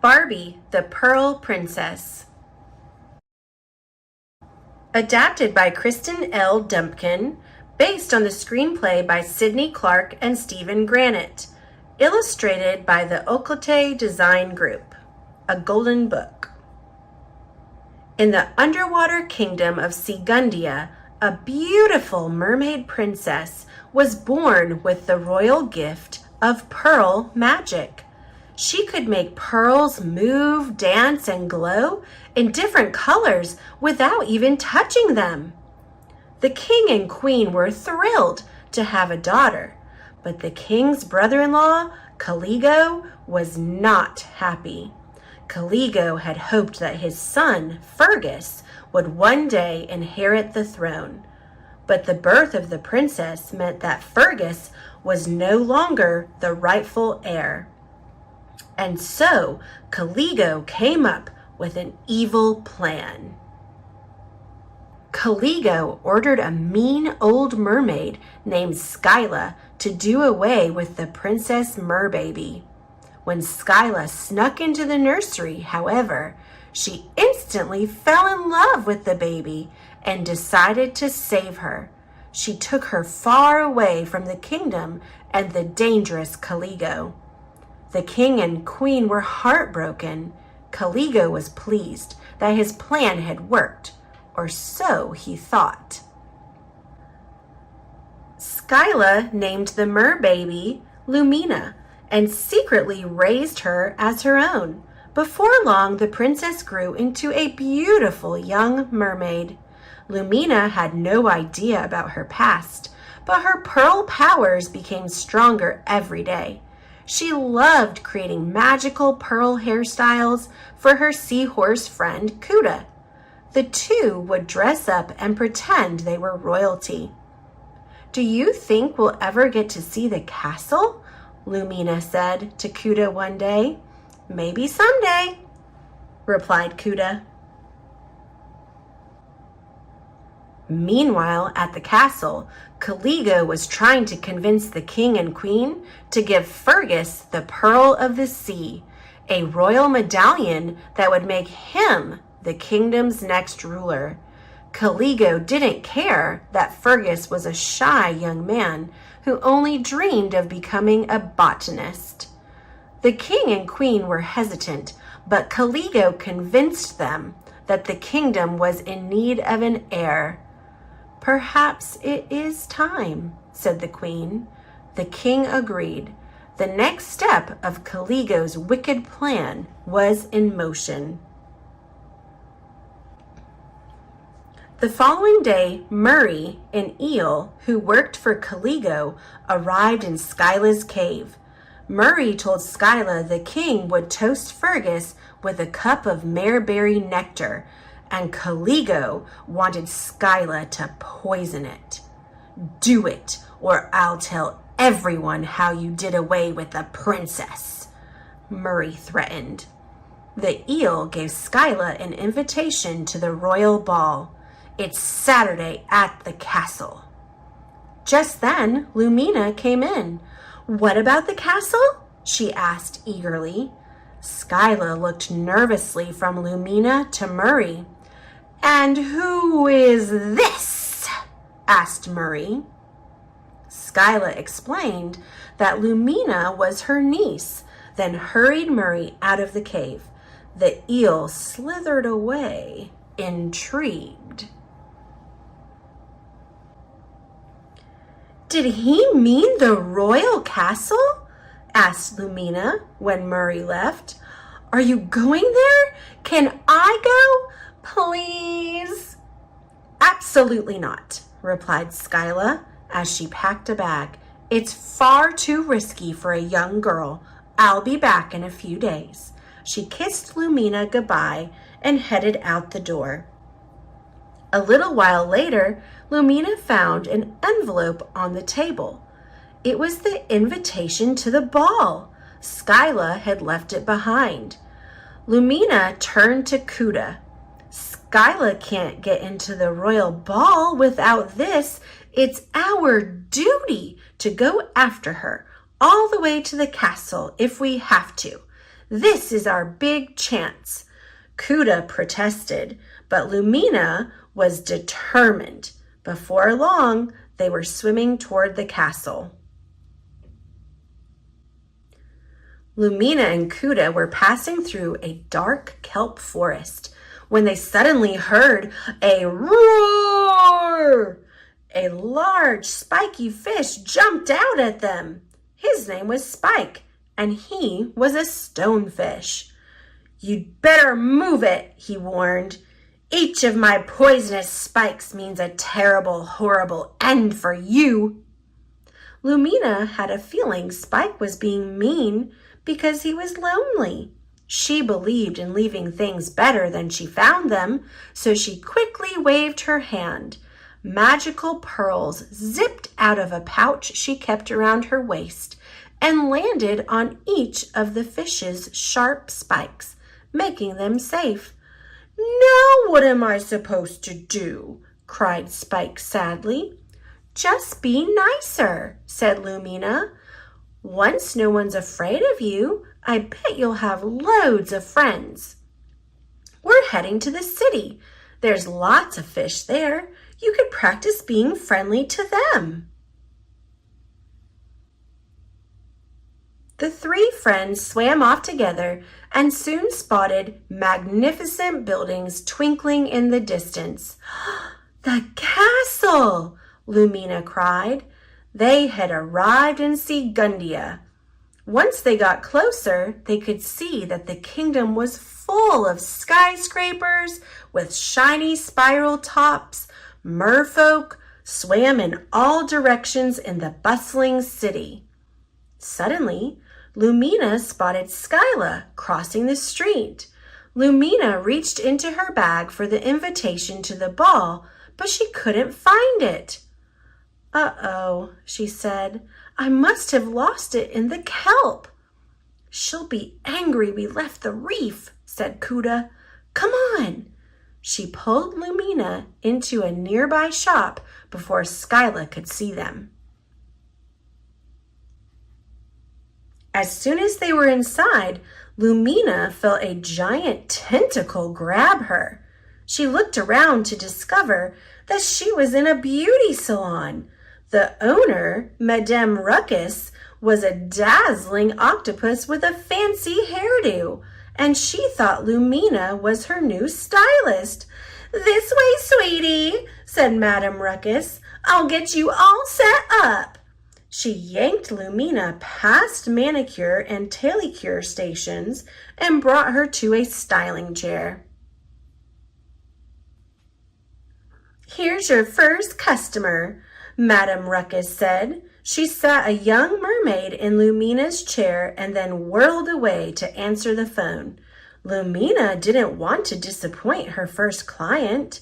Barbie, the Pearl Princess. Adapted by Kristen L. Dumpkin, based on the screenplay by Sidney Clark and Stephen Granite, illustrated by the Occult Design Group. A Golden Book. In the underwater kingdom of Segundia, a beautiful mermaid princess was born with the royal gift of pearl magic. She could make pearls move, dance, and glow in different colors without even touching them. The king and queen were thrilled to have a daughter, but the king's brother-in-law, Caligo, was not happy. Caligo had hoped that his son, Fergus, would one day inherit the throne. But the birth of the princess meant that Fergus was no longer the rightful heir. And so Caligo came up with an evil plan. Caligo ordered a mean old mermaid named Skyla to do away with the princess merbaby. When Skyla snuck into the nursery, however, she instantly fell in love with the baby and decided to save her. She took her far away from the kingdom and the dangerous Caligo. The king and queen were heartbroken. Caligo was pleased that his plan had worked, or so he thought. Skyla named the merbaby Lumina and secretly raised her as her own. Before long, the princess grew into a beautiful young mermaid. Lumina had no idea about her past, but her pearl powers became stronger every day. She loved creating magical pearl hairstyles for her seahorse friend Kuda. The two would dress up and pretend they were royalty. "Do you think we'll ever get to see the castle?" Lumina said to Kuda one day. "Maybe someday," replied Kuda. Meanwhile, at the castle, Caligo was trying to convince the king and queen to give Fergus the Pearl of the Sea, a royal medallion that would make him the kingdom's next ruler. Caligo didn't care that Fergus was a shy young man who only dreamed of becoming a botanist. The king and queen were hesitant, but Caligo convinced them that the kingdom was in need of an heir. "Perhaps it is time," said the queen. The king agreed. The next step of Caligo's wicked plan was in motion. The following day, Murray, an eel who worked for Caligo, arrived in Skyla's cave. Murray told Skyla the king would toast Fergus with a cup of mareberry nectar, and Caligo wanted Skyla to poison it. "Do it, or I'll tell everyone how you did away with the princess," Murray threatened. The eel gave Skyla an invitation to the royal ball. "It's Saturday at the castle." Just then, Lumina came in. "What about the castle?" she asked eagerly. Skyla looked nervously from Lumina to Murray. "And who is this?" asked Murray. Skyla explained that Lumina was her niece, then hurried Murray out of the cave. The eel slithered away, intrigued. "Did he mean the royal castle?" asked Lumina when Murray left. "Are you going there? Can I go? Please?" "Absolutely not," replied Skyla as she packed a bag. "It's far too risky for a young girl. I'll be back in a few days." She kissed Lumina goodbye and headed out the door. A little while later, Lumina found an envelope on the table. It was the invitation to the ball. Skyla had left it behind. Lumina turned to Kuda. "Skyla can't get into the royal ball without this. It's our duty to go after her all the way to the castle if we have to. This is our big chance." Cuda protested, but Lumina was determined. Before long, they were swimming toward the castle. Lumina and Cuda were passing through a dark kelp forest when they suddenly heard a roar. A large, spiky fish jumped out at them. His name was Spike, and he was a stonefish. "You'd better move it," he warned. "Each of my poisonous spikes means a terrible, horrible end for you." Lumina had a feeling Spike was being mean because he was lonely. She believed in leaving things better than she found them, so she quickly waved her hand. Magical pearls zipped out of a pouch she kept around her waist and landed on each of the fish's sharp spikes, making them safe. "Now what am I supposed to do?" cried Spike sadly. "Just be nicer," said Lumina. "Once no one's afraid of you, I bet you'll have loads of friends." "We're heading to the city. There's lots of fish there. You could practice being friendly to them." The three friends swam off together and soon spotted magnificent buildings twinkling in the distance. "The castle!" Lumina cried. They had arrived in Segundia. Once they got closer, they could see that the kingdom was full of skyscrapers with shiny spiral tops. Merfolk swam in all directions in the bustling city. Suddenly, Lumina spotted Skyla crossing the street. Lumina reached into her bag for the invitation to the ball, but she couldn't find it. "Uh-oh," she said. "I must have lost it in the kelp." "She'll be angry we left the reef," said Cuda. "Come on." She pulled Lumina into a nearby shop before Skyla could see them. As soon as they were inside, Lumina felt a giant tentacle grab her. She looked around to discover that she was in a beauty salon. The owner, Madame Ruckus, was a dazzling octopus with a fancy hairdo, and she thought Lumina was her new stylist. "This way, sweetie," said Madame Ruckus. "I'll get you all set up." She yanked Lumina past manicure and telecure stations and brought her to a styling chair. "Here's your first customer," Madame Ruckus said. She sat a young mermaid in Lumina's chair and then whirled away to answer the phone. Lumina didn't want to disappoint her first client.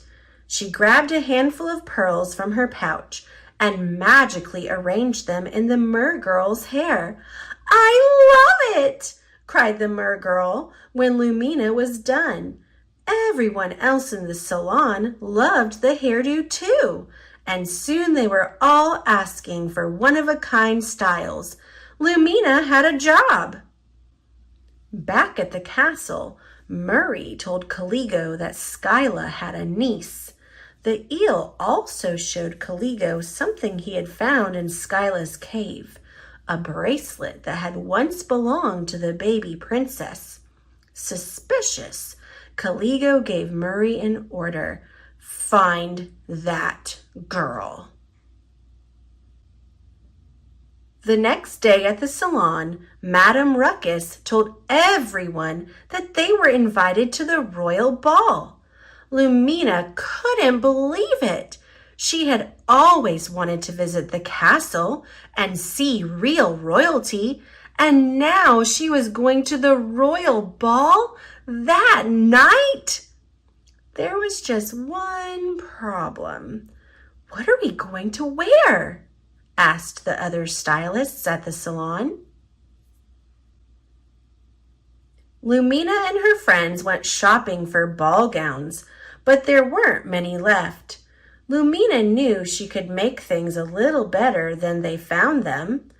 She grabbed a handful of pearls from her pouch and magically arranged them in the mergirl's hair. "I love it!" cried the mergirl when Lumina was done. Everyone else in the salon loved the hairdo too, and soon they were all asking for one-of-a-kind styles. Lumina had a job. Back at the castle, Murray told Caligo that Skyla had a niece. The eel also showed Caligo something he had found in Skyla's cave, a bracelet that had once belonged to the baby princess. Suspicious, Caligo gave Murray an order: "Find that girl." The next day at the salon, Madame Ruckus told everyone that they were invited to the royal ball. Lumina couldn't believe it. She had always wanted to visit the castle and see real royalty, and now she was going to the royal ball that night. There was just one problem. "What are we going to wear?" asked the other stylists at the salon. Lumina and her friends went shopping for ball gowns, but there weren't many left. Lumina knew she could make things a little better than they found them.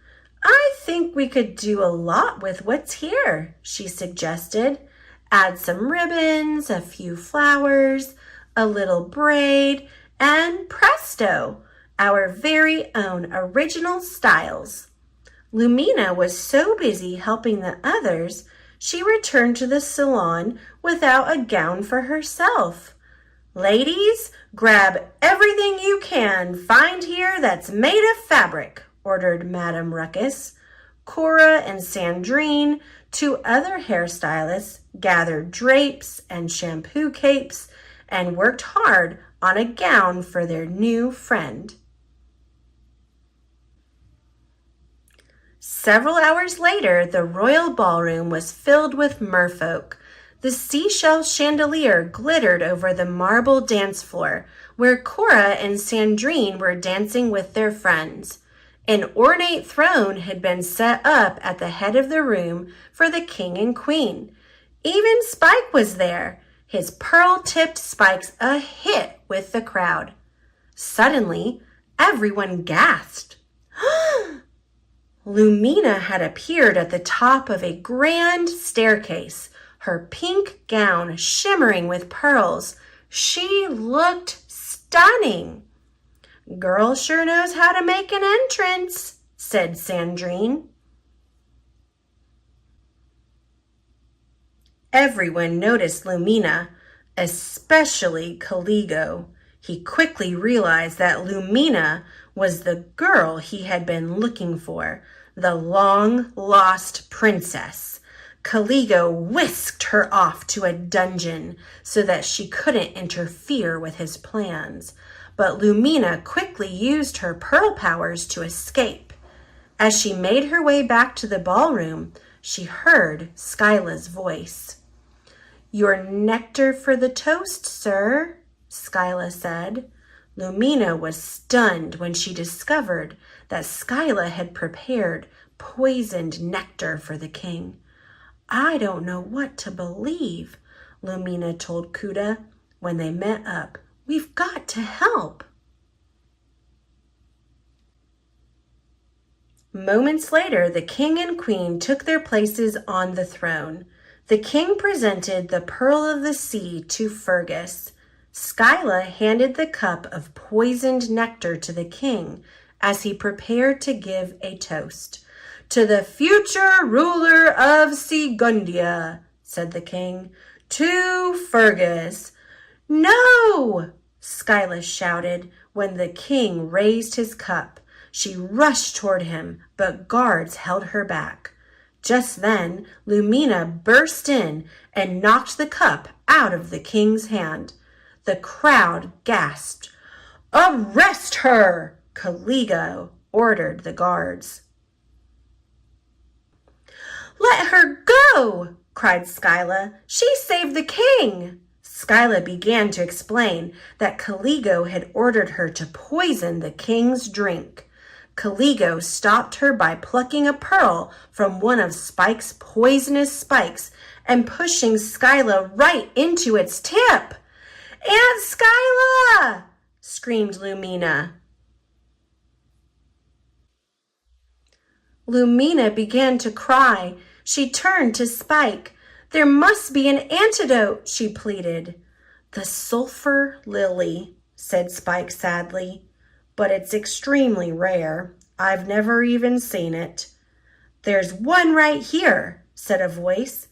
I think we could do a lot with what's here, she suggested. Add some ribbons, a few flowers, a little braid, and presto, our very own original styles. Lumina was so busy helping the others, she returned to the salon without a gown for herself. Ladies, grab everything you can find here that's made of fabric, ordered Madame Ruckus. Cora and Sandrine, two other hairstylists, gathered drapes and shampoo capes and worked hard on a gown for their new friend. Several hours later, the royal ballroom was filled with merfolk. The seashell chandelier glittered over the marble dance floor, where Cora and Sandrine were dancing with their friends. An ornate throne had been set up at the head of the room for the king and queen. Even Spike was there, his pearl-tipped spikes a hit with the crowd. Suddenly, everyone gasped. Lumina had appeared at the top of a grand staircase, her pink gown shimmering with pearls. She looked stunning. Girl sure knows how to make an entrance, said Sandrine. Everyone noticed Lumina, especially Caligo. He quickly realized that Lumina was the girl he had been looking for, the long-lost princess. Caligo whisked her off to a dungeon so that she couldn't interfere with his plans. But Lumina quickly used her pearl powers to escape. As she made her way back to the ballroom, she heard Skyla's voice. "Your nectar for the toast, sir," Skyla said. Lumina was stunned when she discovered that Skyla had prepared poisoned nectar for the king. "I don't know what to believe," Lumina told Kuda when they met up. "We've got to help." Moments later, the king and queen took their places on the throne. The king presented the Pearl of the Sea to Fergus. Skyla handed the cup of poisoned nectar to the king as he prepared to give a toast. "To the future ruler of Segundia," said the king. "To Fergus." "No!" Skyla shouted when the king raised his cup. She rushed toward him, but guards held her back. Just then, Lumina burst in and knocked the cup out of the king's hand. The crowd gasped. "Arrest her!" Caligo ordered the guards. "Let her go!" cried Skyla. "She saved the king!" Skyla began to explain that Caligo had ordered her to poison the king's drink. Caligo stopped her by plucking a pearl from one of Spike's poisonous spikes and pushing Skyla right into its tip. "Aunt Skyla!" screamed Lumina. Lumina began to cry. She turned to Spike. "There must be an antidote," she pleaded. "The sulfur lily," said Spike sadly. "But it's extremely rare. I've never even seen it." "There's one right here," said a voice.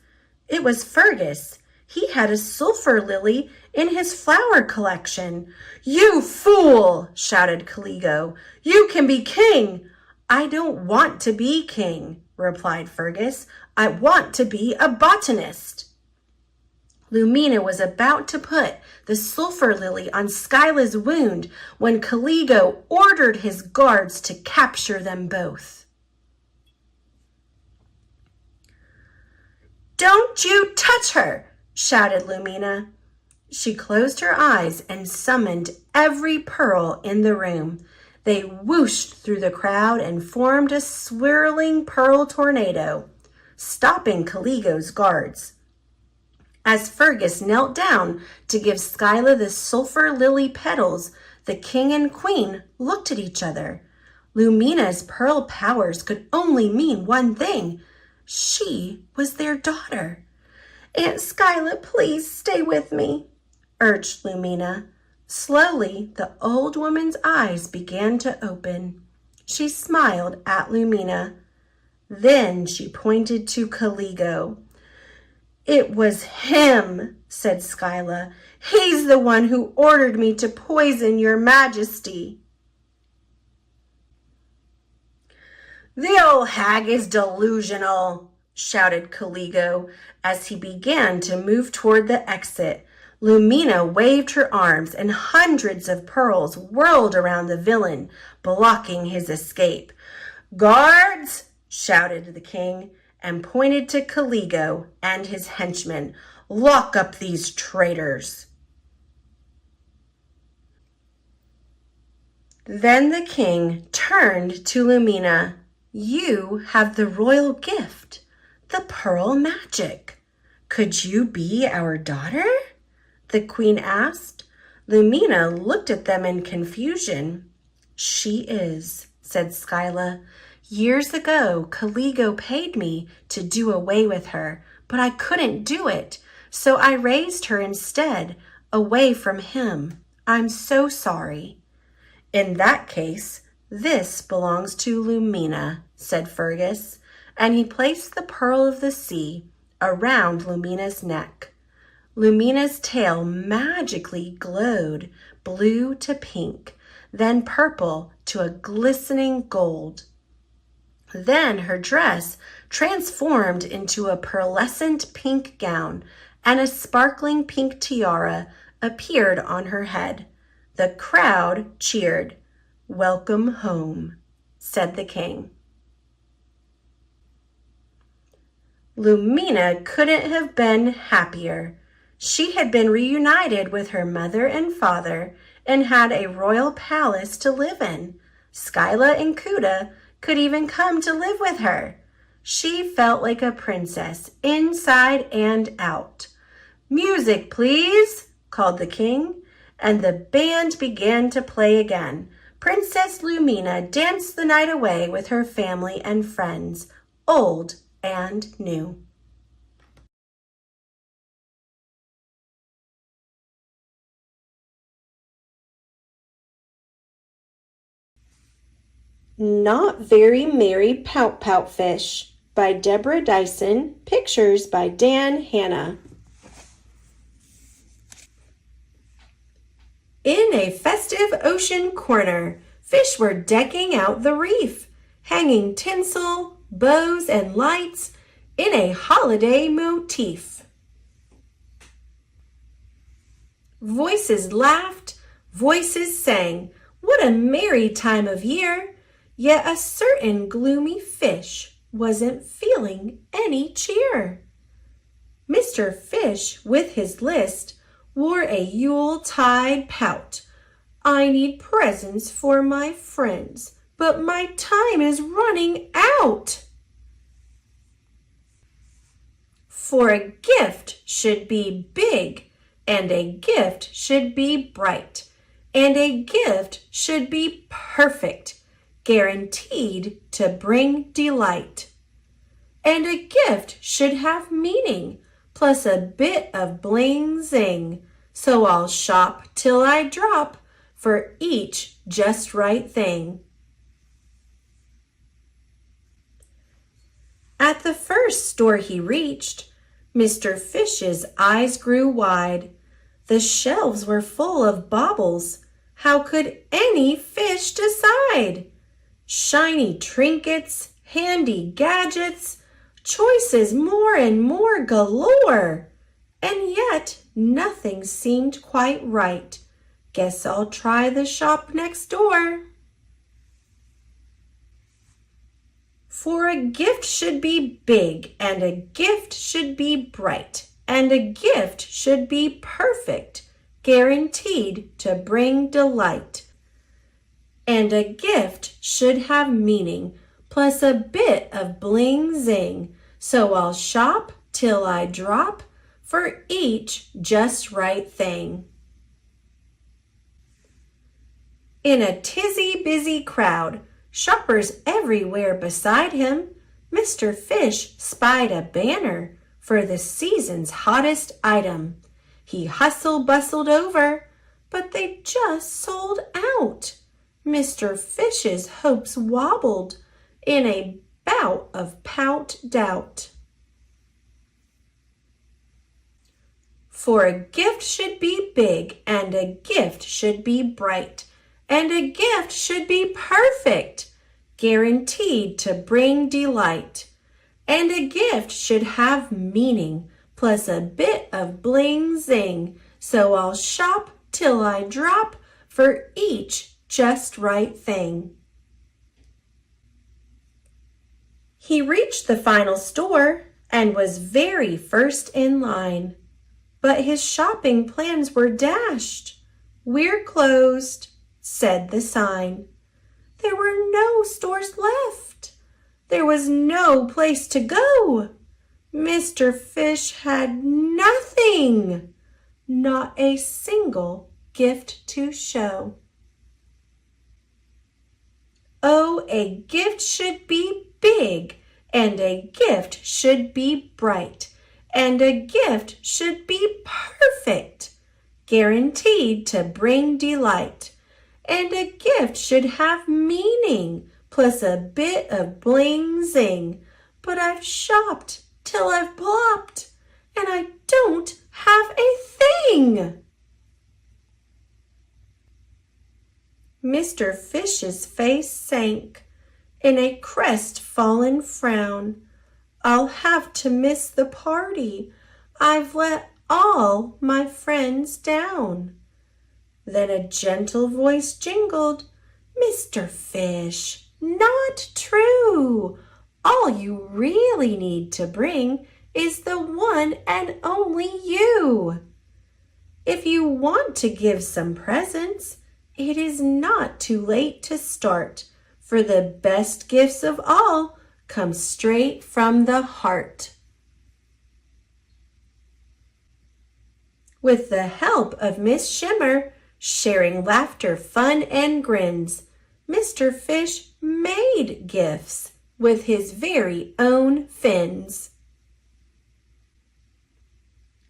It was Fergus. He had a sulfur lily in his flower collection. "You fool!" shouted Caligo. "You can be king." "I don't want to be king," replied Fergus. "I want to be a botanist." Lumina was about to put the sulfur lily on Skyla's wound when Caligo ordered his guards to capture them both. "Don't you touch her!" shouted Lumina. She closed her eyes and summoned every pearl in the room. They whooshed through the crowd and formed a swirling pearl tornado, stopping Caligo's guards. As Fergus knelt down to give Skyla the sulfur lily petals, the king and queen looked at each other. Lumina's pearl powers could only mean one thing. She was their daughter. "Aunt Skyla, please stay with me," urged Lumina. Slowly, the old woman's eyes began to open. She smiled at Lumina. Then she pointed to Caligo. "It was him," said Skyla. "He's the one who ordered me to poison your majesty." "The old hag is delusional," shouted Caligo as he began to move toward the exit. Lumina waved her arms and hundreds of pearls whirled around the villain, blocking his escape. "Guards!" shouted the king and pointed to Caligo and his henchmen. "Lock up these traitors." Then the king turned to Lumina. "You have the royal gift, the pearl magic. Could you be our daughter?" the queen asked. Lumina looked at them in confusion. "She is," said Skyla. "Years ago, Caligo paid me to do away with her, but I couldn't do it, so I raised her instead, away from him. I'm so sorry." "In that case, this belongs to Lumina," said Fergus, and he placed the pearl of the sea around Lumina's neck. Lumina's tail magically glowed blue to pink, then purple to a glistening gold. Then her dress transformed into a pearlescent pink gown, and a sparkling pink tiara appeared on her head. The crowd cheered. "Welcome home," said the king. Lumina couldn't have been happier. She had been reunited with her mother and father and had a royal palace to live in. Skyla and Kuda could even come to live with her. She felt like a princess inside and out. "Music, please," called the king, and the band began to play again. Princess Lumina danced the night away with her family and friends, old and new. Not Very Merry Pout Pout Fish by Deborah Dyson. Pictures by Dan Hanna. In a festive ocean corner, fish were decking out the reef, hanging tinsel, bows, and lights in a holiday motif. Voices laughed, voices sang. What a merry time of year! Yet a certain gloomy fish wasn't feeling any cheer. Mr. Fish, with his list, wore a Yuletide pout. "I need presents for my friends, but my time is running out." For a gift should be big, and a gift should be bright, and a gift should be perfect, guaranteed to bring delight. And a gift should have meaning, plus a bit of bling zing. So I'll shop till I drop for each just right thing. At the first store he reached, Mr. Fish's eyes grew wide. The shelves were full of baubles. How could any fish decide? Shiny trinkets, handy gadgets, choices more and more galore. And yet nothing seemed quite right. Guess I'll try the shop next door. For a gift should be big, and a gift should be bright, and a gift should be perfect, guaranteed to bring delight. And a gift should have meaning, plus a bit of bling zing. So I'll shop till I drop for each just right thing. In a tizzy busy crowd, Shoppers everywhere beside him, Mr. Fish spied a banner for the season's hottest item. He hustle-bustled over, but they just sold out. Mr. Fish's hopes wobbled in a bout of doubt. For a gift should be big, and a gift should be bright, and a gift should be perfect, guaranteed to bring delight. And a gift should have meaning, plus a bit of bling zing. So I'll shop till I drop for each just right thing. He reached the final store and was very first in line. But his shopping plans were dashed. "We're closed," said the sign. There were no stores left. There was no place to go. Mr. Fish had nothing, not a single gift to show. Oh, a gift should be big, and a gift should be bright, and a gift should be perfect, guaranteed to bring delight. And a gift should have meaning, plus a bit of bling zing. But I've shopped till I've plopped, and I don't have a thing. Mr. Fish's face sank in a crestfallen frown. I'll have to miss the party. I've let all my friends down. Then a gentle voice jingled, "Mr. Fish, not true. All you really need to bring is the one and only you. If you want to give some presents, it is not too late to start, for the best gifts of all come straight from the heart." With the help of Miss Shimmer, sharing laughter, fun, and grins, Mr. Fish made gifts with his very own fins.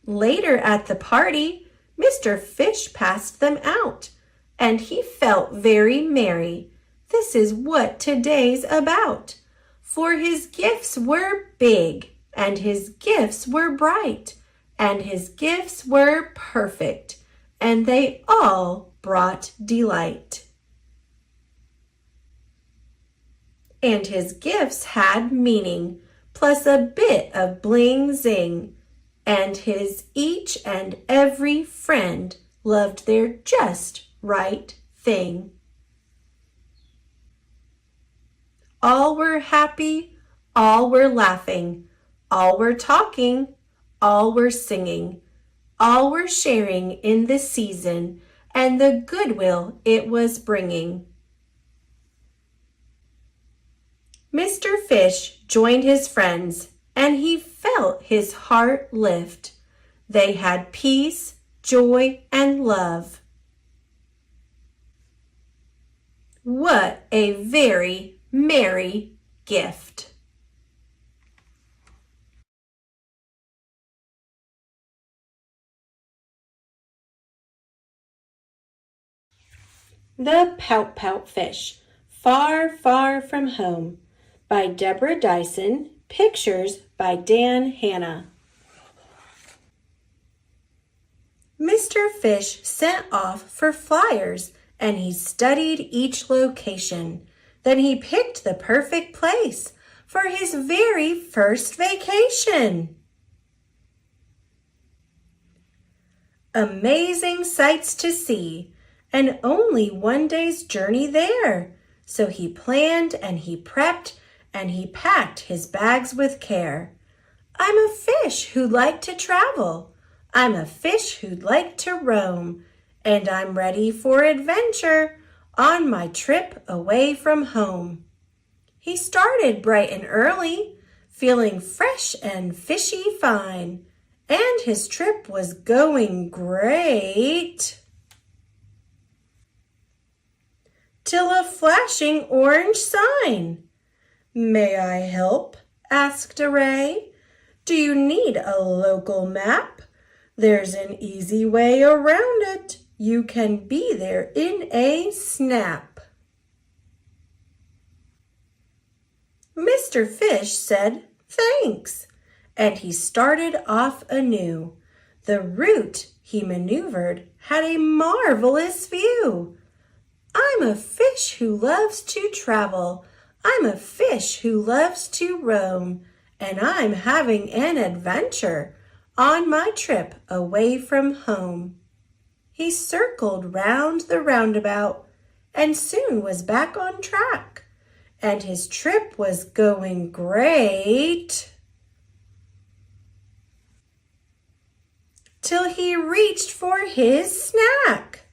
Later at the party, Mr. Fish passed them out, and he felt very merry. This is what today's about. For his gifts were big, and his gifts were bright, and his gifts were perfect, and they all brought delight. And his gifts had meaning, plus a bit of bling zing, and his each and every friend loved their just right thing. All were happy, all were laughing, all were talking, all were singing, all were sharing in the season and the goodwill it was bringing. Mr. Fish joined his friends, and he felt his heart lift. They had peace, joy, and love. What a very merry gift! The Pout-Pout Fish, Far, Far from Home, by Deborah Dyson, pictures by Dan Hanna. Mr. Fish sent off for flyers, and he studied each location. Then he picked the perfect place for his very first vacation. Amazing sights to see, and only one day's journey there. So he planned and he prepped and he packed his bags with care. I'm a fish who'd like to travel. I'm a fish who'd like to roam. And I'm ready for adventure on my trip away from home. He started bright and early, feeling fresh and fishy fine. And his trip was going great. till a flashing orange sign. "May I help?" asked a ray. "Do you need a local map? There's an easy way around it. You can be there in a snap." Mr. Fish said, "Thanks," and he started off anew. The route he maneuvered had a marvelous view. "I'm a fish who loves to travel. I'm a fish who loves to roam, and I'm having an adventure on my trip away from home." He circled round the roundabout and soon was back on track, and his trip was going great till he reached for his snack.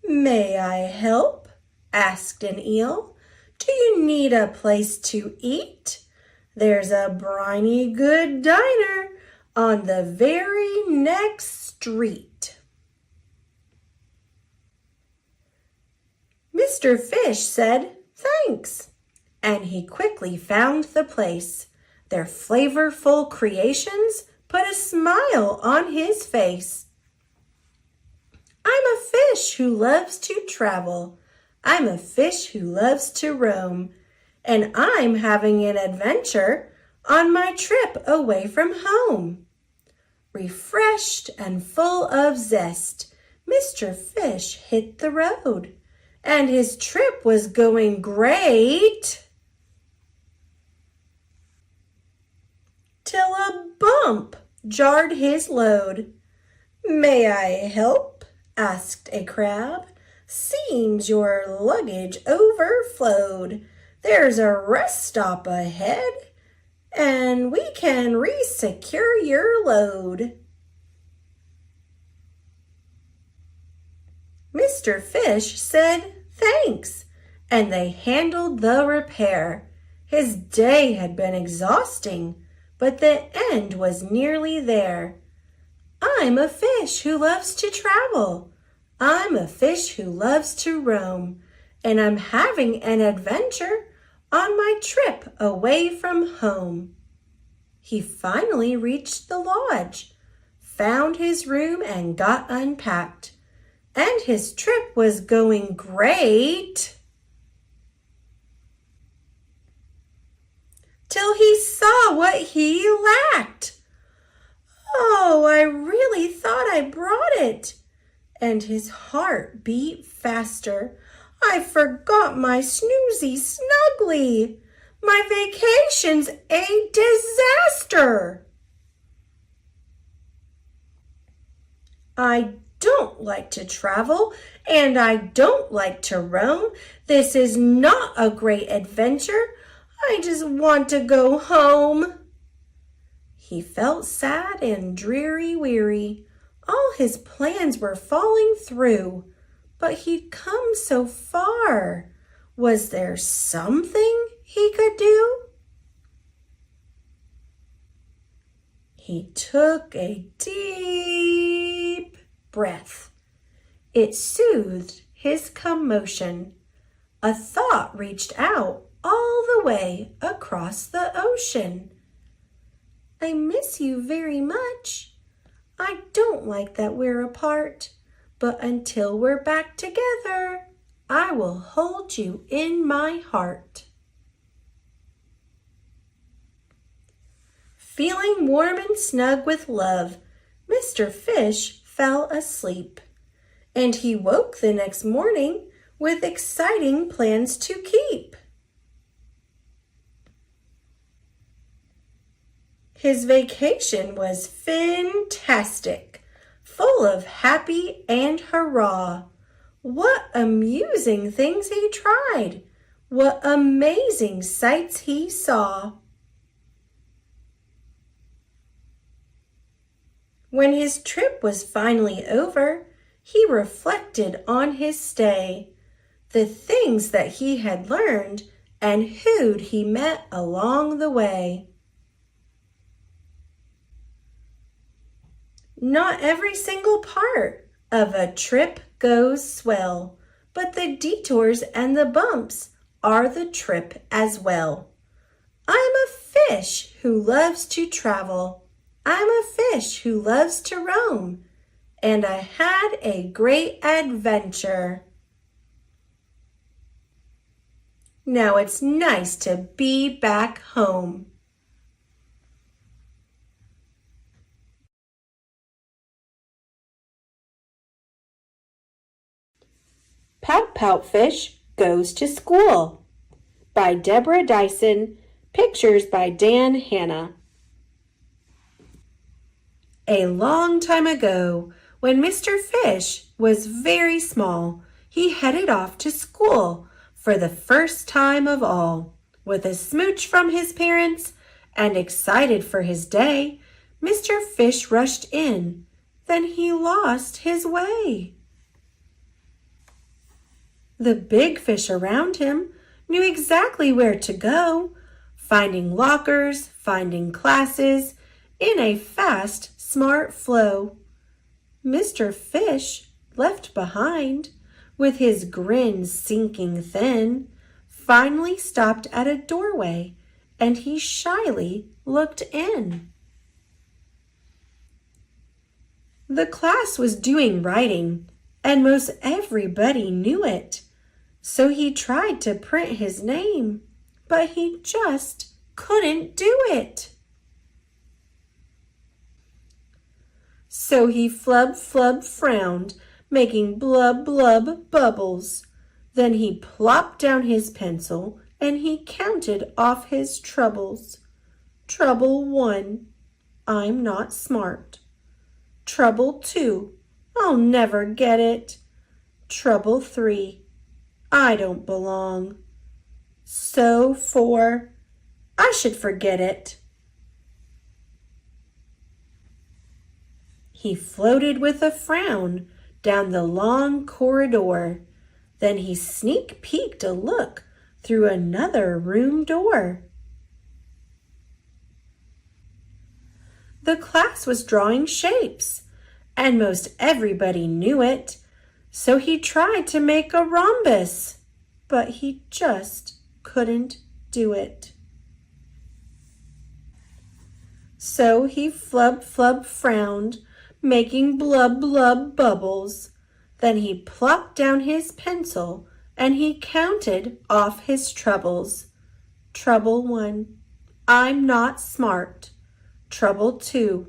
"May I help?" asked an eel. "Do you need a place to eat? There's a briny good diner on the very next street." Mr. Fish said, "Thanks," and he quickly found the place. Their flavorful creations put a smile on his face. "I'm a fish who loves to travel. I'm a fish who loves to roam, and I'm having an adventure on my trip away from home." Refreshed and full of zest, Mr. Fish hit the road, and his trip was going great till a bump jarred his load. "May I help?" asked a crab. "Seems your luggage overflowed. There's a rest stop ahead, and we can re-secure your load." Mr. Fish said, "Thanks," and they handled the repair. His day had been exhausting, but the end was nearly there. "I'm a fish who loves to travel. I'm a fish who loves to roam, and I'm having an adventure on my trip away from home." He finally reached the lodge, found his room and got unpacked, and his trip was going great till he saw what he lacked. "Oh, I really thought I brought it," and his heart beat faster. "I forgot my snoozy snuggly. My vacation's a disaster." "I don't like to travel, and I don't like to roam. This is not a great adventure. I just want to go home." He felt sad and dreary-weary. All his plans were falling through, but he'd come so far. Was there something he could do? He took a deep breath. It soothed his commotion. A thought reached out all the way across the ocean. "I miss you very much. I don't like that we're apart, but until we're back together, I will hold you in my heart." Feeling warm and snug with love, Mr. Fish fell asleep, and he woke the next morning with exciting plans to keep. His vacation was fantastic, full of happy and hurrah. What amusing things he tried! What amazing sights he saw! When his trip was finally over, he reflected on his stay, the things that he had learned, and who'd he met along the way. Not every single part of a trip goes swell, but the detours and the bumps are the trip as well. I'm a fish who loves to travel. I'm a fish who loves to roam. And I had a great adventure. Now it's nice to be back home. Pout Pout Fish Goes to School by Deborah Dyson. Pictures by Dan Hanna. A long time ago, when Mr. Fish was very small, he headed off to school for the first time of all. With a smooch from his parents and excited for his day, Mr. Fish rushed in. Then he lost his way. The big fish around him knew exactly where to go, finding lockers, finding classes, in a fast, smart flow. Mr. Fish, left behind, with his grin sinking thin, finally stopped at a doorway, and he shyly looked in. The class was doing writing, and most everybody knew it. So he tried to print his name, but he just couldn't do it. So he flub flub frowned, making blub blub bubbles. Then he plopped down his pencil and he counted off his troubles. Trouble 1, I'm not smart. Trouble 2, I'll never get it. Trouble 3, I don't belong. So 4, I should forget it. He floated with a frown down the long corridor. Then he sneak peeked a look through another room door. The class was drawing shapes, and most everybody knew it. So he tried to make a rhombus, but he just couldn't do it. So he flub flub frowned, making blub blub bubbles. Then he plopped down his pencil and he counted off his troubles. Trouble 1, I'm not smart. Trouble 2,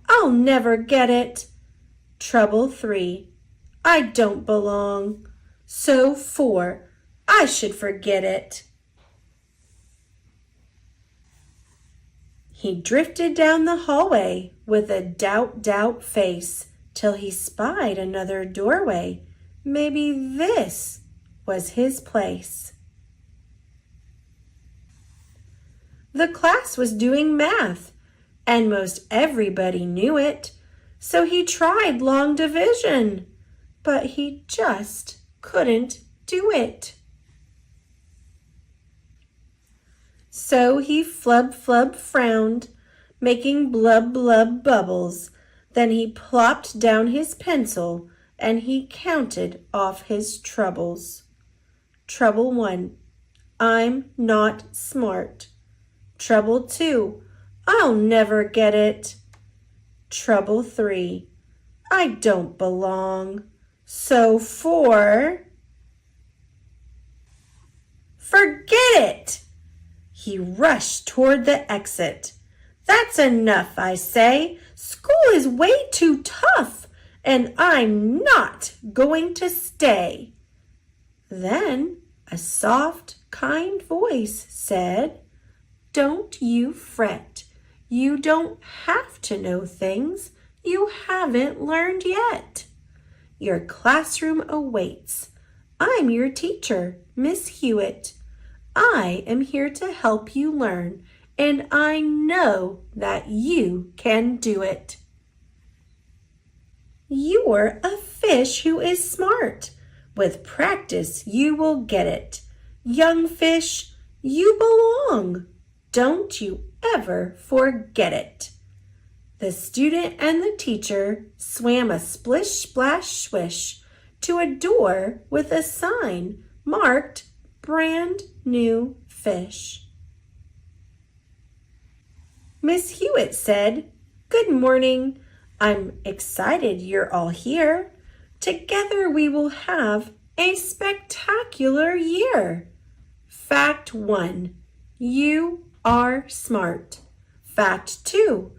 I'll never get it. Trouble 3, I don't belong. So 4, I should forget it. He drifted down the hallway with a doubt face till he spied another doorway. Maybe this was his place. The class was doing math, and most everybody knew it. So he tried long division, but he just couldn't do it. So he flub flub frowned, making blub blub bubbles. Then he plopped down his pencil and he counted off his troubles. Trouble 1, I'm not smart. Trouble 2, I'll never get it. Trouble 3, I don't belong. So 4, forget it! He rushed toward the exit. That's enough, I say. School is way too tough, and I'm not going to stay. Then a soft, kind voice said, Don't you fret. You don't have to know things you haven't learned yet. Your classroom awaits. I'm your teacher, Miss Hewitt. I am here to help you learn, and I know that you can do it. You're a fish who is smart. With practice, you will get it. Young fish, you belong. Don't you ever forget it. The student and the teacher swam a splish, splash, swish to a door with a sign marked Brand New Fish. Miss Hewitt said, "Good morning. I'm excited you're all here. Together we will have a spectacular year." Fact 1. You are smart. Fact 2.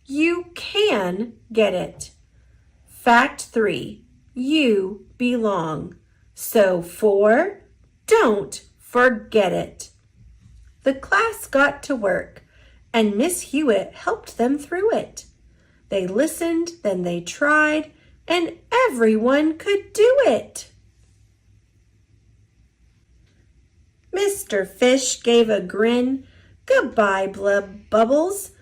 You can get it. Fact 3. You belong. So 4. Don't forget it. The class got to work, and Miss Hewitt helped them through it. They listened, then they tried, and everyone could do it. Mr. Fish gave a grin. "Goodbye, Blub Bubbles.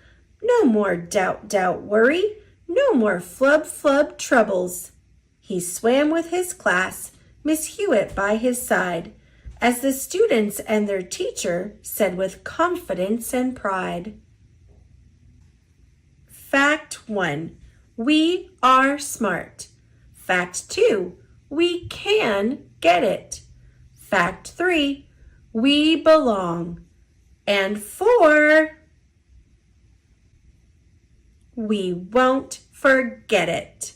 No more doubt, worry. No more flub troubles." He swam with his class, Miss Hewitt by his side, as the students and their teacher said with confidence and pride. Fact 1. We are smart. Fact 2. We can get it. Fact 3. We belong. And 4. We won't forget it.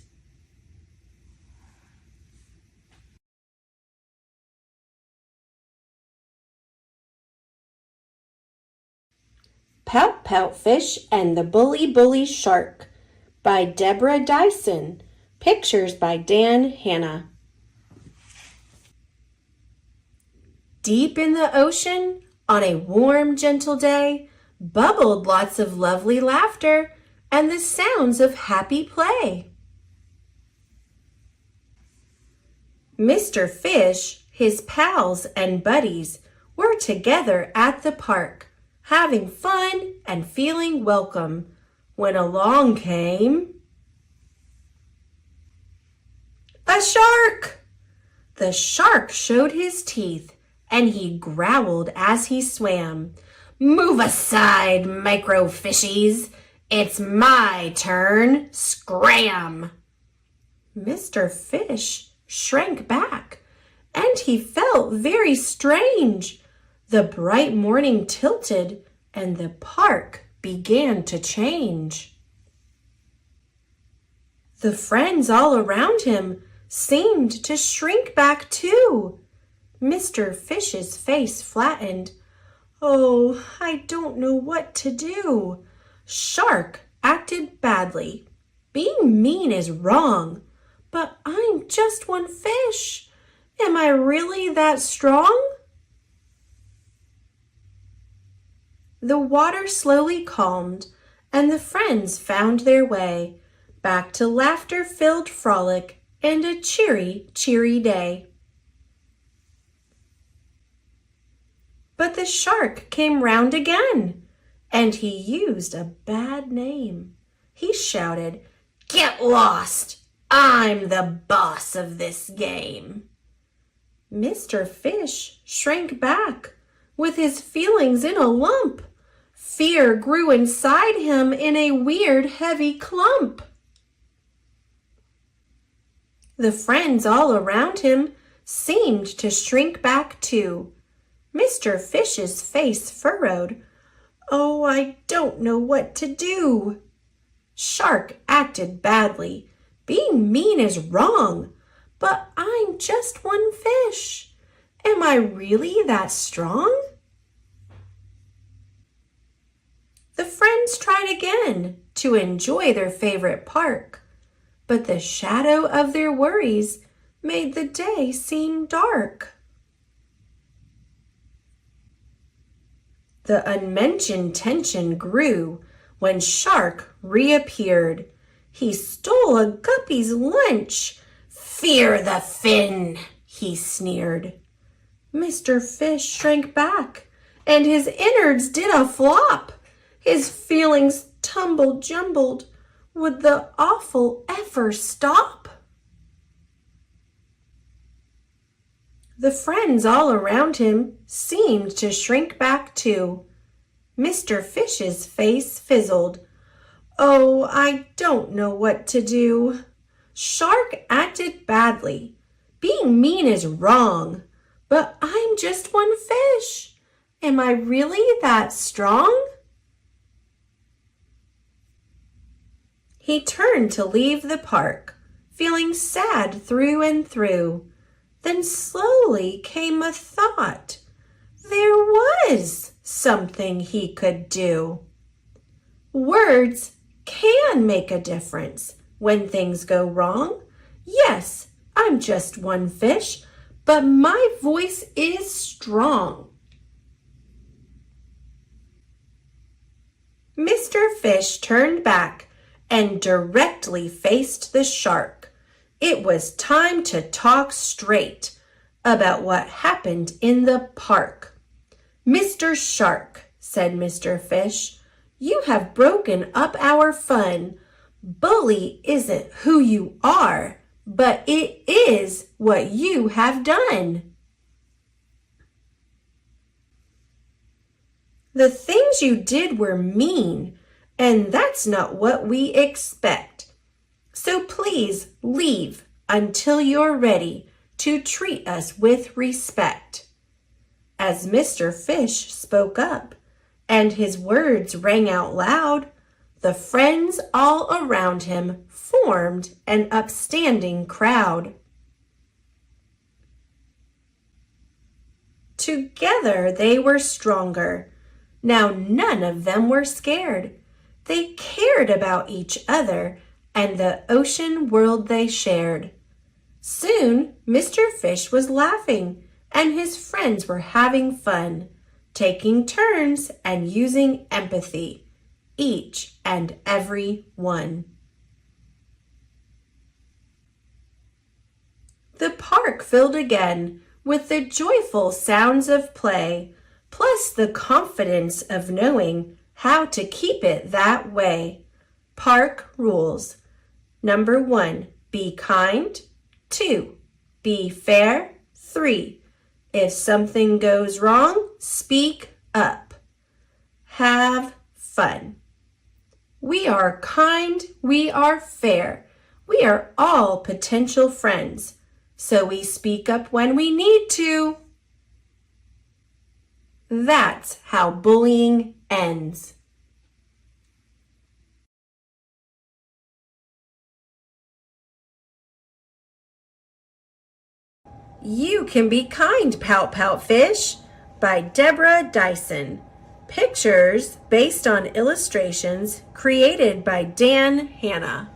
Pout Pout Fish and the Bully Shark by Deborah Dyson. Pictures by Dan Hanna. Deep in the ocean, on a warm, gentle day, bubbled lots of lovely laughter and the sounds of happy play. Mr. Fish, his pals and buddies were together at the park, having fun and feeling welcome, when along came a shark. The shark showed his teeth, and he growled as he swam. "Move aside, microfishies. It's my turn. Scram!" Mr. Fish shrank back, and he felt very strange. The bright morning tilted, and the park began to change. The friends all around him seemed to shrink back too. Mr. Fish's face flattened. "Oh, I don't know what to do." Shark acted badly. "Being mean is wrong, but I'm just one fish. Am I really that strong?" The water slowly calmed, and the friends found their way back to laughter-filled frolic and a cheery day. But the shark came round again, and he used a bad name. He shouted, "Get lost! I'm the boss of this game." Mr. Fish shrank back, with his feelings in a lump. Fear grew inside him in a weird, heavy clump. The friends all around him seemed to shrink back too. Mr. Fish's face furrowed. "Oh, I don't know what to do." Shark acted badly. "Being mean is wrong, but I'm just one fish. Am I really that strong?" The friends tried again to enjoy their favorite park, but the shadow of their worries made the day seem dark. The unmentioned tension grew when Shark reappeared. He stole a guppy's lunch. "Fear the fin," he sneered. Mr. Fish shrank back, and his innards did a flop. His feelings jumbled. Would the awful ever stop? The friends all around him seemed to shrink back too. Mr. Fish's face fizzled. "Oh, I don't know what to do." Shark acted badly. Being mean is wrong, but I'm just one fish. Am I really that strong? He turned to leave the park, feeling sad through and through. Then slowly came a thought. There was something he could do. Words can make a difference when things go wrong. Yes, I'm just one fish, but my voice is strong. Mr. Fish turned back and directly faced the shark. It was time to talk straight about what happened in the park. Mr. Shark, said Mr. Fish, you have broken up our fun. Bully isn't who you are, but it is what you have done. The things you did were mean, and that's not what we expect. So please leave until you're ready to treat us with respect. As Mr. Fish spoke up, and his words rang out loud, the friends all around him formed an upstanding crowd. Together they were stronger. Now none of them were scared. They cared about each other and the ocean world they shared. Soon Mr. Fish was laughing, and his friends were having fun, taking turns and using empathy, each and every one. The park filled again with the joyful sounds of play, plus the confidence of knowing how to keep it that way. Park rules. Number 1, be kind. 2, be fair. 3, if something goes wrong, speak up. Have fun. We are kind, we are fair. We are all potential friends, so we speak up when we need to. That's how bullying ends. You Can Be Kind, Pout Pout Fish by Deborah Dyson. Pictures based on illustrations created by Dan Hanna.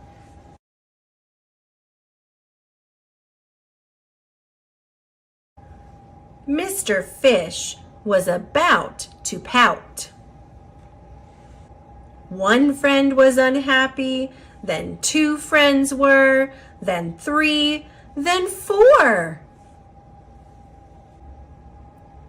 Mr. Fish was about to pout. One friend was unhappy, then 2 friends were, then 3, then 4.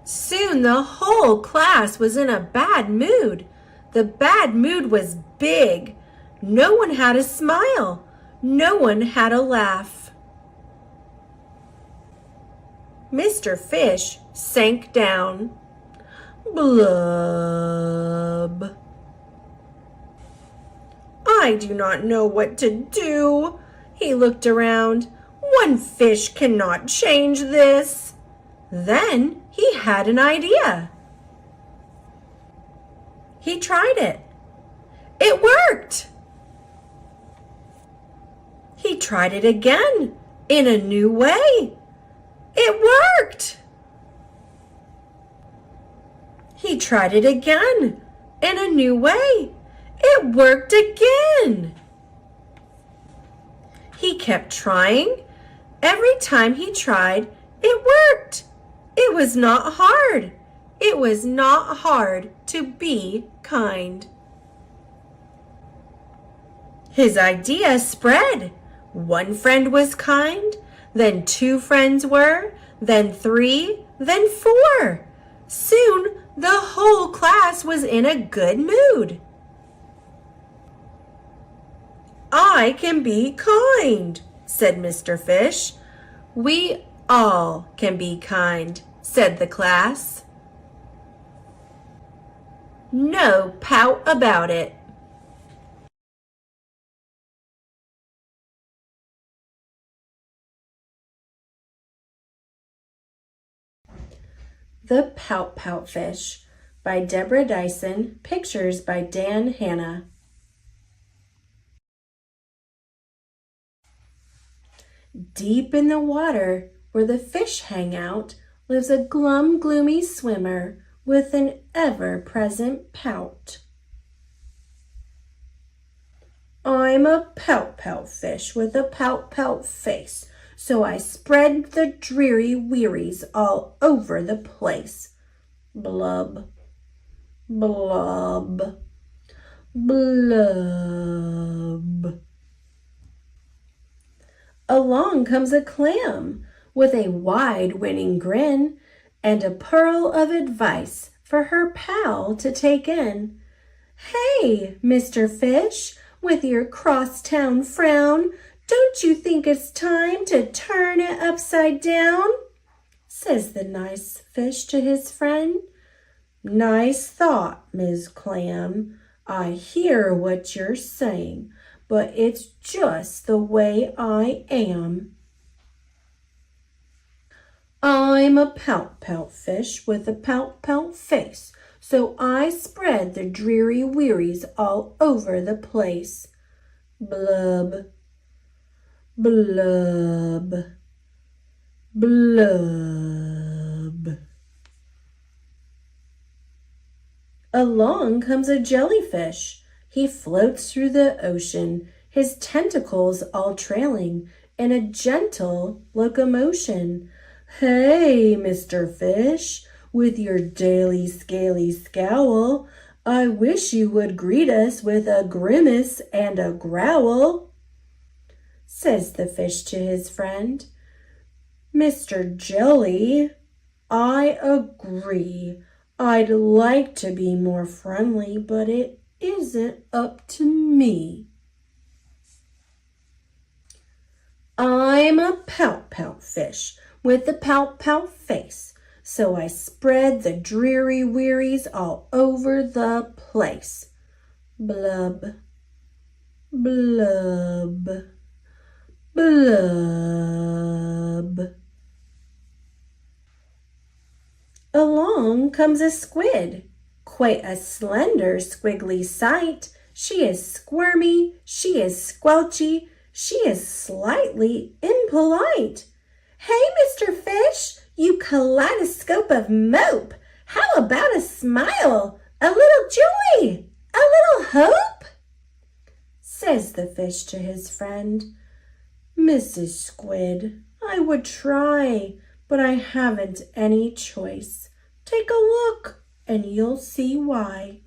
Soon the whole class was in a bad mood. The bad mood was big. No one had a smile. No one had a laugh. Mr. Fish sank down. Blub. I do not know what to do. He looked around. One fish cannot change this. Then he had an idea. He tried it. It worked. He tried it again in a new way. It worked. He tried it again in a new way. It worked again. He kept trying. Every time he tried, it worked. It was not hard. It was not hard to be kind. His idea spread. One friend was kind, then 2 friends were, then 3, then 4. Soon the whole class was in a good mood. I can be kind, said Mr. Fish. We all can be kind, said the class. No pout about it. The Pout Pout Fish by Deborah Dyson, pictures by Dan Hanna. Deep in the water, where the fish hang out, lives a glum, gloomy swimmer with an ever-present pout. I'm a pout-pout fish with a pout-pout face, so I spread the dreary wearies all over the place. Blub, blub, blub. Along comes a clam with a wide winning grin and a pearl of advice for her pal to take in. Hey, Mr. Fish, with your crosstown frown, don't you think it's time to turn it upside down? Says the nice fish to his friend. Nice thought, Ms. Clam. I hear what you're saying, but it's just the way I am. I'm a pout-pout fish with a pout-pout face, so I spread the dreary wearies all over the place. Blub, blub, blub. Along comes a jellyfish. He floats through the ocean, his tentacles all trailing in a gentle locomotion. Hey, Mr. Fish, with your daily scaly scowl, I wish you would greet us with a grimace and a growl. Says the fish to his friend. Mr. Jelly, I agree. I'd like to be more friendly, but it isn't up to me. I'm a pout-pout fish with a pout-pout face, so I spread the dreary wearies all over the place. Blub, blub, blub. Along comes a squid, quite a slender, squiggly sight. She is squirmy, she is squelchy, she is slightly impolite. Hey, Mr. Fish, you kaleidoscope of mope, how about a smile, a little joy, a little hope? Says the fish to his friend. Mrs. Squid, I would try, but I haven't any choice. Take a look and you'll see why.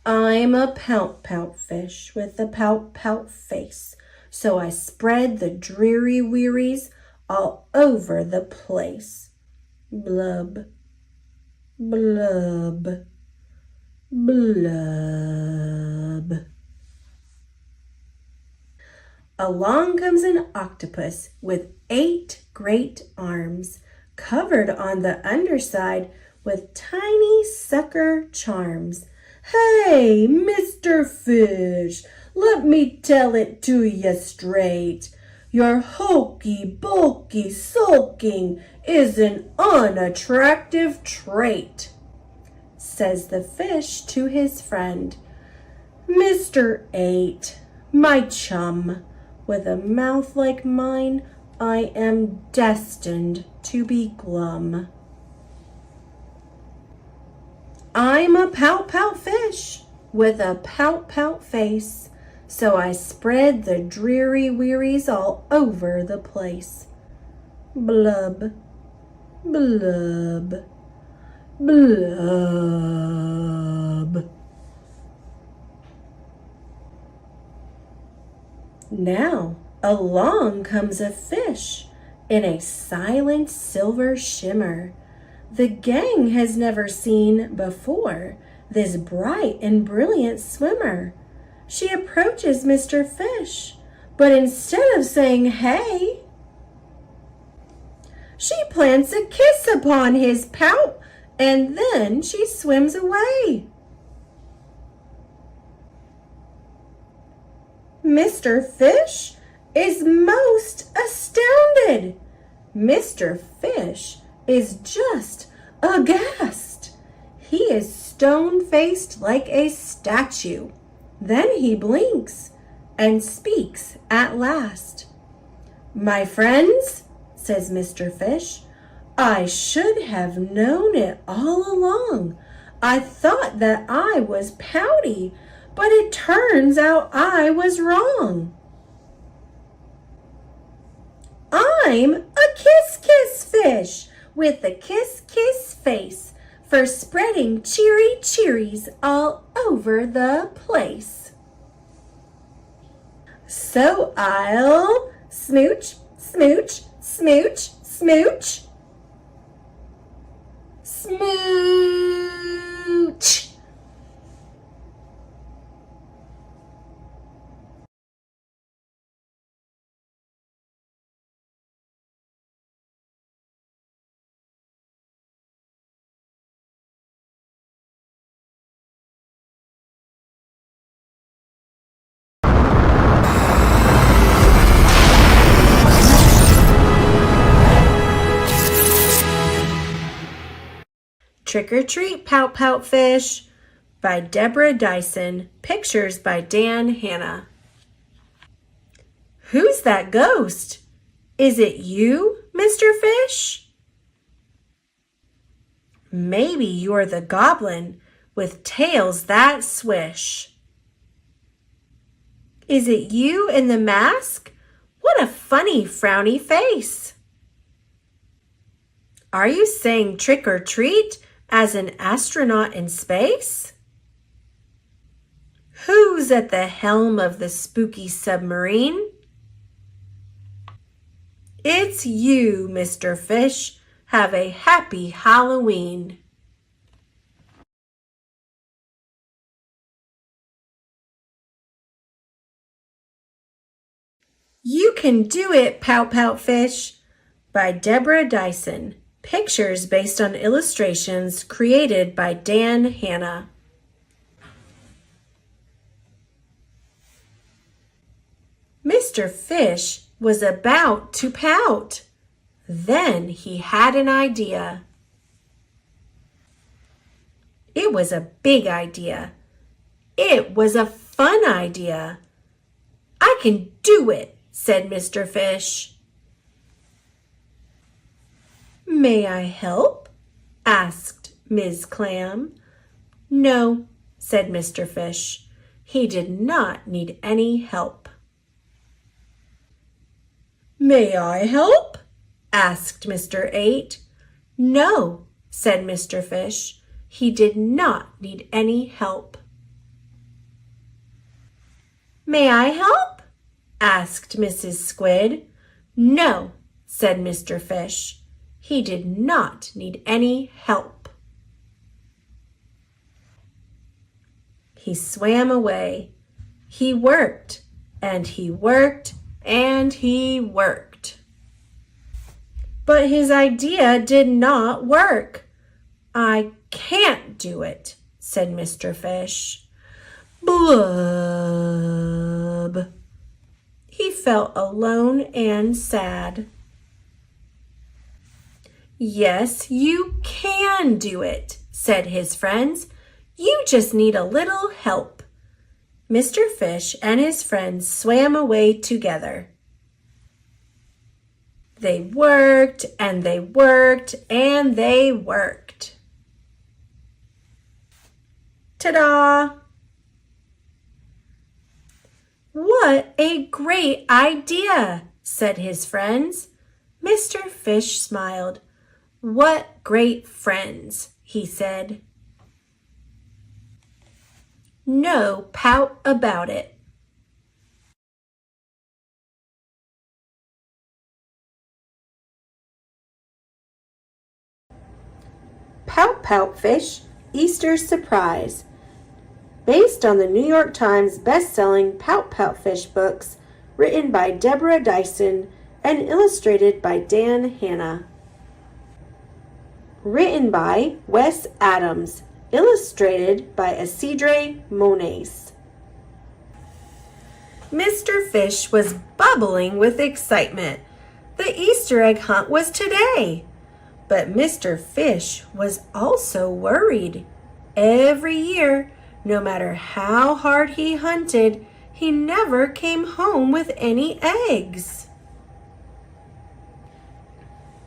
I'm a pout-pout fish with a pout-pout face, so I spread the dreary wearies all over the place. Blub, blub, blub. Along comes an octopus with 8 great arms, covered on the underside with tiny sucker charms. Hey, Mr. Fish, let me tell it to you straight. Your hokey, bulky sulking is an unattractive trait. Says the fish to his friend. Mr. 8, my chum, with a mouth like mine, I am destined to be glum. I'm a pout-pout fish with a pout-pout face, so I spread the dreary wearies all over the place. Blub, blub, blub. Now along comes a fish in a silent silver shimmer. The gang has never seen before this bright and brilliant swimmer. She approaches Mr. Fish, but instead of saying hey, she plants a kiss upon his pout, and then she swims away. Mr. Fish is most astounded. Mr. Fish is just aghast. He is stone-faced like a statue. Then he blinks and speaks at last. "My friends," says Mr. Fish, "I should have known it all along. I thought that I was pouty, but it turns out I was wrong. I'm a kiss-kiss fish with a kiss-kiss face for spreading cheery cheeries all over the place. So I'll smooch, smooch, smooch, smooch, smooch." Trick or Treat, Pout Pout Fish by Deborah Dyson. Pictures by Dan Hanna. "Who's that ghost? Is it you, Mr. Fish?" "Maybe you're the goblin with tails that swish." "Is it you in the mask? What a funny frowny face." "Are you saying trick or treat as an astronaut in space?" "Who's at the helm of the spooky submarine?" "It's you, Mr. Fish. Have a happy Halloween." You Can Do It, Pout Pout Fish by Deborah Dyson. Pictures based on illustrations created by Dan Hanna. Mr. Fish was about to pout. Then he had an idea. It was a big idea. It was a fun idea. "I can do it," said Mr. Fish. "May I help?" asked Ms. Clam. "No," said Mr. Fish. He did not need any help. "May I help?" asked Mr. 8. "No," said Mr. Fish. He did not need any help. "May I help?" asked Mrs. Squid. "No," said Mr. Fish. He did not need any help. He swam away. He worked, and he worked, and he worked. But his idea did not work. "I can't do it," said Mr. Fish. Blub. He felt alone and sad. "Yes, you can do it," said his friends. "You just need a little help." Mr. Fish and his friends swam away together. They worked and they worked and they worked. Ta-da! "What a great idea," said his friends. Mr. Fish smiled. "What great friends," he said. No pout about it. Pout Pout Fish, Easter Surprise. Based on the New York Times best-selling Pout Pout Fish books, written by Deborah Dyson and illustrated by Dan Hanna. Written by Wes Adams, illustrated by Isidre Moniz. Mr. Fish was bubbling with excitement. The Easter egg hunt was today. But Mr. Fish was also worried. Every year, no matter how hard he hunted, he never came home with any eggs.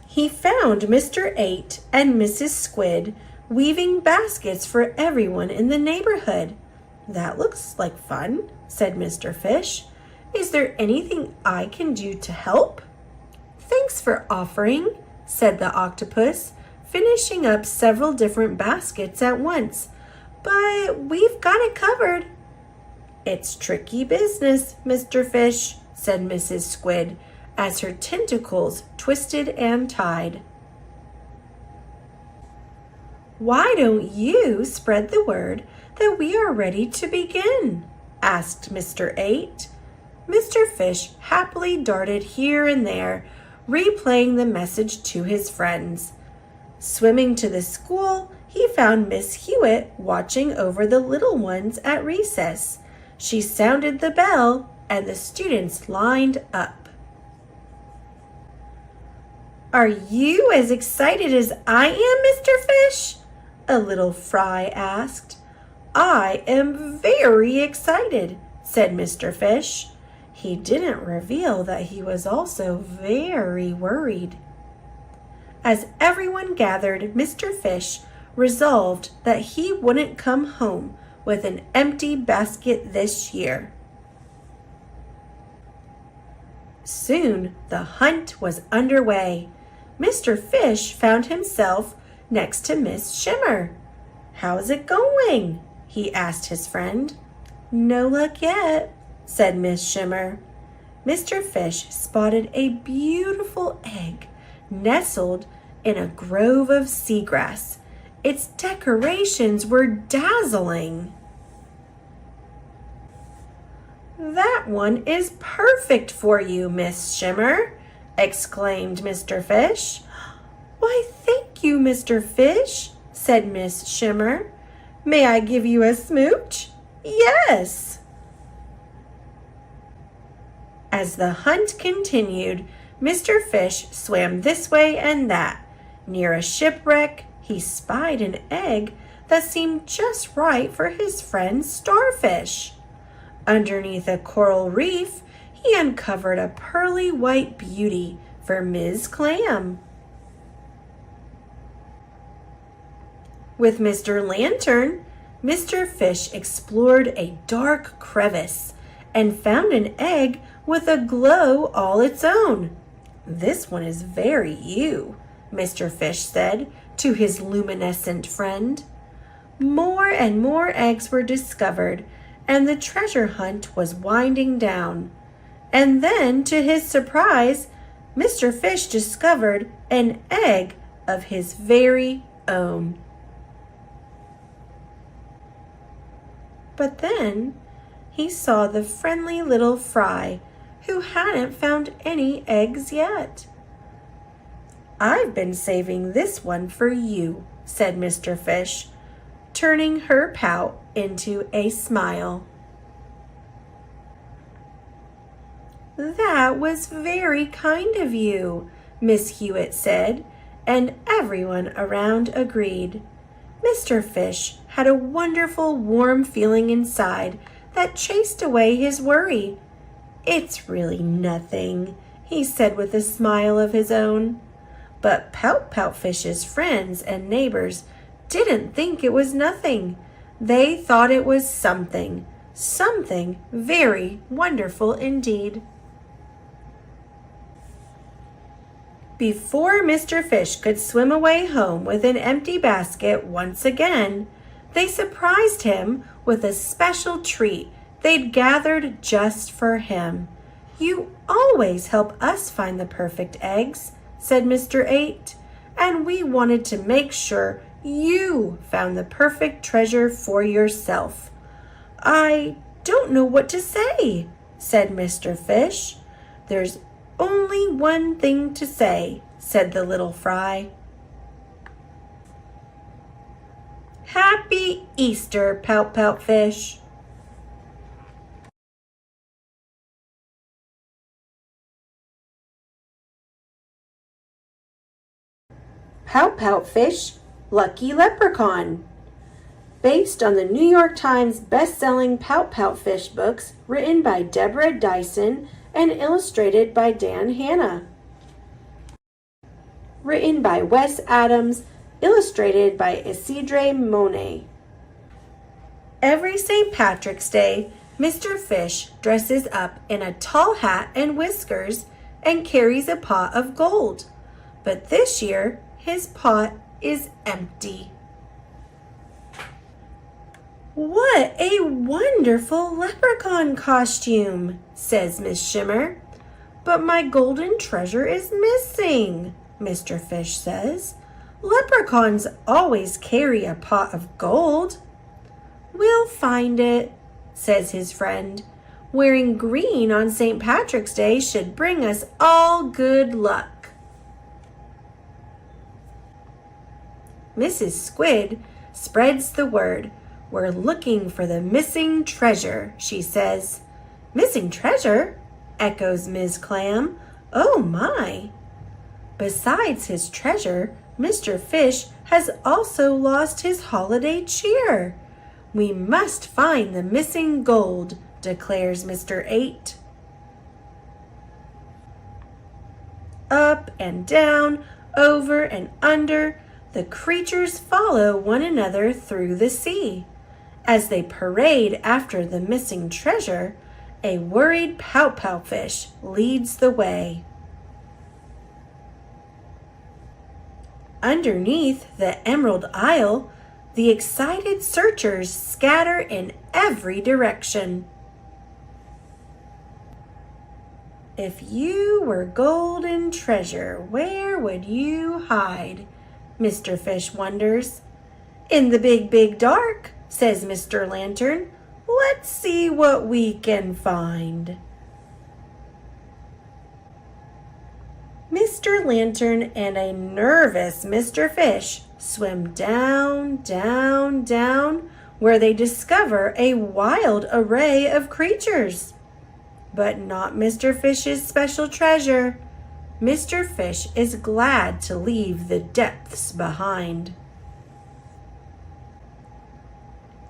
He found Mr. 8 and Mrs. Squid weaving baskets for everyone in the neighborhood. "That looks like fun," said Mr. Fish. "Is there anything I can do to help?" "Thanks for offering," said the octopus, finishing up several different baskets at once. "But we've got it covered." "It's tricky business, Mr. Fish," said Mrs. Squid, as her tentacles twisted and tied. "Why don't you spread the word that we are ready to begin?" asked Mr. 8. Mr. Fish happily darted here and there, replaying the message to his friends. Swimming to the school, he found Miss Hewitt watching over the little ones at recess. She sounded the bell, and the students lined up. "Are you as excited as I am, Mr. Fish?" a little fry asked. "I am very excited," said Mr. Fish. He didn't reveal that he was also very worried. As everyone gathered, Mr. Fish resolved that he wouldn't come home with an empty basket this year. Soon the hunt was underway. Mr. Fish found himself next to Miss Shimmer. "How's it going?" he asked his friend. "No luck yet," said Miss Shimmer. Mr. Fish spotted a beautiful egg nestled in a grove of seagrass. Its decorations were dazzling. "That one is perfect for you, Miss Shimmer," exclaimed Mr. Fish. "Why, thank you, Mr. Fish," said Miss Shimmer. "May I give you a smooch?" "Yes." As the hunt continued, Mr. Fish swam this way and that. Near a shipwreck, he spied an egg that seemed just right for his friend Starfish. Underneath a coral reef, he uncovered a pearly white beauty for Ms. Clam. With Mr. Lantern, Mr. Fish explored a dark crevice and found an egg with a glow all its own. "This one is very you," Mr. Fish said to his luminescent friend. More and more eggs were discovered, and the treasure hunt was winding down. And then, to his surprise, Mr. Fish discovered an egg of his very own. But then he saw the friendly little fry who hadn't found any eggs yet. "I've been saving this one for you," said Mr. Fish, turning her pout into a smile. "That was very kind of you," Miss Hewitt said, and everyone around agreed. Mr. Fish had a wonderful warm feeling inside that chased away his worry. "It's really nothing," he said with a smile of his own. But Pout-Pout-Fish's friends and neighbors didn't think it was nothing. They thought it was something very wonderful indeed. Before Mr. Fish could swim away home with an empty basket once again, they surprised him with a special treat they'd gathered just for him. "You always help us find the perfect eggs," said Mr. 8, "and we wanted to make sure you found the perfect treasure for yourself." "I don't know what to say," said Mr. Fish. "There's only one thing to say," said the little fry. "Happy Easter, Pout-Pout-Fish." Pout Pout Fish, Lucky Leprechaun. Based on the New York Times best-selling Pout Pout Fish books written by Deborah Dyson and illustrated by Dan Hanna. Written by Wes Adams, illustrated by Isidre Monet. Every St. Patrick's Day, Mr. Fish dresses up in a tall hat and whiskers and carries a pot of gold. But this year, his pot is empty. "What a wonderful leprechaun costume," says Miss Shimmer. "But my golden treasure is missing," Mr. Fish says. "Leprechauns always carry a pot of gold." "We'll find it," says his friend. "Wearing green on St. Patrick's Day should bring us all good luck." Mrs. Squid spreads the word. "We're looking for the missing treasure," she says. "Missing treasure?" echoes Ms. Clam. "Oh my!" Besides his treasure, Mr. Fish has also lost his holiday cheer. "We must find the missing gold," declares Mr. 8. Up and down, over and under, the creatures follow one another through the sea. As they parade after the missing treasure, a worried Pout Pout Fish leads the way. Underneath the Emerald Isle, the excited searchers scatter in every direction. "If you were golden treasure, where would you hide?" Mr. Fish wonders. "In the big, big dark," says Mr. Lantern. "Let's see what we can find." Mr. Lantern and a nervous Mr. Fish swim down, down, down, where they discover a wild array of creatures. But not Mr. Fish's special treasure. Mr. Fish is glad to leave the depths behind.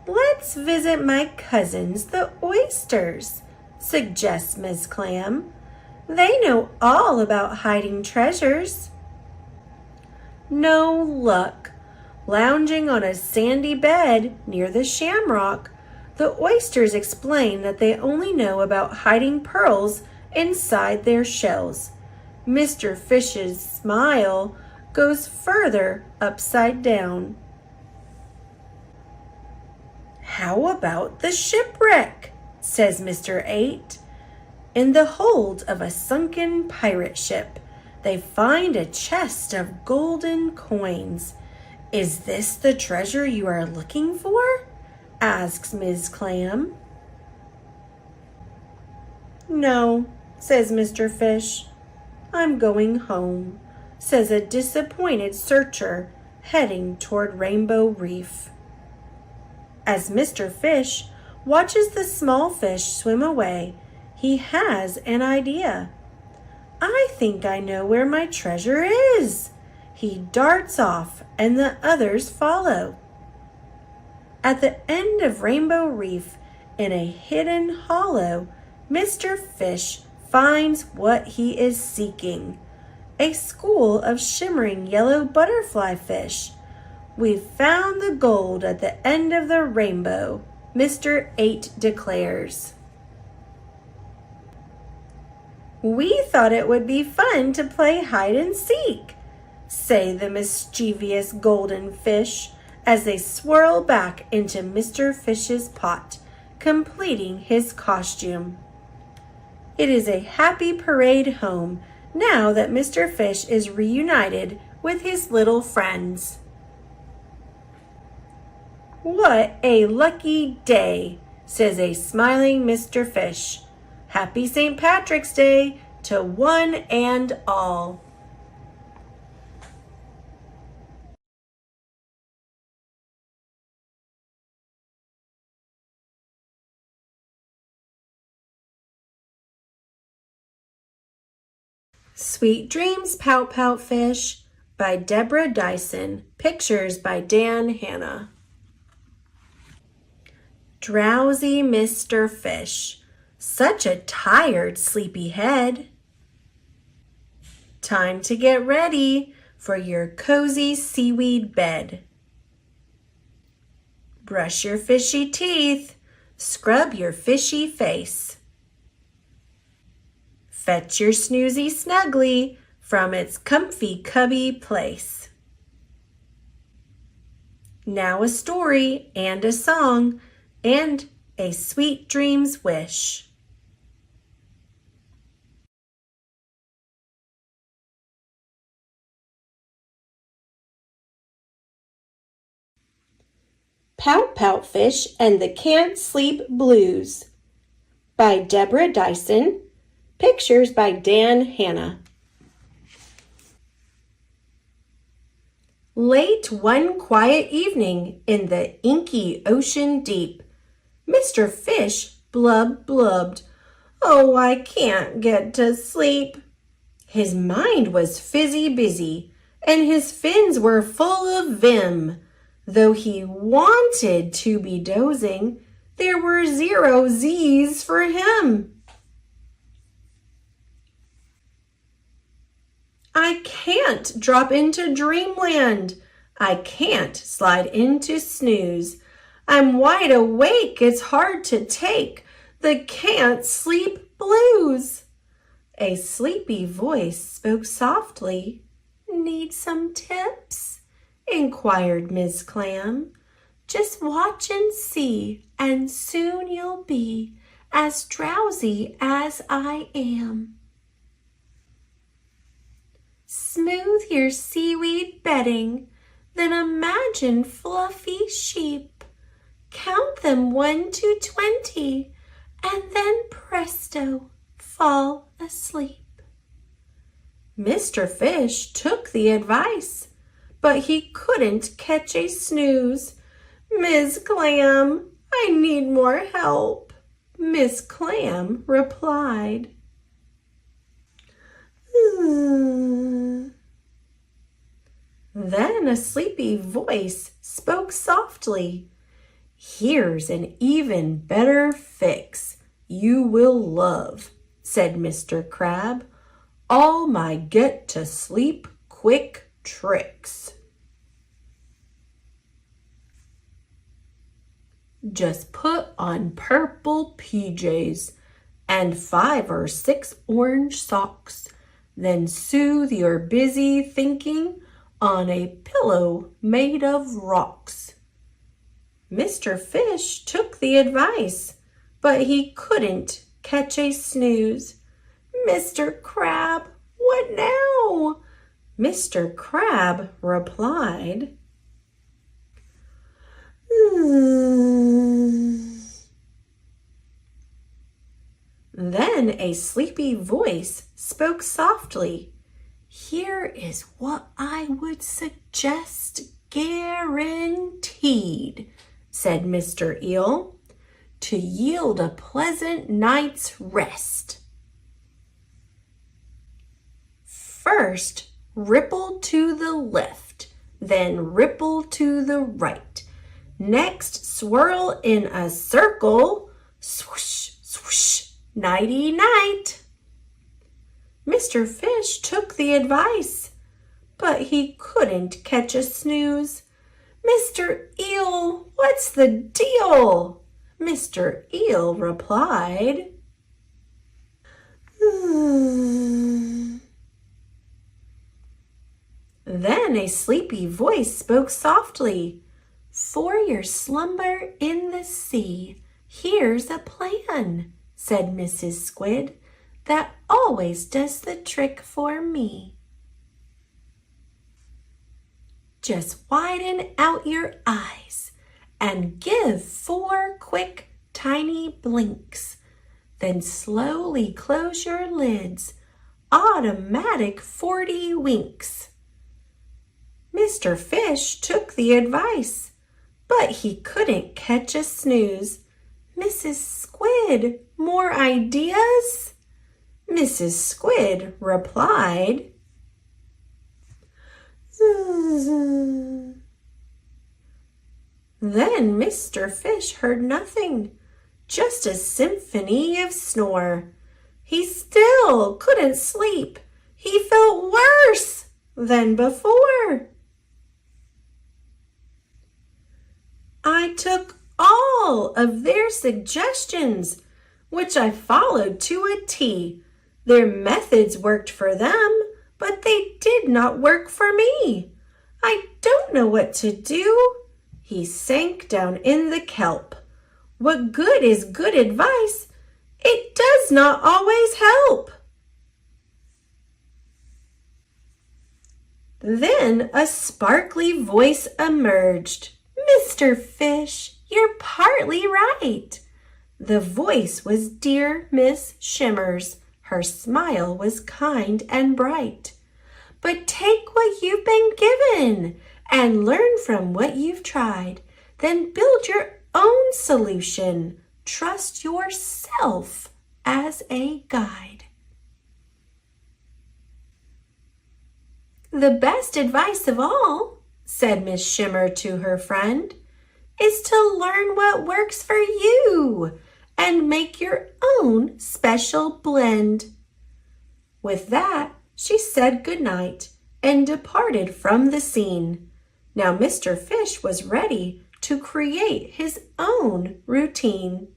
"Let's visit my cousins, the oysters," suggests Miss Clam. "They know all about hiding treasures." No luck. Lounging on a sandy bed near the shamrock, the oysters explain that they only know about hiding pearls inside their shells. Mr. Fish's smile goes further upside down. "How about the shipwreck?" says Mr. 8. In the hold of a sunken pirate ship, they find a chest of golden coins. "Is this the treasure you are looking for?" asks Ms. Clam. "No," says Mr. Fish. "I'm going home," says a disappointed searcher heading toward Rainbow Reef. As Mr. Fish watches the small fish swim away, he has an idea. "I think I know where my treasure is." He darts off and the others follow. At the end of Rainbow Reef, in a hidden hollow, Mr. Fish finds what he is seeking. A school of shimmering yellow butterfly fish. "We've found the gold at the end of the rainbow," Mr. 8 declares. "We thought it would be fun to play hide and seek," say the mischievous golden fish as they swirl back into Mr. Fish's pot, completing his costume. It is a happy parade home now that Mr. Fish is reunited with his little friends. "What a lucky day," says a smiling Mr. Fish. "Happy St. Patrick's Day to one and all." Sweet dreams, Pout Pout Fish. by Deborah Dyson. Pictures by Dan Hanna. Drowsy Mr. Fish, such a tired, sleepy head. Time to get ready for your cozy seaweed bed. Brush your fishy teeth, scrub your fishy face. Fetch your snoozy snuggly from its comfy cubby place. Now a story and a song and a sweet dream's wish. Pout Pout Fish and the Can't Sleep Blues by Deborah Dyson. Pictures by Dan Hanna. Late one quiet evening in the inky ocean deep, Mr. Fish blubbed, "Oh, I can't get to sleep." His mind was fizzy busy, and his fins were full of vim. Though he wanted to be dozing, there were 0 Z's for him. I can't drop into dreamland. I can't slide into snooze. I'm wide awake, it's hard to take the can't sleep blues. A sleepy voice spoke softly. "Need some tips?" inquired Miss Clam. "Just watch and see, and soon you'll be as drowsy as I am." Smooth your seaweed bedding, then imagine fluffy sheep. Count them 1 to 20, and then presto, fall asleep. Mr. Fish took the advice, but he couldn't catch a snooze. "Miss Clam, I need more help," Miss Clam replied. Then a sleepy voice spoke softly. "Here's an even better fix you will love," said Mr. Crab. "All my get-to-sleep quick tricks. Just put on purple PJs and 5 or 6 orange socks. Then soothe your busy thinking on a pillow made of rocks." Mr. Fish took the advice, but he couldn't catch a snooze. "Mr. Crab, what now?" Mr. Crab replied. Then a sleepy voice spoke softly. "Here is what I would suggest guaranteed," said Mr. Eel, "to yield a pleasant night's rest. First, ripple to the left, then ripple to the right. Next, swirl in a circle, swoosh, swoosh, nighty-night." Mr. Fish took the advice, but he couldn't catch a snooze. "Mr. Eel, what's the deal?" Mr. Eel replied. Then a sleepy voice spoke softly. "For your slumber in the sea, here's a plan," said Mrs. Squid, "that always does the trick for me. Just widen out your eyes and give 4 quick, tiny blinks. Then slowly close your lids, automatic 40 winks." Mr. Fish took the advice, but he couldn't catch a snooze. "Mrs. Squid, more ideas?" Mrs. Squid replied. Then Mr. Fish heard nothing, just a symphony of snore. He still couldn't sleep. He felt worse than before. I took all of their suggestions, which I followed to a T. Their methods worked for them, but they did not work for me. I don't know what to do. He sank down in the kelp. What good is good advice? It does not always help. Then a sparkly voice emerged. Mr. Fish, you're partly right. The voice was dear Miss Shimmers. Her smile was kind and bright. But take what you've been given and learn from what you've tried. Then build your own solution. Trust yourself as a guide. The best advice of all, said Miss Shimmer to her friend, is to learn what works for you and make your own special blend. With that, she said good night and departed from the scene. Now Mr. Fish was ready to create his own routine.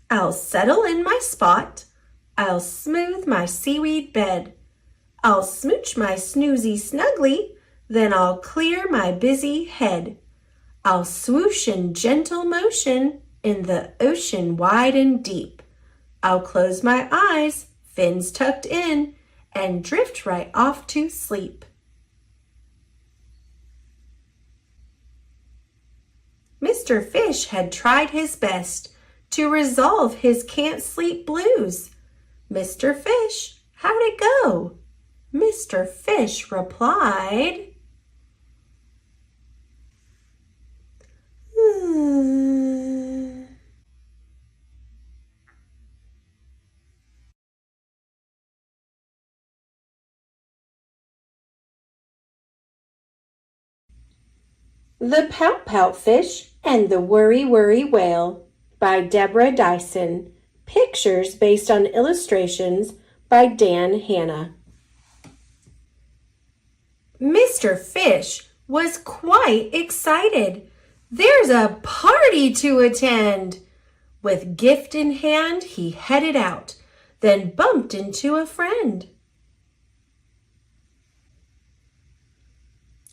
I'll settle in my spot. I'll smooth my seaweed bed. I'll smooch my snoozy snuggly, then I'll clear my busy head. I'll swoosh in gentle motion in the ocean wide and deep. I'll close my eyes, fins tucked in, and drift right off to sleep. Mr. Fish had tried his best to resolve his can't sleep blues. Mr. Fish, how'd it go? Mr. Fish replied, The Pout-Pout Fish and the Worry-Worry Whale by Deborah Dyson. Pictures based on illustrations by Dan Hanna. Mr. Fish was quite excited. There's a party to attend. With gift in hand, he headed out, then bumped into a friend.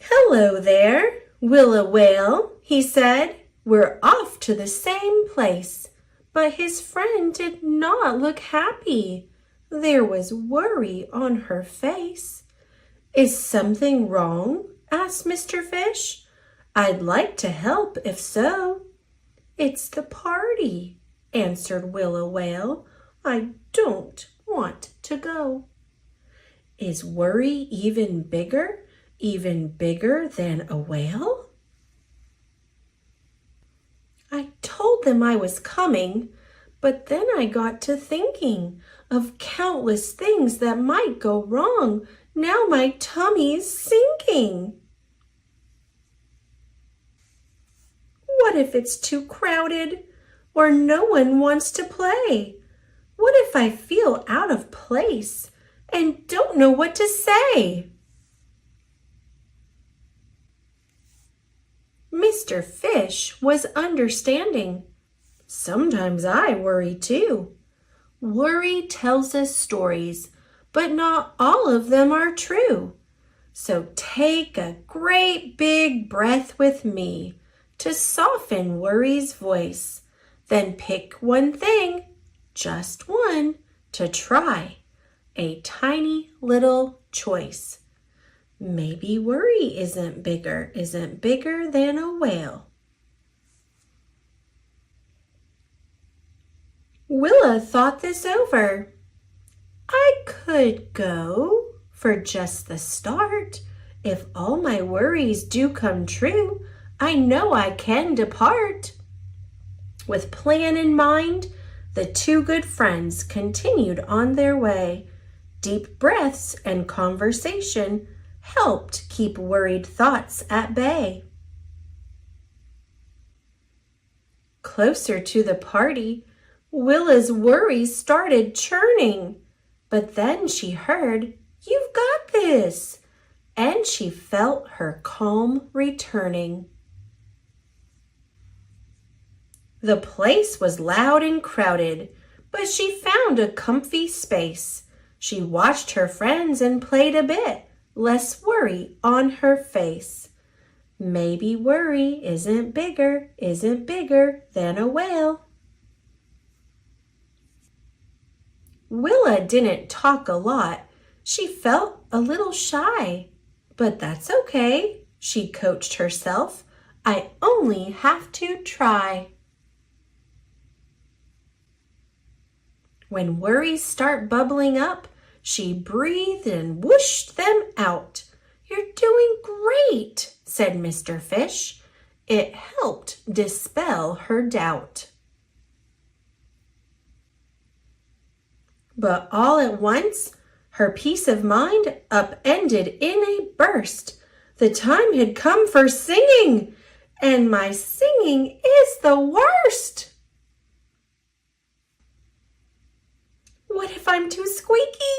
Hello there, Willa Whale, he said. We're off to the same place. But his friend did not look happy. There was worry on her face. Is something wrong? Asked Mr. Fish. I'd like to help if so. It's the party, answered Willa Whale. I don't want to go. Is worry even bigger than a whale? I told them I was coming, but then I got to thinking of countless things that might go wrong. Now my tummy's sinking. What if it's too crowded or no one wants to play? What if I feel out of place and don't know what to say? Mr. Fish was understanding. Sometimes I worry too. Worry tells us stories, but not all of them are true. So take a great big breath with me to soften worry's voice. Then pick one thing, just one, to try. A tiny little choice. Maybe worry isn't bigger than a whale. Willa thought this over. I could go for just the start. If all my worries do come true, I know I can depart. With plan in mind, the two good friends continued on their way Deep breaths and conversation helped keep worried thoughts at bay. Closer to the party, Willa's worries started churning, but then she heard, "You've got this," and she felt her calm returning. The place was loud and crowded, but she found a comfy space. She watched her friends and played a bit, less worry on her face. Maybe worry isn't bigger than a whale. Willa didn't talk a lot. She felt a little shy. But that's okay, she coached herself. I only have to try. When worries start bubbling up, she breathed and whooshed them out. "You're doing great," said Mr. Fish. It helped dispel her doubt. But all at once, her peace of mind upended in a burst. The time had come for singing, and my singing is the worst. What if I'm too squeaky,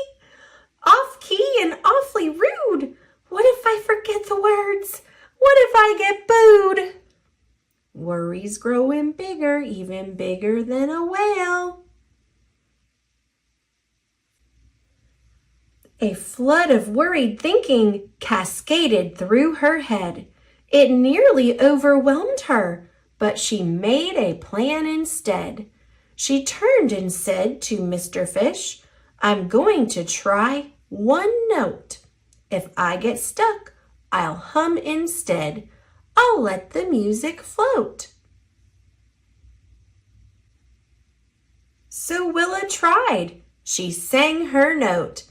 off key and awfully rude? What if I forget the words? What if I get booed? Worries growing bigger, even bigger than a whale. A flood of worried thinking cascaded through her head. It nearly overwhelmed her, but she made a plan instead. She turned and said to Mr. Fish, "I'm going to try one note. If I get stuck, I'll hum instead. I'll let the music float." So Willa tried. She sang her note.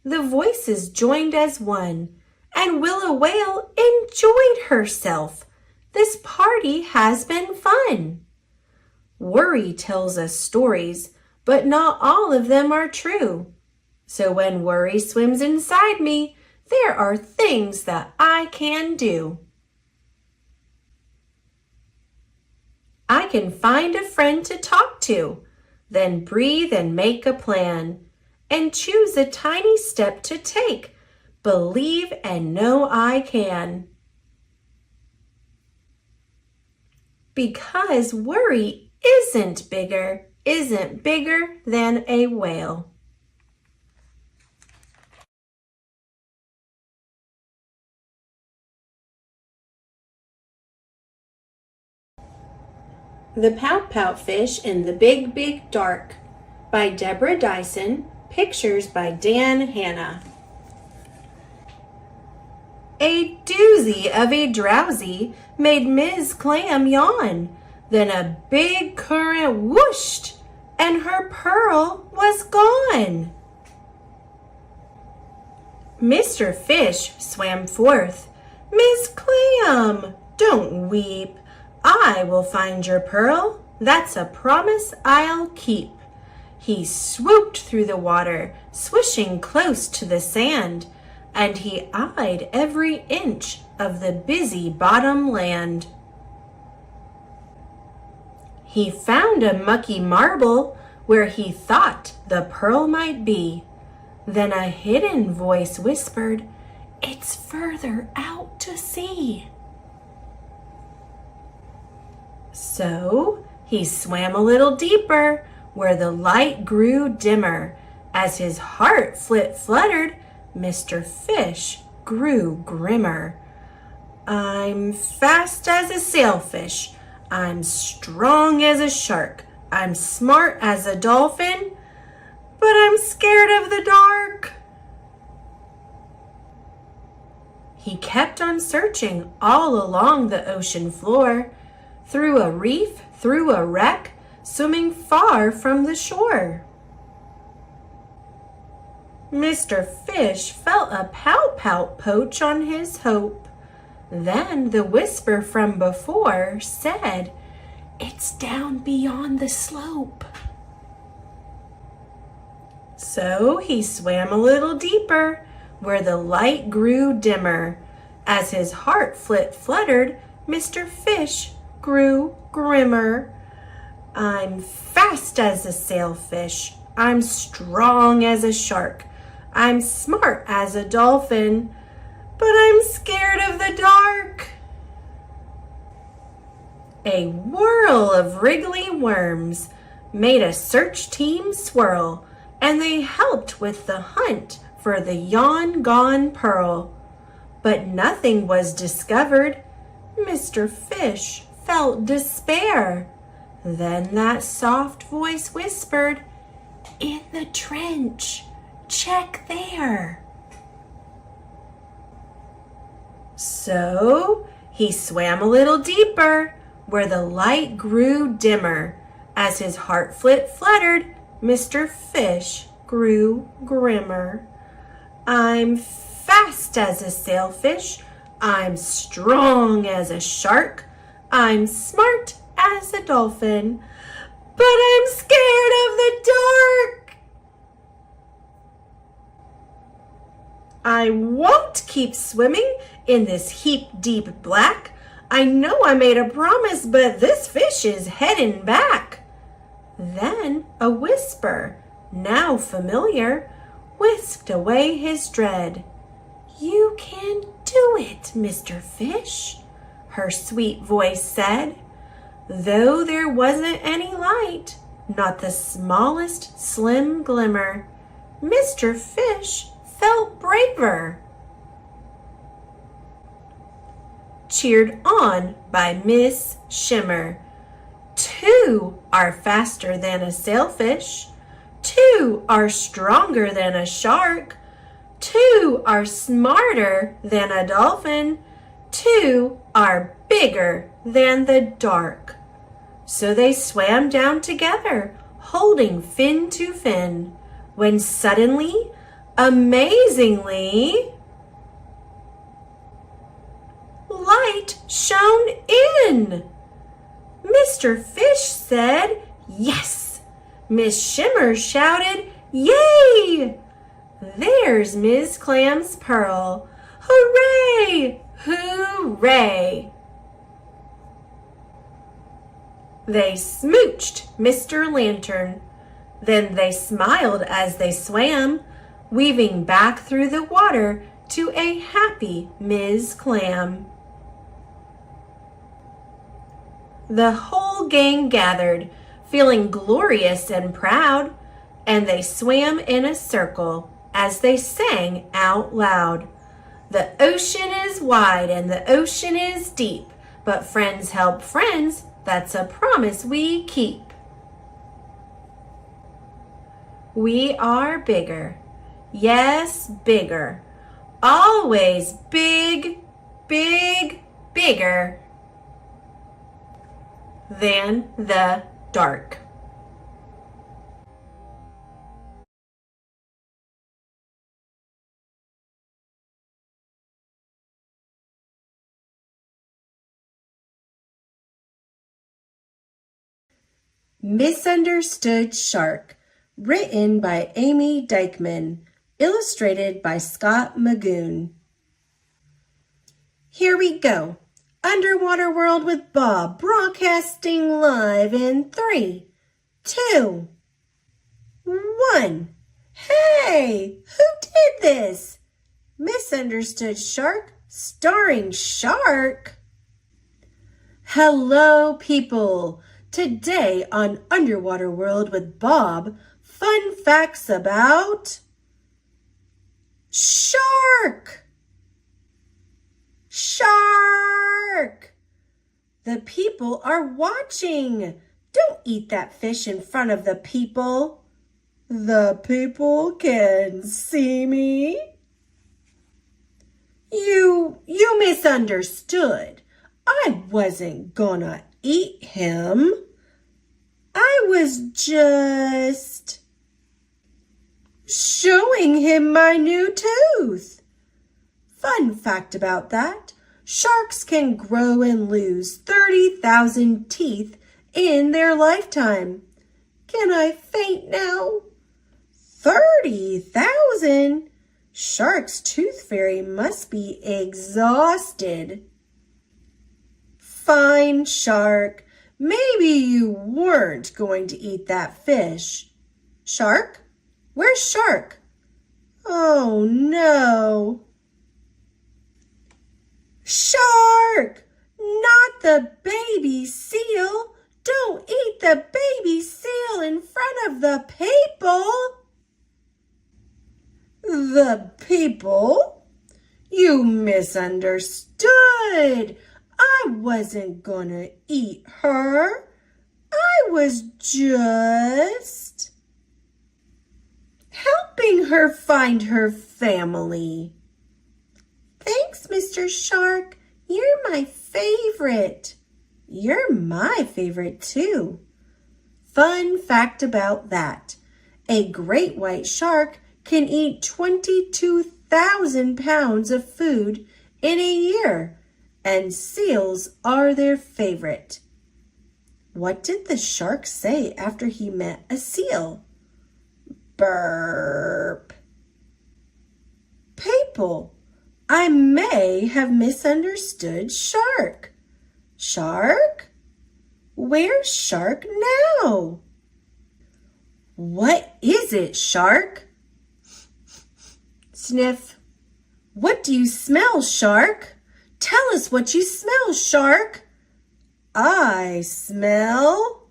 The voices joined as one, and Willa Whale enjoyed herself. This party has been fun. Worry tells us stories, but not all of them are true. So when worry swims inside me, there are things that I can do. I can find a friend to talk to, then breathe and make a plan, and choose a tiny step to take. Believe and know I can. Because worry isn't bigger than a whale. The Pout-Pout Fish in the Big, Big Dark by Deborah Dyson, pictures by Dan Hanna. A doozy of a drowsy made Ms. Clam yawn. Then a big current whooshed, and her pearl was gone. Mr. Fish swam forth. "Miss Clam, don't weep. I will find your pearl. That's a promise I'll keep." He swooped through the water, swishing close to the sand, and he eyed every inch of the busy bottom land. He found a mucky marble where he thought the pearl might be. Then a hidden voice whispered, "It's further out to sea." So he swam a little deeper, where the light grew dimmer. As his heart fluttered, Mr. Fish grew grimmer. "I'm fast as a sailfish. I'm strong as a shark. I'm smart as a dolphin, but I'm scared of the dark." He kept on searching all along the ocean floor, through a reef, through a wreck, swimming far from the shore. Mr. Fish felt a pout-pout poach on his hope. Then the whisper from before said, "It's down beyond the slope." So he swam a little deeper, where the light grew dimmer. As his heart fluttered, Mr. Fish grew grimmer. I'm fast as a sailfish. I'm strong as a shark. I'm smart as a dolphin, but I'm scared of the dark. A whirl of wriggly worms made a search team swirl, and they helped with the hunt for the gone pearl. But nothing was discovered. Mr. Fish felt despair. Then that soft voice whispered, "In the trench, check there." So he swam a little deeper, where the light grew dimmer. As his heart fluttered, Mr. Fish grew grimmer. I'm fast as a sailfish. I'm strong as a shark. I'm smart as a dolphin, but I'm scared of the dark. I won't keep swimming in this heap deep black. I know I made a promise, but this fish is heading back. Then a whisper, now familiar, whisked away his dread. "You can do it, Mr. Fish," her sweet voice said. Though there wasn't any light, not the smallest slim glimmer, Mr. Fish felt braver. Cheered on by Miss Shimmer. "Two are faster than a sailfish. Two are stronger than a shark. Two are smarter than a dolphin. Two are bigger than the dark." So they swam down together, holding fin to fin, when suddenly, amazingly, light shone in. Mr. Fish said, "Yes." Miss Shimmer shouted, "Yay!" There's Ms. Clam's pearl. Hooray! Hooray! They smooched Mr. Lantern. Then they smiled as they swam, weaving back through the water to a happy Ms. Clam. The whole gang gathered, feeling glorious and proud, and they swam in a circle as they sang out loud. "The ocean is wide and the ocean is deep, but friends help friends, that's a promise we keep. We are bigger, yes, bigger, always big, big, bigger than the dark." Misunderstood Shark, written by Amy Dykman, illustrated by Scott Magoon. Here we go. Underwater World with Bob, broadcasting live in 3, 2, 1. Hey, who did this? Misunderstood Shark, starring Shark. Hello, people. Today on Underwater World with Bob, fun facts about shark. Shark! The people are watching. Don't eat that fish in front of the people. The people can see me. You misunderstood. I wasn't gonna eat him. I was just showing him my new tooth. Fun fact about that, sharks can grow and lose 30,000 teeth in their lifetime. Can I faint now? 30 30,000? Shark's tooth fairy must be exhausted. Fine, Shark. Maybe you weren't going to eat that fish. Shark? Where's Shark? Oh, no. Shark! Not the baby seal! Don't eat the baby seal in front of the people! The people? You misunderstood! I wasn't gonna eat her. I was just helping her find her family. Thanks, Mr. Shark. You're my favorite. You're my favorite too. Fun fact about that. A great white shark can eat 22,000 pounds of food in a year, and seals are their favorite. What did the shark say after he met a seal? Burp. People, I may have misunderstood Shark. Shark? Where's Shark now? What is it, Shark? Sniff. What do you smell, Shark? Tell us what you smell, Shark. I smell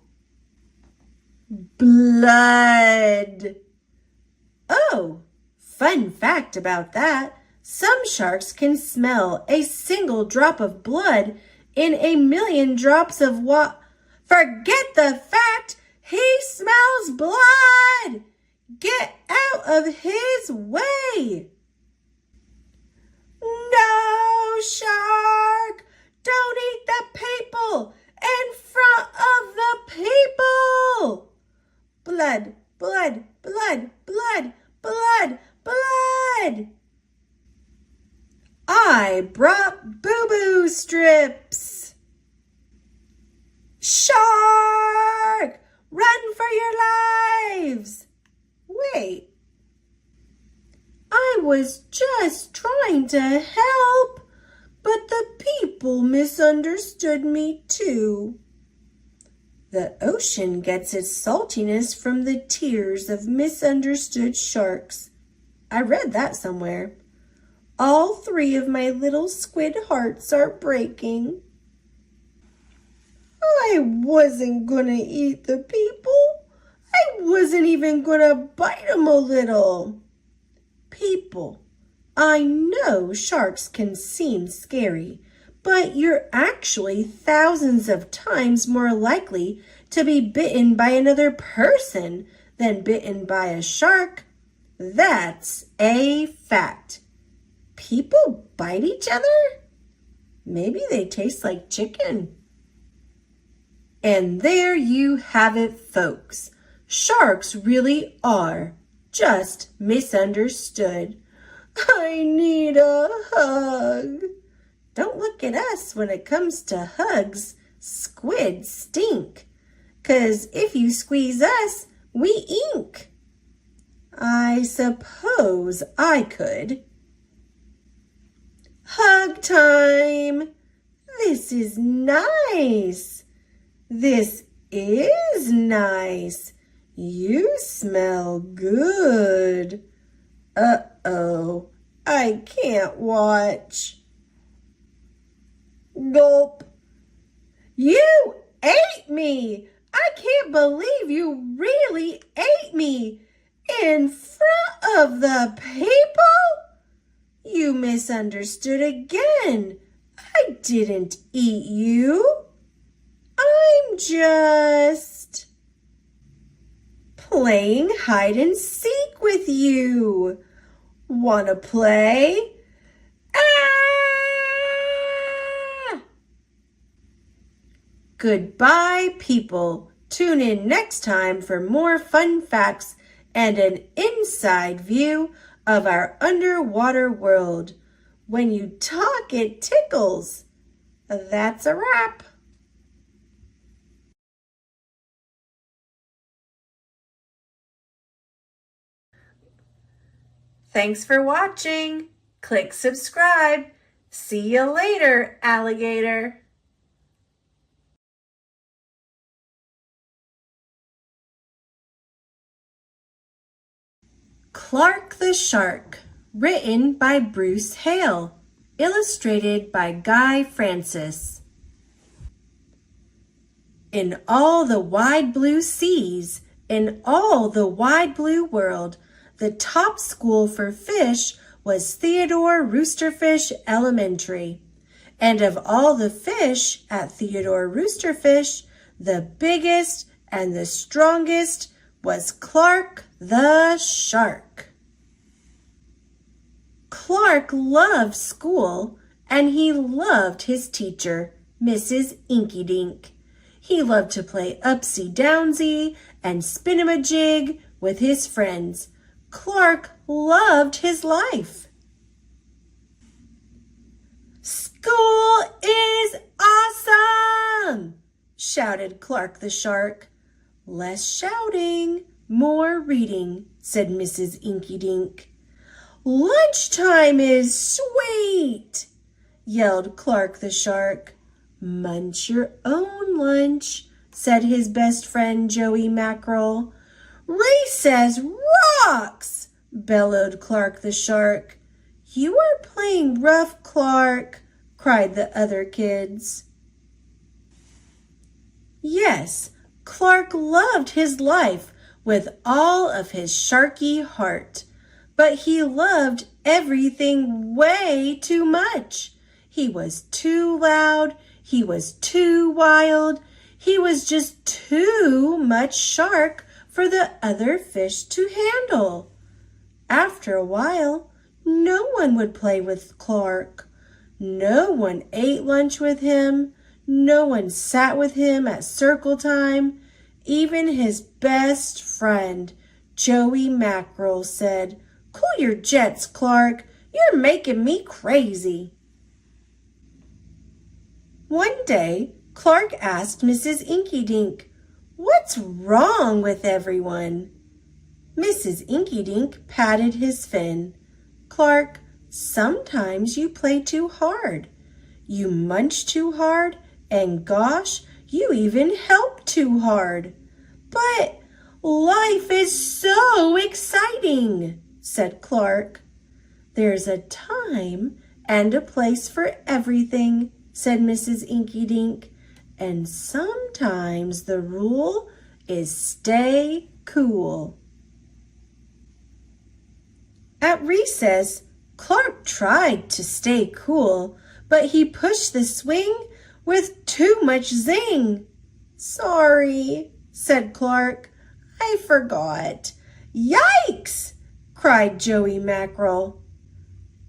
blood. Oh, fun fact about that. Some sharks can smell a single drop of blood in 1,000,000 drops of water. Forget the fact he smells blood. Get out of his way. No, Shark. Don't eat the people in front of the people. Blood, blood, blood, blood, blood, blood. I brought boo-boo strips. Shark! Run for your lives! Wait. I was just trying to help, but the people misunderstood me too. The ocean gets its saltiness from the tears of misunderstood sharks. I read that somewhere. All 3 of my little squid hearts are breaking. I wasn't gonna eat the people. I wasn't even gonna bite them a little. People, I know sharks can seem scary, but you're actually thousands of times more likely to be bitten by another person than bitten by a shark. That's a fact. People bite each other? Maybe they taste like chicken. And there you have it, folks. Sharks really are just misunderstood. I need a hug. Don't look at us when it comes to hugs. Squid stink. 'Cause if you squeeze us, we ink. I suppose I could. Hug time. This is nice. This is nice. You smell good. Uh-oh, I can't watch. Gulp. You ate me. I can't believe you really ate me in front of the people. You misunderstood again. I didn't eat you. I'm just playing hide and seek with you. Wanna play? Ah! Goodbye, people. Tune in next time for more fun facts and an inside view of our underwater world. When you talk, it tickles. That's a wrap. Thanks for watching. Click subscribe. See you later, alligator. Clark the Shark, written by Bruce Hale, illustrated by Guy Francis. In all the wide blue seas, in all the wide blue world, the top school for fish was Theodore Roosterfish Elementary. And of all the fish at Theodore Roosterfish, the biggest and the strongest was Clark the Shark. Clark loved school, and he loved his teacher, Mrs. Inkydink. He loved to play upsy-downsy and spin-em-a-jig with his friends. Clark loved his life. "School is awesome!" shouted Clark the Shark. "Less shouting, more reading," said Mrs. Inkydink. "Lunchtime is sweet!" yelled Clark the Shark. "Munch your own lunch," said his best friend Joey Mackerel. "Recess rocks!" bellowed Clark the Shark. "You are playing rough, Clark," cried the other kids. Yes, Clark loved his life with all of his sharky heart, but he loved everything way too much. He was too loud, he was too wild, he was just too much shark for the other fish to handle. After a while, no one would play with Clark. No one ate lunch with him. No one sat with him at circle time. Even his best friend, Joey Mackerel, said, "Cool your jets, Clark. You're making me crazy." One day, Clark asked Mrs. Inkydink, "What's wrong with everyone?" Mrs. Inkydink patted his fin. "Clark, sometimes you play too hard. You munch too hard, and gosh, you even help too hard." "But life is so exciting," said Clark. "There's a time and a place for everything," said Mrs. Inkydink. "And sometimes the rule is stay cool." At recess, Clark tried to stay cool, but he pushed the swing with too much zing. "Sorry," said Clark. "I forgot." "Yikes!" cried Joey Mackerel.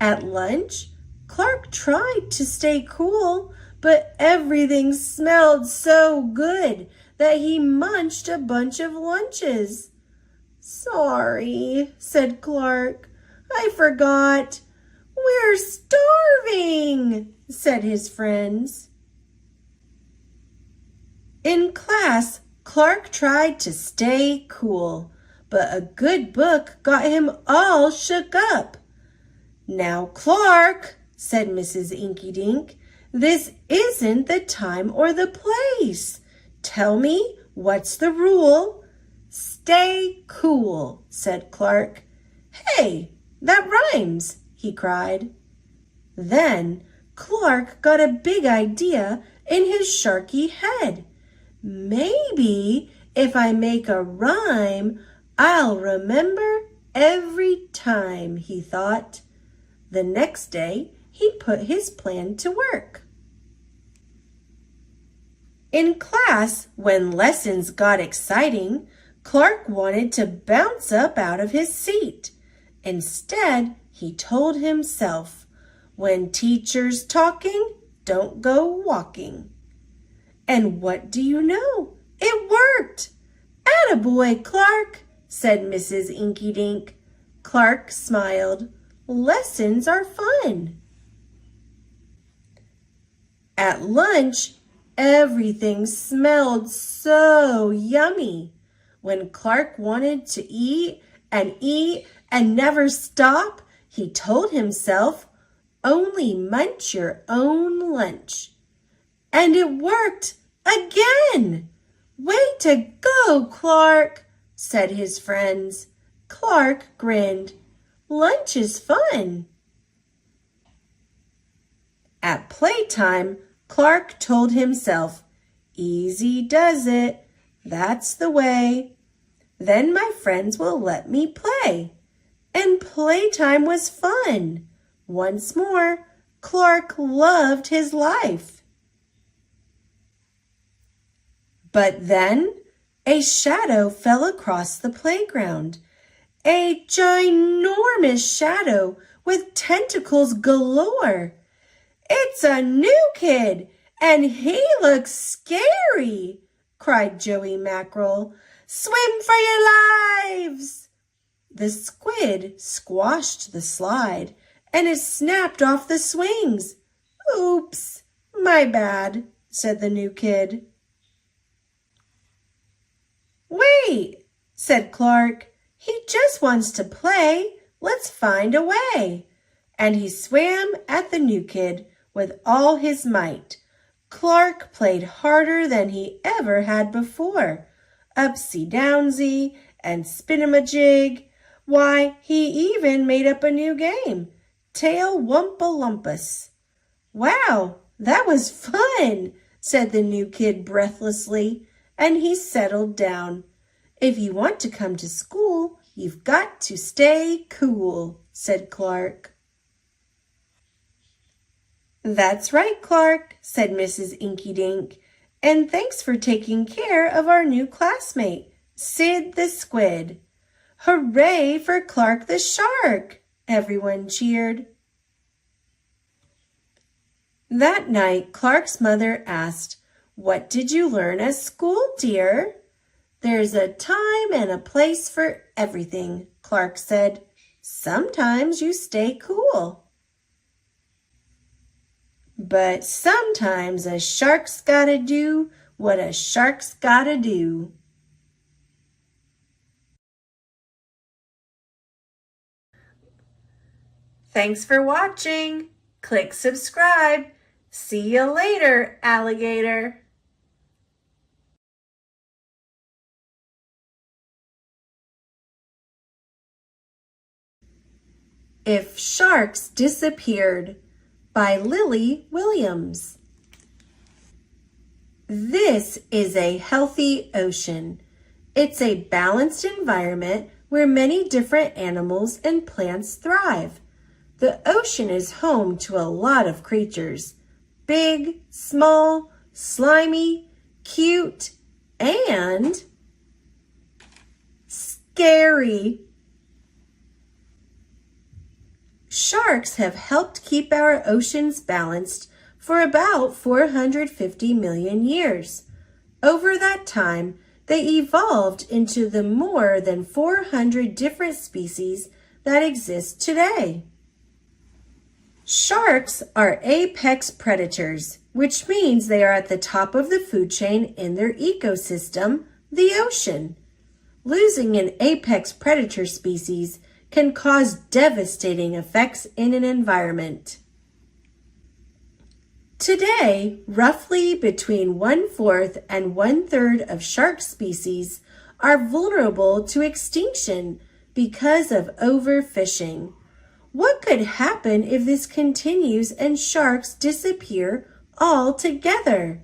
At lunch, Clark tried to stay cool, but everything smelled so good that he munched a bunch of lunches. "Sorry," said Clark. "I forgot." "We're starving," said his friends. In class, Clark tried to stay cool, but a good book got him all shook up. "Now, Clark," said Mrs. Inkydink, "this isn't the time or the place. Tell me, what's the rule?" "Stay cool," said Clark. "Hey, that rhymes," he cried. Then Clark got a big idea in his sharky head. "Maybe if I make a rhyme, I'll remember every time," he thought. The next day, he put his plan to work. In class, when lessons got exciting, Clark wanted to bounce up out of his seat. Instead, he told himself, "When teacher's talking, don't go walking." And what do you know? It worked! "Attaboy, Clark," said Mrs. Inkydink. Clark smiled. Lessons are fun. At lunch, everything smelled so yummy. When Clark wanted to eat and eat and never stop, he told himself, only munch your own lunch. And it worked again. Way to go, Clark, said his friends. Clark grinned. Lunch is fun. At playtime, Clark told himself, easy does it. That's the way. Then my friends will let me play. And playtime was fun. Once more, Clark loved his life. But then a shadow fell across the playground. A ginormous shadow with tentacles galore. It's a new kid, and he looks scary, cried Joey Mackerel. Swim for your lives! The squid squashed the slide, and it snapped off the swings. Oops, my bad, said the new kid. Wait, said Clark. He just wants to play. Let's find a way. And he swam at the new kid with all his might. Clark played harder than he ever had before. Upsy-downsy and spin-em-a-jig. Why, he even made up a new game, Tail-wumpa-lumpus. Wow, that was fun, said the new kid breathlessly, and he settled down. If you want to come to school, you've got to stay cool, said Clark. That's right, Clark, said Mrs. Inky-Dink, and thanks for taking care of our new classmate, Sid the Squid. Hooray for Clark the Shark! Everyone cheered. That night, Clark's mother asked, What did you learn at school, dear? There's a time and a place for everything, Clark said. Sometimes you stay cool. But sometimes a shark's gotta do what a shark's gotta do. Thanks for watching. Click subscribe. See you later, alligator. If Sharks Disappeared by Lily Williams. This is a healthy ocean. It's a balanced environment where many different animals and plants thrive. The ocean is home to a lot of creatures. Big, small, slimy, cute, and scary. Sharks have helped keep our oceans balanced for about 450 million years. Over that time, they evolved into the more than 400 different species that exist today. Sharks are apex predators, which means they are at the top of the food chain in their ecosystem, the ocean. Losing an apex predator species can cause devastating effects in an environment. Today, roughly between 1/4 and 1/3 of shark species are vulnerable to extinction because of overfishing. What could happen if this continues and sharks disappear altogether?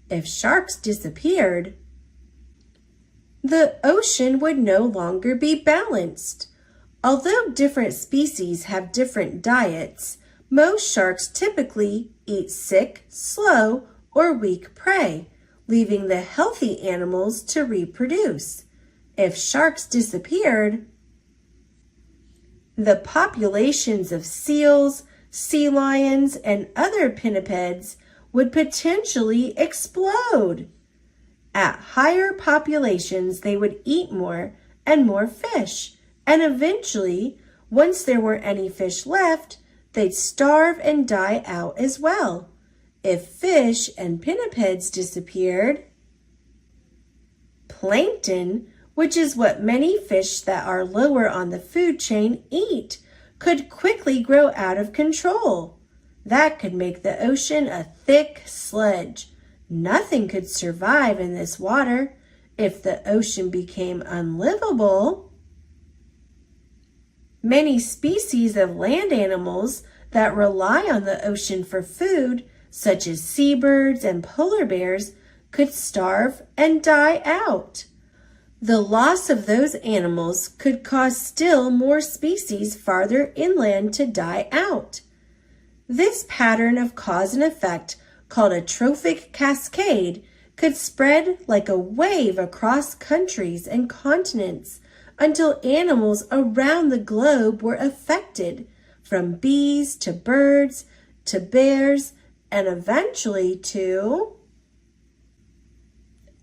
If sharks disappeared, the ocean would no longer be balanced. Although different species have different diets, most sharks typically eat sick, slow, or weak prey, leaving the healthy animals to reproduce. If sharks disappeared, the populations of seals, sea lions, and other pinnipeds would potentially explode. At higher populations, they would eat more and more fish, and eventually, once there weren't any fish left, they'd starve and die out as well. If fish and pinnipeds disappeared, plankton, which is what many fish that are lower on the food chain eat, could quickly grow out of control. That could make the ocean a thick sludge. Nothing could survive in this water. If the ocean became unlivable, many species of land animals that rely on the ocean for food, such as seabirds and polar bears, could starve and die out. The loss of those animals could cause still more species farther inland to die out. This pattern of cause and effect, called a trophic cascade, could spread like a wave across countries and continents until animals around the globe were affected, from bees to birds to bears, and eventually to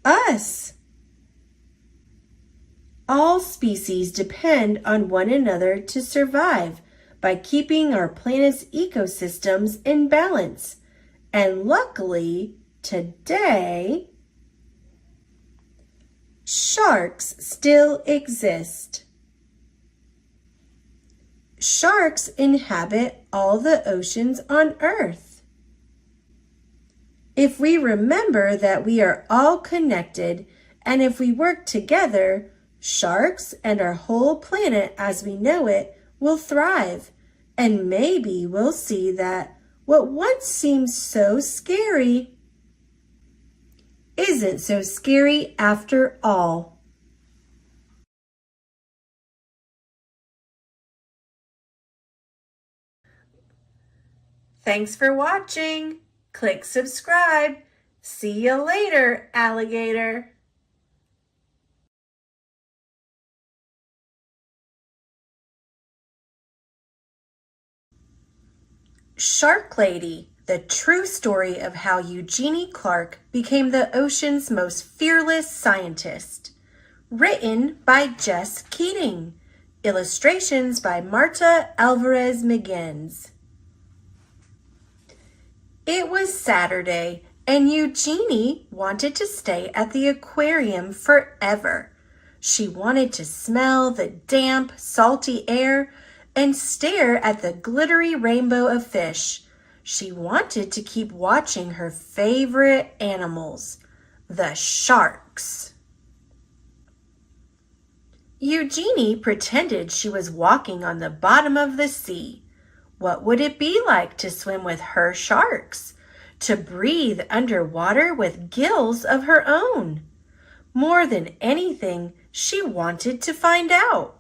us. All species depend on one another to survive by keeping our planet's ecosystems in balance. And luckily, today, sharks still exist. Sharks inhabit all the oceans on Earth. If we remember that we are all connected, and if we work together, sharks and our whole planet as we know it will thrive, and maybe we'll see that what once seemed so scary isn't so scary after all. Thanks for watching. Click subscribe. See you later, alligator. Shark Lady, the true story of how Eugenie Clark became the ocean's most fearless scientist. Written by Jess Keating. Illustrations by Marta Alvarez Miguens. It was Saturday, and Eugenie wanted to stay at the aquarium forever. She wanted to smell the damp, salty air and stare at the glittery rainbow of fish. She wanted to keep watching her favorite animals, the sharks. Eugenie pretended she was walking on the bottom of the sea. What would it be like to swim with her sharks? To breathe underwater with gills of her own? More than anything, she wanted to find out.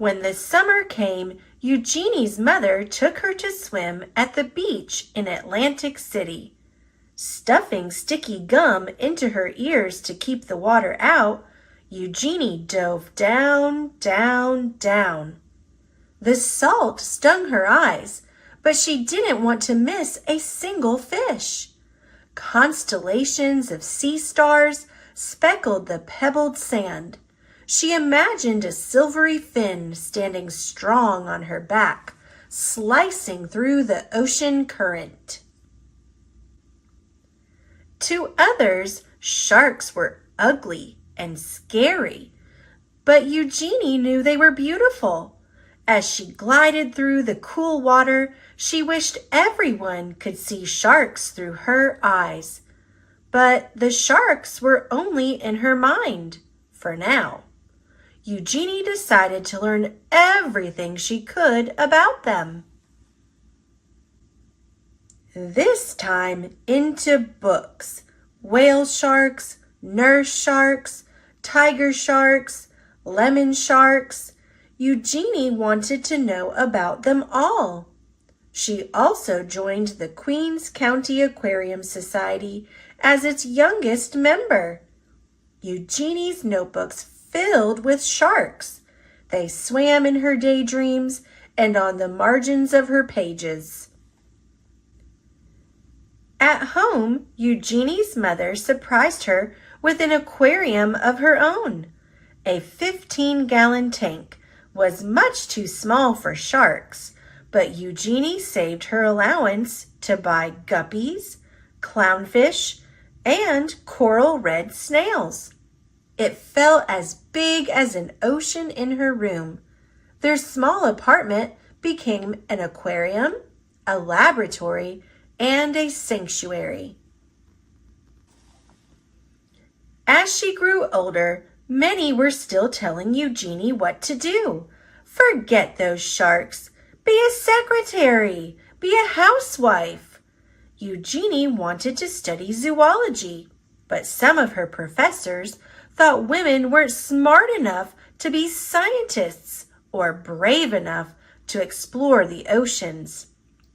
When the summer came, Eugenie's mother took her to swim at the beach in Atlantic City. Stuffing sticky gum into her ears to keep the water out, Eugenie dove down, down, down. The salt stung her eyes, but she didn't want to miss a single fish. Constellations of sea stars speckled the pebbled sand. She imagined a silvery fin standing strong on her back, slicing through the ocean current. To others, sharks were ugly and scary, but Eugenie knew they were beautiful. As she glided through the cool water, she wished everyone could see sharks through her eyes. But the sharks were only in her mind, for now. Eugenie decided to learn everything she could about them. This time into books. Whale sharks, nurse sharks, tiger sharks, lemon sharks. Eugenie wanted to know about them all. She also joined the Queens County Aquarium Society as its youngest member. Eugenie's notebooks filled with sharks. They swam in her daydreams and on the margins of her pages. At home, Eugenie's mother surprised her with an aquarium of her own. A 15-gallon tank was much too small for sharks, but Eugenie saved her allowance to buy guppies, clownfish, and coral red snails. It felt as big as an ocean in her room. Their small apartment became an aquarium, a laboratory, and a sanctuary. As she grew older, many were still telling Eugenie what to do. Forget those sharks. Be a secretary. Be a housewife. Eugenie wanted to study zoology, but some of her professors thought women weren't smart enough to be scientists or brave enough to explore the oceans.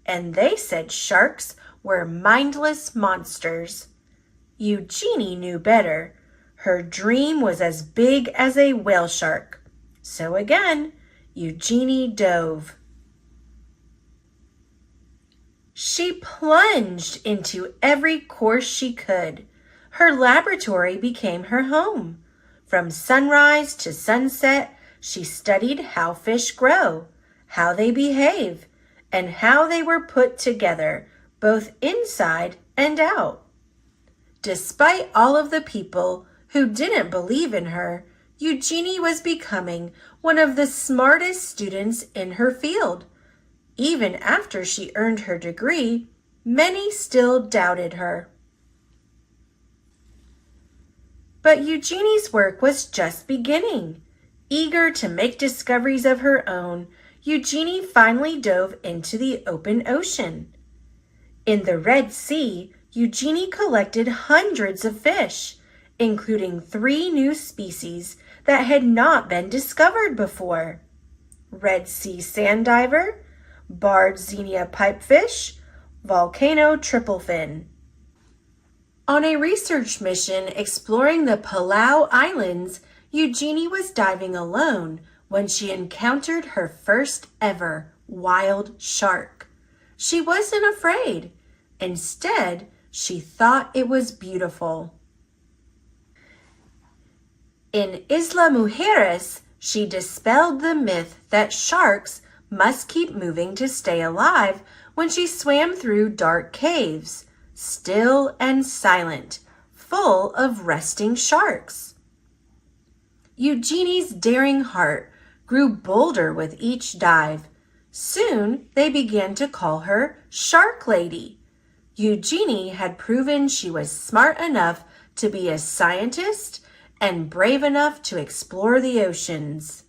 And they said sharks were mindless monsters. Eugenie knew better. Her dream was as big as a whale shark. So again, Eugenie dove. She plunged into every course she could. Her laboratory became her home. From sunrise to sunset, she studied how fish grow, how they behave, and how they were put together, both inside and out. Despite all of the people who didn't believe in her, Eugenie was becoming one of the smartest students in her field. Even after she earned her degree, many still doubted her. But Eugenie's work was just beginning. Eager to make discoveries of her own, Eugenie finally dove into the open ocean. In the Red Sea, Eugenie collected hundreds of fish, including 3 new species that had not been discovered before: Red Sea sand diver, barred xenia pipefish, volcano tripplefin. On a research mission exploring the Palau Islands, Eugenie was diving alone when she encountered her first ever wild shark. She wasn't afraid. Instead, she thought it was beautiful. In Isla Mujeres, she dispelled the myth that sharks must keep moving to stay alive when she swam through dark caves, still and silent, full of resting sharks. Eugenie's daring heart grew bolder with each dive. Soon they began to call her Shark Lady. Eugenie had proven she was smart enough to be a scientist and brave enough to explore the oceans.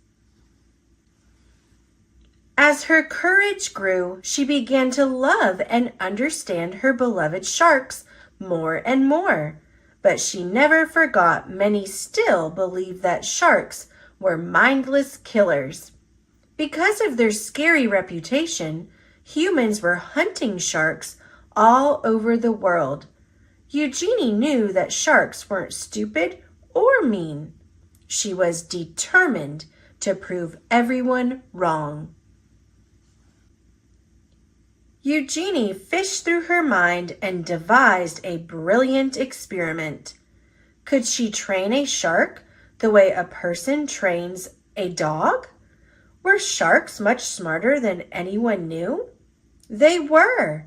As her courage grew, she began to love and understand her beloved sharks more and more. But she never forgot many still believed that sharks were mindless killers. Because of their scary reputation, humans were hunting sharks all over the world. Eugenie knew that sharks weren't stupid or mean. She was determined to prove everyone wrong. Eugenie fished through her mind and devised a brilliant experiment. Could she train a shark the way a person trains a dog? Were sharks much smarter than anyone knew? They were.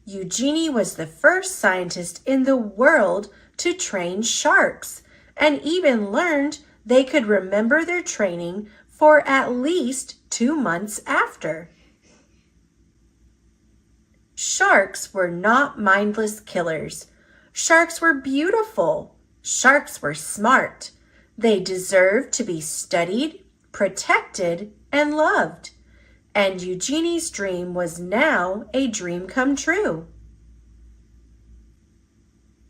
Eugenie was the first scientist in the world to train sharks, and even learned they could remember their training for at least 2 months after. Sharks were not mindless killers. Sharks were beautiful. Sharks were smart. They deserved to be studied, protected, and loved. And Eugenie's dream was now a dream come true.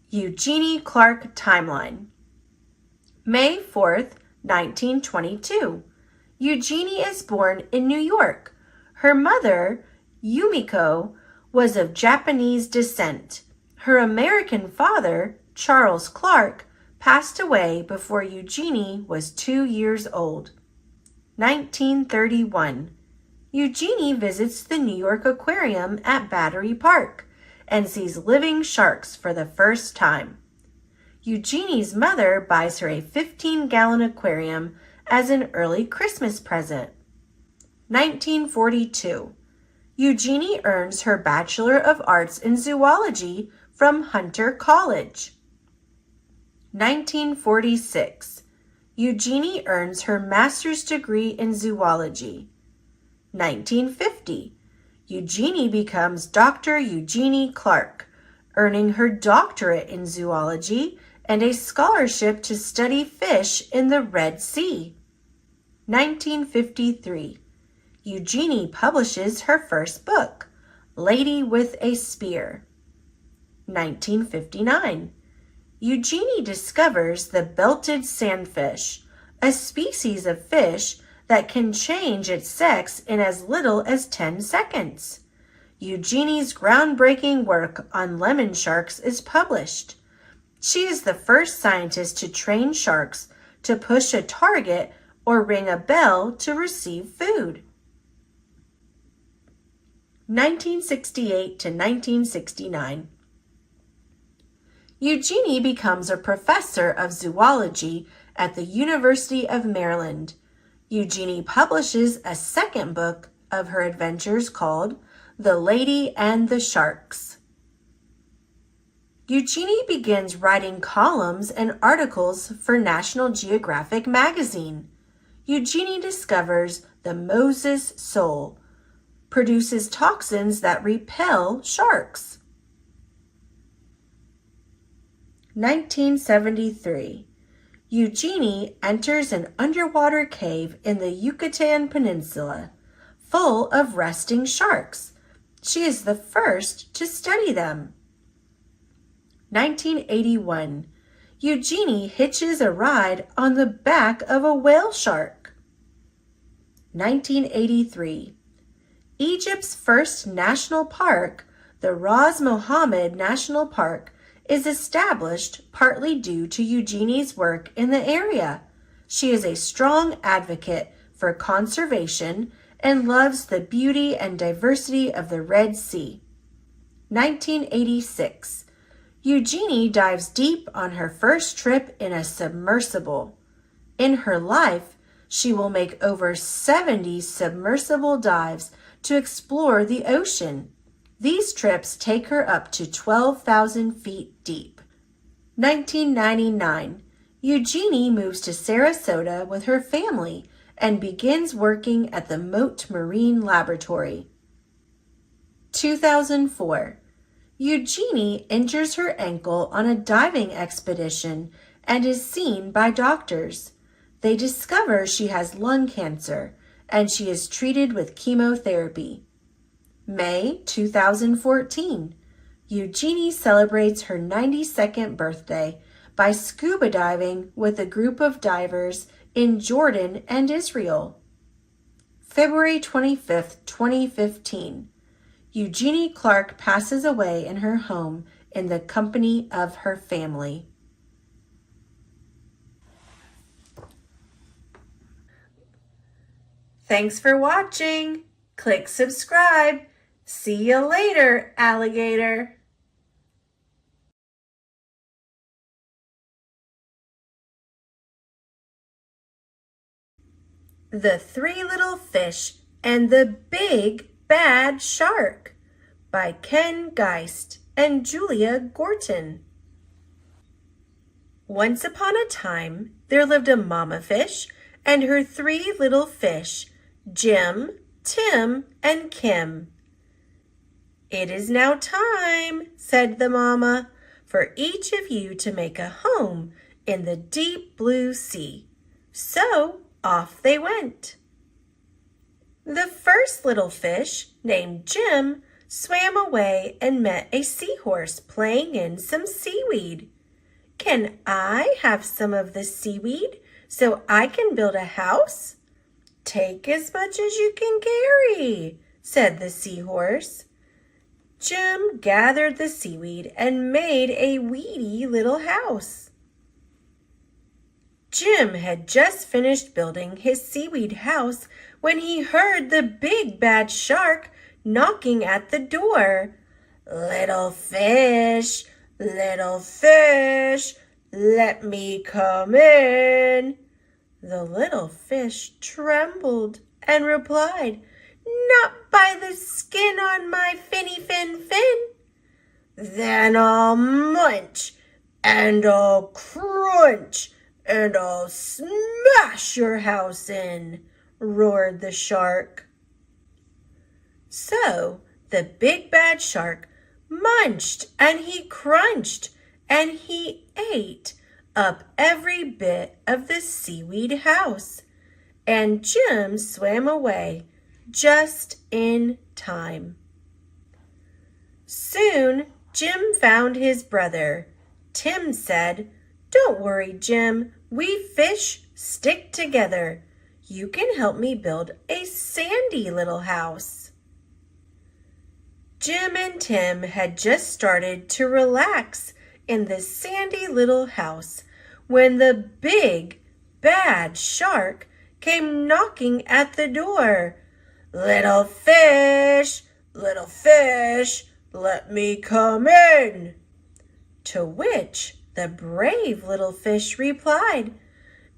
Eugenie Clark Timeline. May 4th, 1922. Eugenie is born in New York. Her mother, Yumiko, was of Japanese descent. Her American father, Charles Clark, passed away before Eugenie was 2 years old. 1931. Eugenie visits the New York Aquarium at Battery Park and sees living sharks for the first time. Eugenie's mother buys her a 15-gallon aquarium as an early Christmas present. 1942. Eugenie earns her Bachelor of Arts in Zoology from Hunter College. 1946. Eugenie earns her master's degree in zoology. 1950. Eugenie becomes Dr. Eugenie Clark, earning her doctorate in zoology and a scholarship to study fish in the Red Sea. 1953. Eugenie publishes her first book, Lady with a Spear. 1959. Eugenie discovers the belted sandfish, a species of fish that can change its sex in as little as 10 seconds. Eugenie's groundbreaking work on lemon sharks is published. She is the first scientist to train sharks to push a target or ring a bell to receive food. 1968 to 1969. Eugenie becomes a professor of zoology at the University of Maryland. Eugenie publishes a second book of her adventures called The Lady and the Sharks. Eugenie begins writing columns and articles for National Geographic magazine. Eugenie discovers the Moses sole, produces toxins that repel sharks. 1973. Eugenie enters an underwater cave in the Yucatan Peninsula, full of resting sharks. She is the first to study them. 1981. Eugenie hitches a ride on the back of a whale shark. 1983. Egypt's first national park, the Ras Mohammed National Park, is established partly due to Eugenie's work in the area. She is a strong advocate for conservation and loves the beauty and diversity of the Red Sea. 1986. Eugenie dives deep on her first trip in a submersible. In her life, she will make over 70 submersible dives to explore the ocean. These trips take her up to 12,000 feet deep. 1999. Eugenie moves to Sarasota with her family and begins working at the Mote Marine Laboratory. 2004. Eugenie injures her ankle on a diving expedition and is seen by doctors. They discover she has lung cancer and she is treated with chemotherapy. May 2014. Eugenie celebrates her 92nd birthday by scuba diving with a group of divers in Jordan and Israel. February 25th, 2015. Eugenie Clark passes away in her home in the company of her family. Thanks for watching. Click subscribe. See you later, alligator. The Three Little Fish and the Big Bad Shark by Ken Geist and Julia Gorton. Once upon a time, there lived a mama fish and her three little fish, Jim, Tim, and Kim. "It is now time," said the mama, "for each of you to make a home in the deep blue sea." So off they went. The first little fish, named Jim, swam away and met a seahorse playing in some seaweed. "Can I have some of the seaweed so I can build a house?" "Take as much as you can carry," said the seahorse. Jim gathered the seaweed and made a weedy little house. Jim had just finished building his seaweed house when he heard the big bad shark knocking at the door. Little fish, let me come in." The little fish trembled and replied, "Not by the skin on my finny fin fin." "Then I'll munch and I'll crunch, and I'll smash your house in, roared the shark. So the big bad shark munched and he crunched and he ate up every bit of the seaweed house. And Jim swam away just in time. Soon Jim found his brother. Tim said, "Don't worry, Jim. We fish stick together. You can help me build a sandy little house." Jim and Tim had just started to relax in the sandy little house when the big, bad shark came knocking at the door. Little fish, let me come in." To which the brave little fish replied,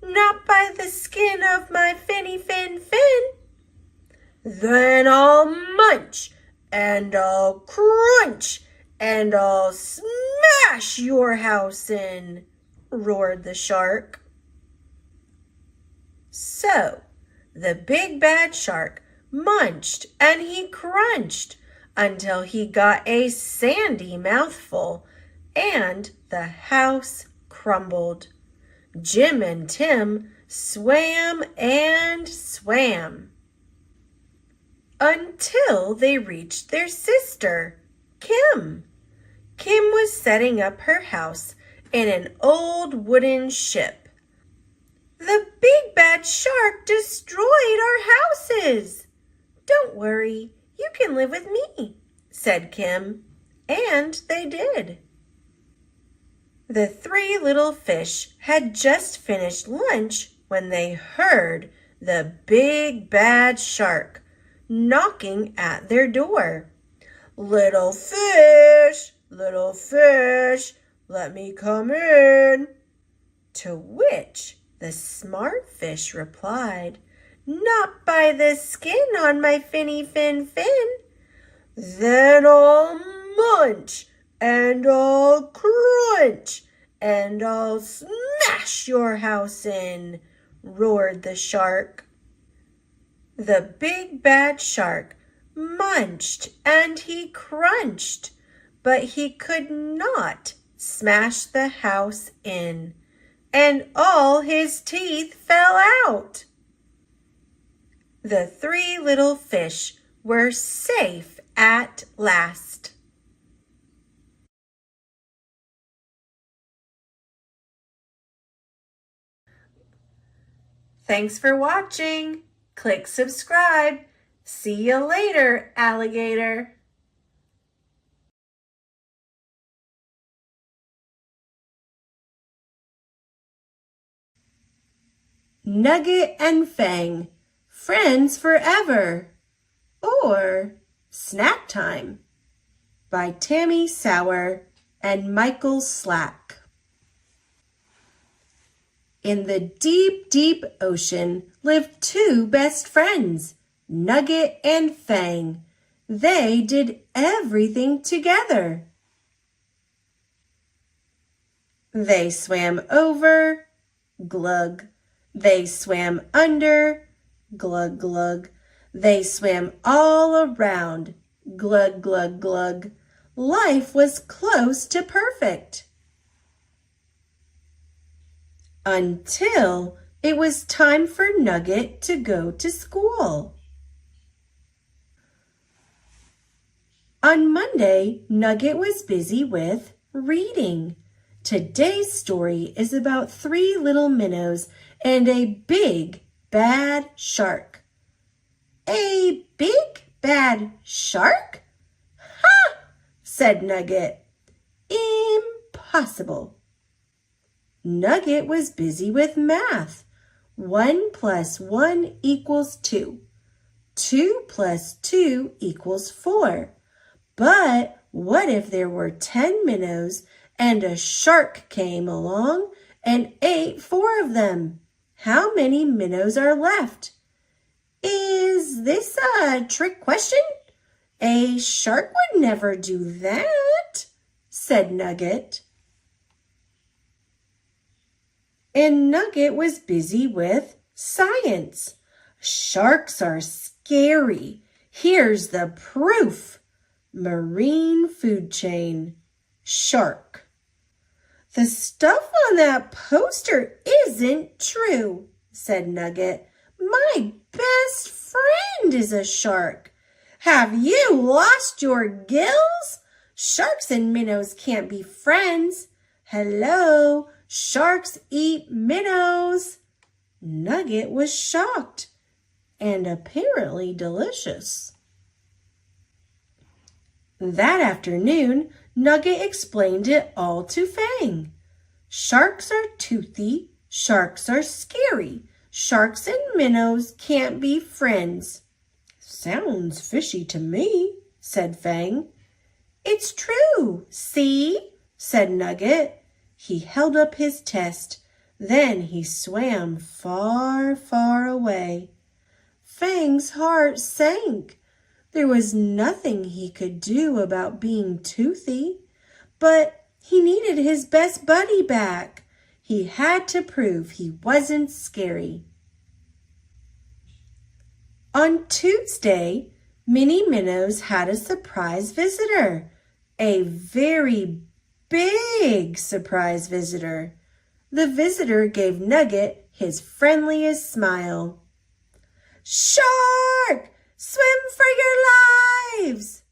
"Not by the skin of my finny fin fin." "Then I'll munch, and I'll crunch, and I'll smash your house in," roared the shark. So the big bad shark munched and he crunched until he got a sandy mouthful, and the house crumbled. Jim and Tim swam and swam until they reached their sister, Kim. Kim was setting up her house in an old wooden ship. "The big bad shark destroyed our houses." "Don't worry, you can live with me," said Kim, and they did. The three little fish had just finished lunch when they heard the big bad shark knocking at their door. Little fish, let me come in." To which the smart fish replied, "Not by the skin on my finny fin fin." "Then I'll munch, and I'll crunch, and I'll smash your house in," roared the shark. The big bad shark munched and he crunched, but he could not smash the house in, and all his teeth fell out. The three little fish were safe at last. Thanks for watching. Click subscribe. See you later, alligator. Nugget and Fang, Friends Forever, or Snack Time by Tammy Sauer and Michael Slack. In the deep, deep ocean lived two best friends, Nugget and Fang. They did everything together. They swam over, glug. They swam under, glug, glug. They swam all around, glug, glug, glug. Life was close to perfect. Until it was time for Nugget to go to school. On Monday, Nugget was busy with reading. Today's story is about three little minnows and a big, bad shark. A big, bad shark? Ha! Said Nugget. Impossible. Nugget was busy with math. 1 + 1 = 2. 2 + 2 = 4. But what if there were 10 minnows and a shark came along and ate 4 of them? How many minnows are left? Is this a trick question? A shark would never do that, said Nugget. and Nugget was busy with science. Sharks are scary. Here's the proof. Marine food chain. Shark. The stuff on that poster isn't true, said Nugget. My best friend is a shark. Have you lost your gills? Sharks and minnows can't be friends. Hello, sharks eat minnows. Nugget was shocked and apparently delicious. That afternoon, Nugget explained it all to Fang. Sharks are toothy, sharks are scary. Sharks and minnows can't be friends. Sounds fishy to me, said Fang. It's true, see, said Nugget. He held up his test. Then he swam far, far away. Fang's heart sank. There was nothing he could do about being toothy, but he needed his best buddy back. He had to prove he wasn't scary. On Tuesday, Minnie Minnows had a surprise visitor. A very big surprise visitor. The visitor gave Nugget his friendliest smile. Shark! Swim for your lives!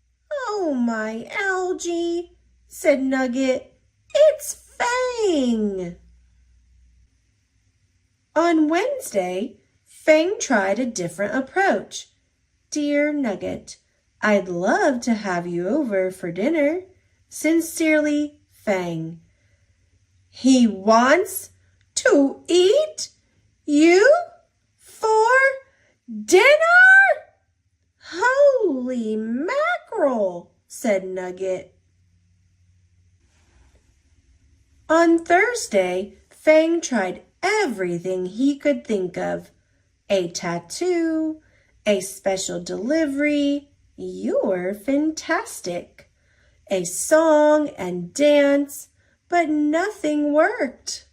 Oh, my algae, said Nugget. It's Fang. On Wednesday, Fang tried a different approach. Dear Nugget, I'd love to have you over for dinner. Sincerely, Fang. He wants to eat you for dinner? Holy mackerel, said Nugget. On Thursday, Fang tried everything he could think of. A tattoo, a special delivery. You're fantastic. A song and dance, but nothing worked.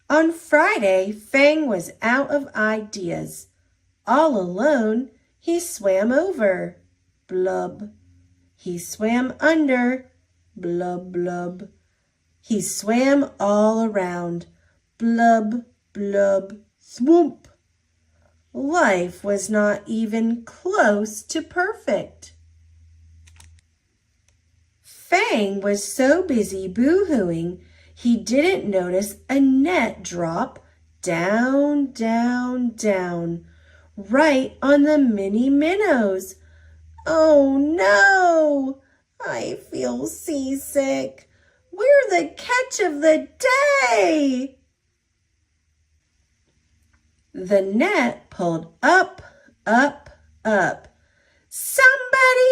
On Friday, Fang was out of ideas. All alone, he swam over. Blub. He swam under. Blub, blub. He swam all around. Blub, blub, thwomp. Life was not even close to perfect. Fang was so busy boo-hooing, he didn't notice a net drop down, down, down, right on the Minnie Minnows. Oh no! I feel seasick. We're the catch of the day! The net pulled up, up, up. Somebody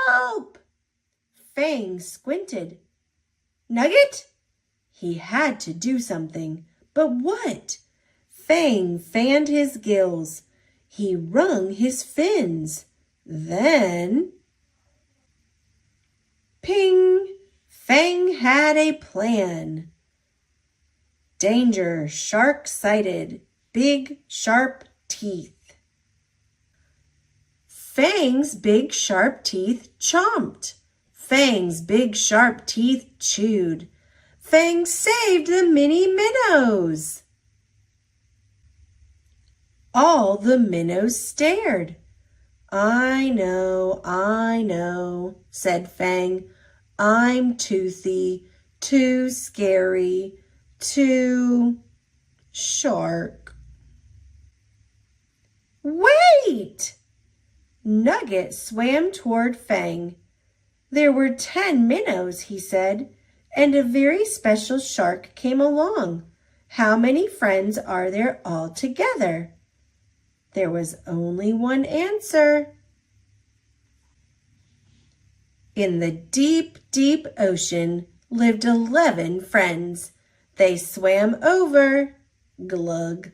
help! Fang squinted. Nugget? He had to do something. But what? Fang fanned his gills. He wrung his fins. Then, ping! Fang had a plan. Danger, shark sighted. Big, sharp teeth. Fang's big, sharp teeth chomped. Fang's big, sharp teeth chewed. Fang saved the Minnie Minnows. All the minnows stared. I know, said Fang. I'm toothy, too scary, too shark. Wait! Nugget swam toward Fang. There were 10 minnows, he said, and a very special shark came along. How many friends are there all together? There was only one answer. In the deep, deep ocean lived 11 friends. They swam over, glug.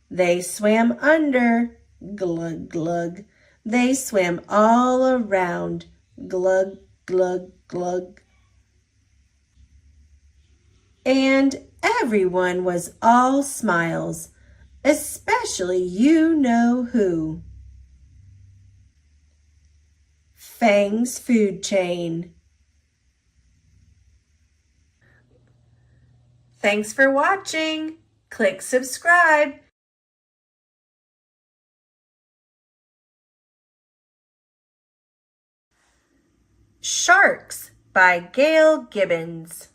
They swam under, glug, glug. They swam all around, glug, glug, glug. And everyone was all smiles, especially you know who. Fang's food chain. Thanks for watching. Click subscribe. Sharks by Gail Gibbons.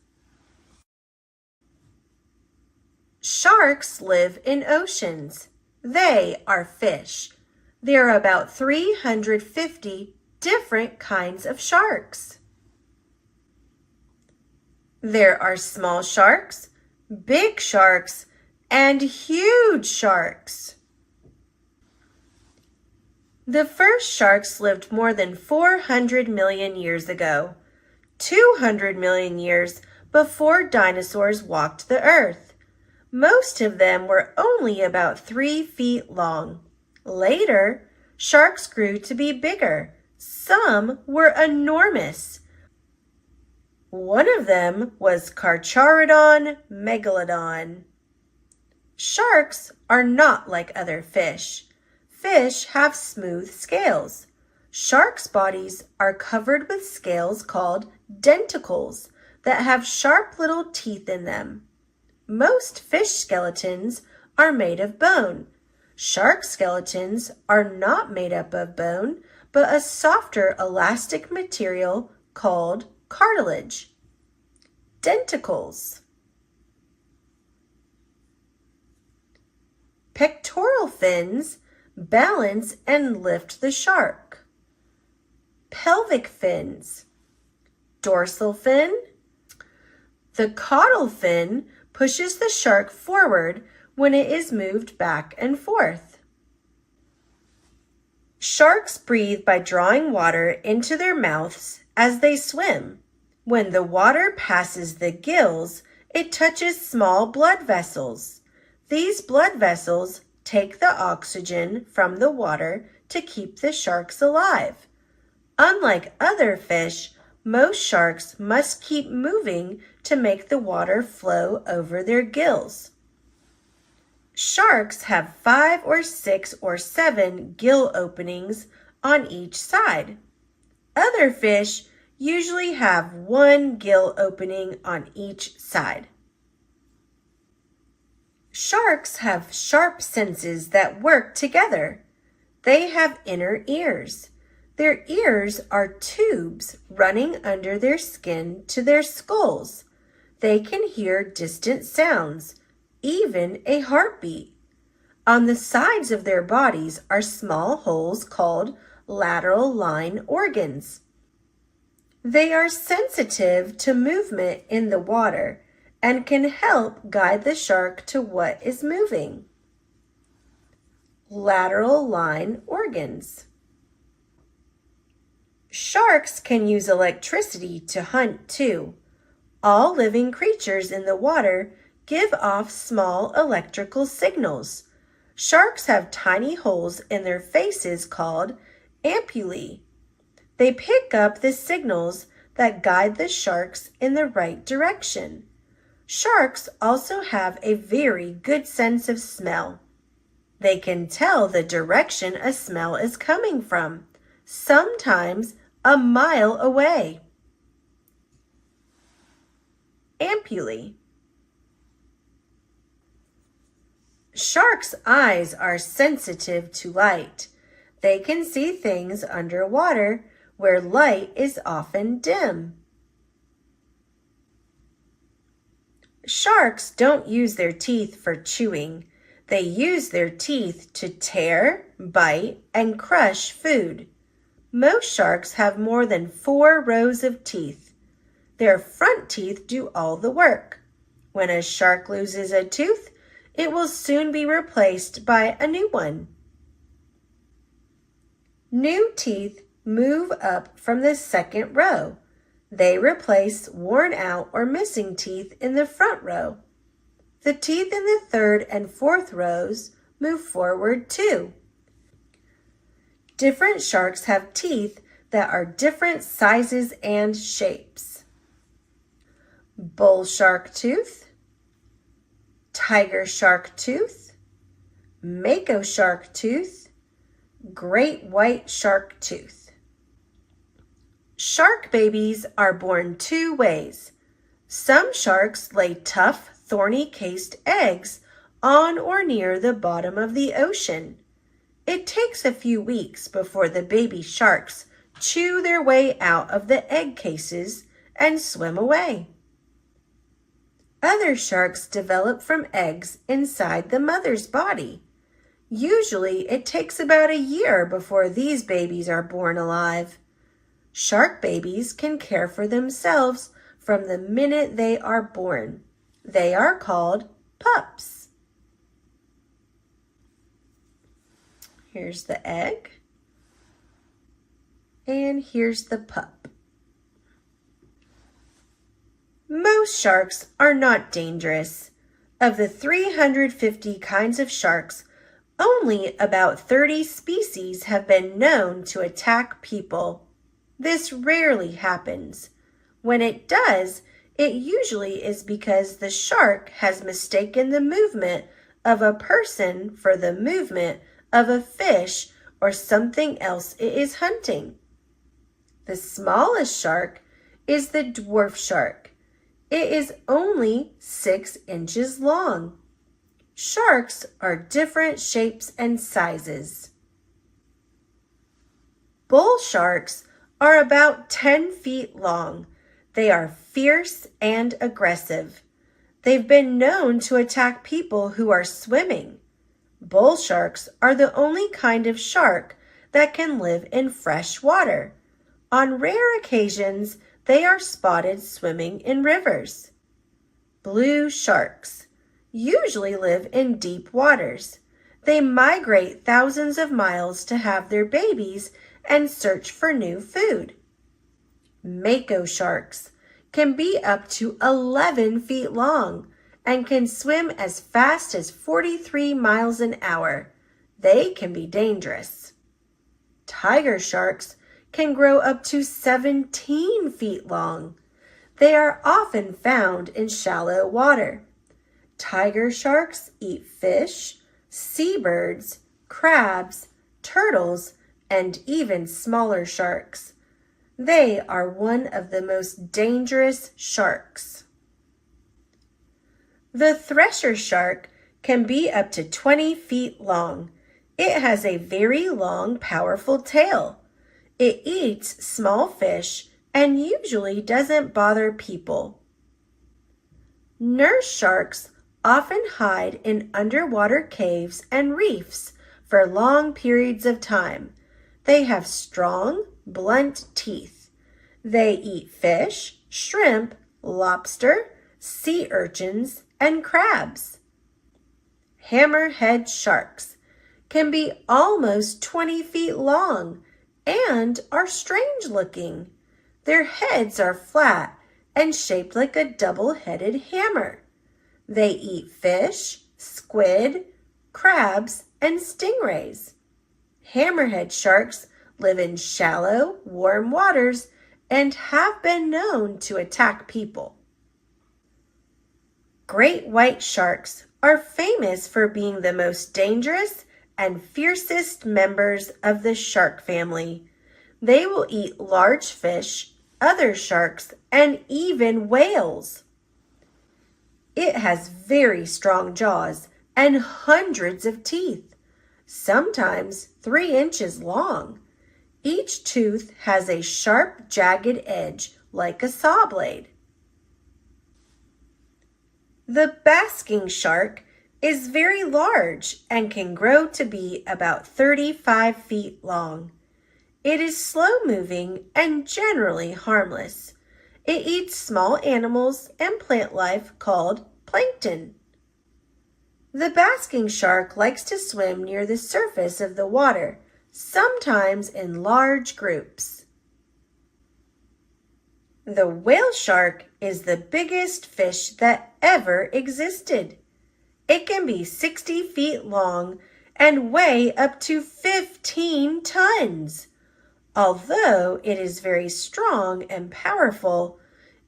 Sharks live in oceans. They are fish. There are about 350 different kinds of sharks. There are small sharks, big sharks, and huge sharks. The first sharks lived more than 400 million years ago, 200 million years before dinosaurs walked the earth. Most of them were only about 3 feet long. Later, sharks grew to be bigger. Some were enormous. One of them was Carcharodon megalodon. Sharks are not like other fish. Fish have smooth scales. Sharks' bodies are covered with scales called denticles that have sharp little teeth in them. Most fish skeletons are made of bone. Shark skeletons are not made up of bone, but a softer elastic material called cartilage. Denticles. Pectoral fins balance and lift the shark. Pelvic fins. Dorsal fin. The caudal fin pushes the shark forward when it is moved back and forth. Sharks breathe by drawing water into their mouths as they swim. When the water passes the gills, it touches small blood vessels. These blood vessels take the oxygen from the water to keep the sharks alive. Unlike other fish, most sharks must keep moving to make the water flow over their gills. Sharks have 5 or 6 or 7 gill openings on each side. Other fish usually have 1 gill opening on each side. Sharks have sharp senses that work together. They have inner ears. Their ears are tubes running under their skin to their skulls. They can hear distant sounds, even a heartbeat. On the sides of their bodies are small holes called lateral line organs. They are sensitive to movement in the water and can help guide the shark to what is moving. Lateral line organs. Sharks can use electricity to hunt too. All living creatures in the water give off small electrical signals. Sharks have tiny holes in their faces called ampullae. They pick up the signals that guide the sharks in the right direction. Sharks also have a very good sense of smell. They can tell the direction a smell is coming from, sometimes a mile away. Ampullae. Sharks' eyes are sensitive to light. They can see things underwater where light is often dim. Sharks don't use their teeth for chewing. They use their teeth to tear, bite, and crush food. Most sharks have more than 4 rows of teeth. Their front teeth do all the work. When a shark loses a tooth, it will soon be replaced by a new one. New teeth move up from the second row. They replace worn out or missing teeth in the front row. The teeth in the third and fourth rows move forward too. Different sharks have teeth that are different sizes and shapes. bull shark tooth, tiger shark tooth, mako shark tooth, great white shark tooth. Shark babies are born two ways. Some sharks lay tough, thorny-cased eggs on or near the bottom of the ocean. It takes a few weeks before the baby sharks chew their way out of the egg cases and swim away. Other sharks develop from eggs inside the mother's body. Usually, it takes about a year before these babies are born alive. Shark babies can care for themselves from the minute they are born. They are called pups. Here's the egg, and here's the pup. Most sharks are not dangerous. Of the 350 kinds of sharks, only about 30 species have been known to attack people. This rarely happens. When it does, it usually is because the shark has mistaken the movement of a person for the movement of a fish or something else it is hunting. The smallest shark is the dwarf shark. It is only 6 inches long. Sharks are different shapes and sizes. Bull sharks are about 10 feet long. They are fierce and aggressive. They've been known to attack people who are swimming. Bull sharks are the only kind of shark that can live in fresh water. On rare occasions, they are spotted swimming in rivers. Blue sharks usually live in deep waters. They migrate thousands of miles to have their babies and search for new food. Mako sharks can be up to 11 feet long and can swim as fast as 43 miles an hour. They can be dangerous. Tiger sharks can grow up to 17 feet long. They are often found in shallow water. Tiger sharks eat fish, seabirds, crabs, turtles, and even smaller sharks. They are one of the most dangerous sharks. The thresher shark can be up to 20 feet long. It has a very long, powerful tail. It eats small fish and usually doesn't bother people. Nurse sharks often hide in underwater caves and reefs for long periods of time. They have strong, blunt teeth. They eat fish, shrimp, lobster, sea urchins, and crabs. Hammerhead sharks can be almost 20 feet long and are strange looking. Their heads are flat and shaped like a double-headed hammer. They eat fish, squid, crabs, and stingrays. Hammerhead sharks live in shallow, warm waters and have been known to attack people. Great white sharks are famous for being the most dangerous and fiercest members of the shark family. They will eat large fish, other sharks, and even whales. It has very strong jaws and hundreds of teeth, sometimes 3 inches long. Each tooth has a sharp, jagged edge like a saw blade. The basking shark is very large and can grow to be about 35 feet long. It is slow-moving and generally harmless. It eats small animals and plant life called plankton. The basking shark likes to swim near the surface of the water, sometimes in large groups. The whale shark is the biggest fish that ever existed. It can be 60 feet long and weigh up to 15 tons. Although it is very strong and powerful,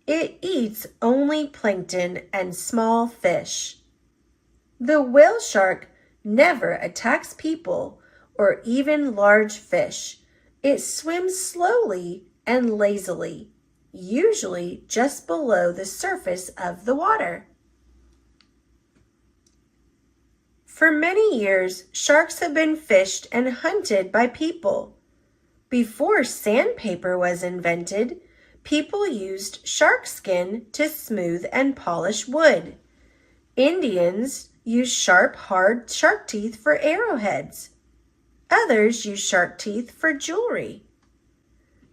It eats only plankton and small fish. The whale shark never attacks people or even large fish. It swims slowly and lazily, usually just below the surface of the water. For many years, sharks have been fished and hunted by people. Before sandpaper was invented, people used shark skin to smooth and polish wood. Indians used sharp, hard shark teeth for arrowheads. Others use shark teeth for jewelry.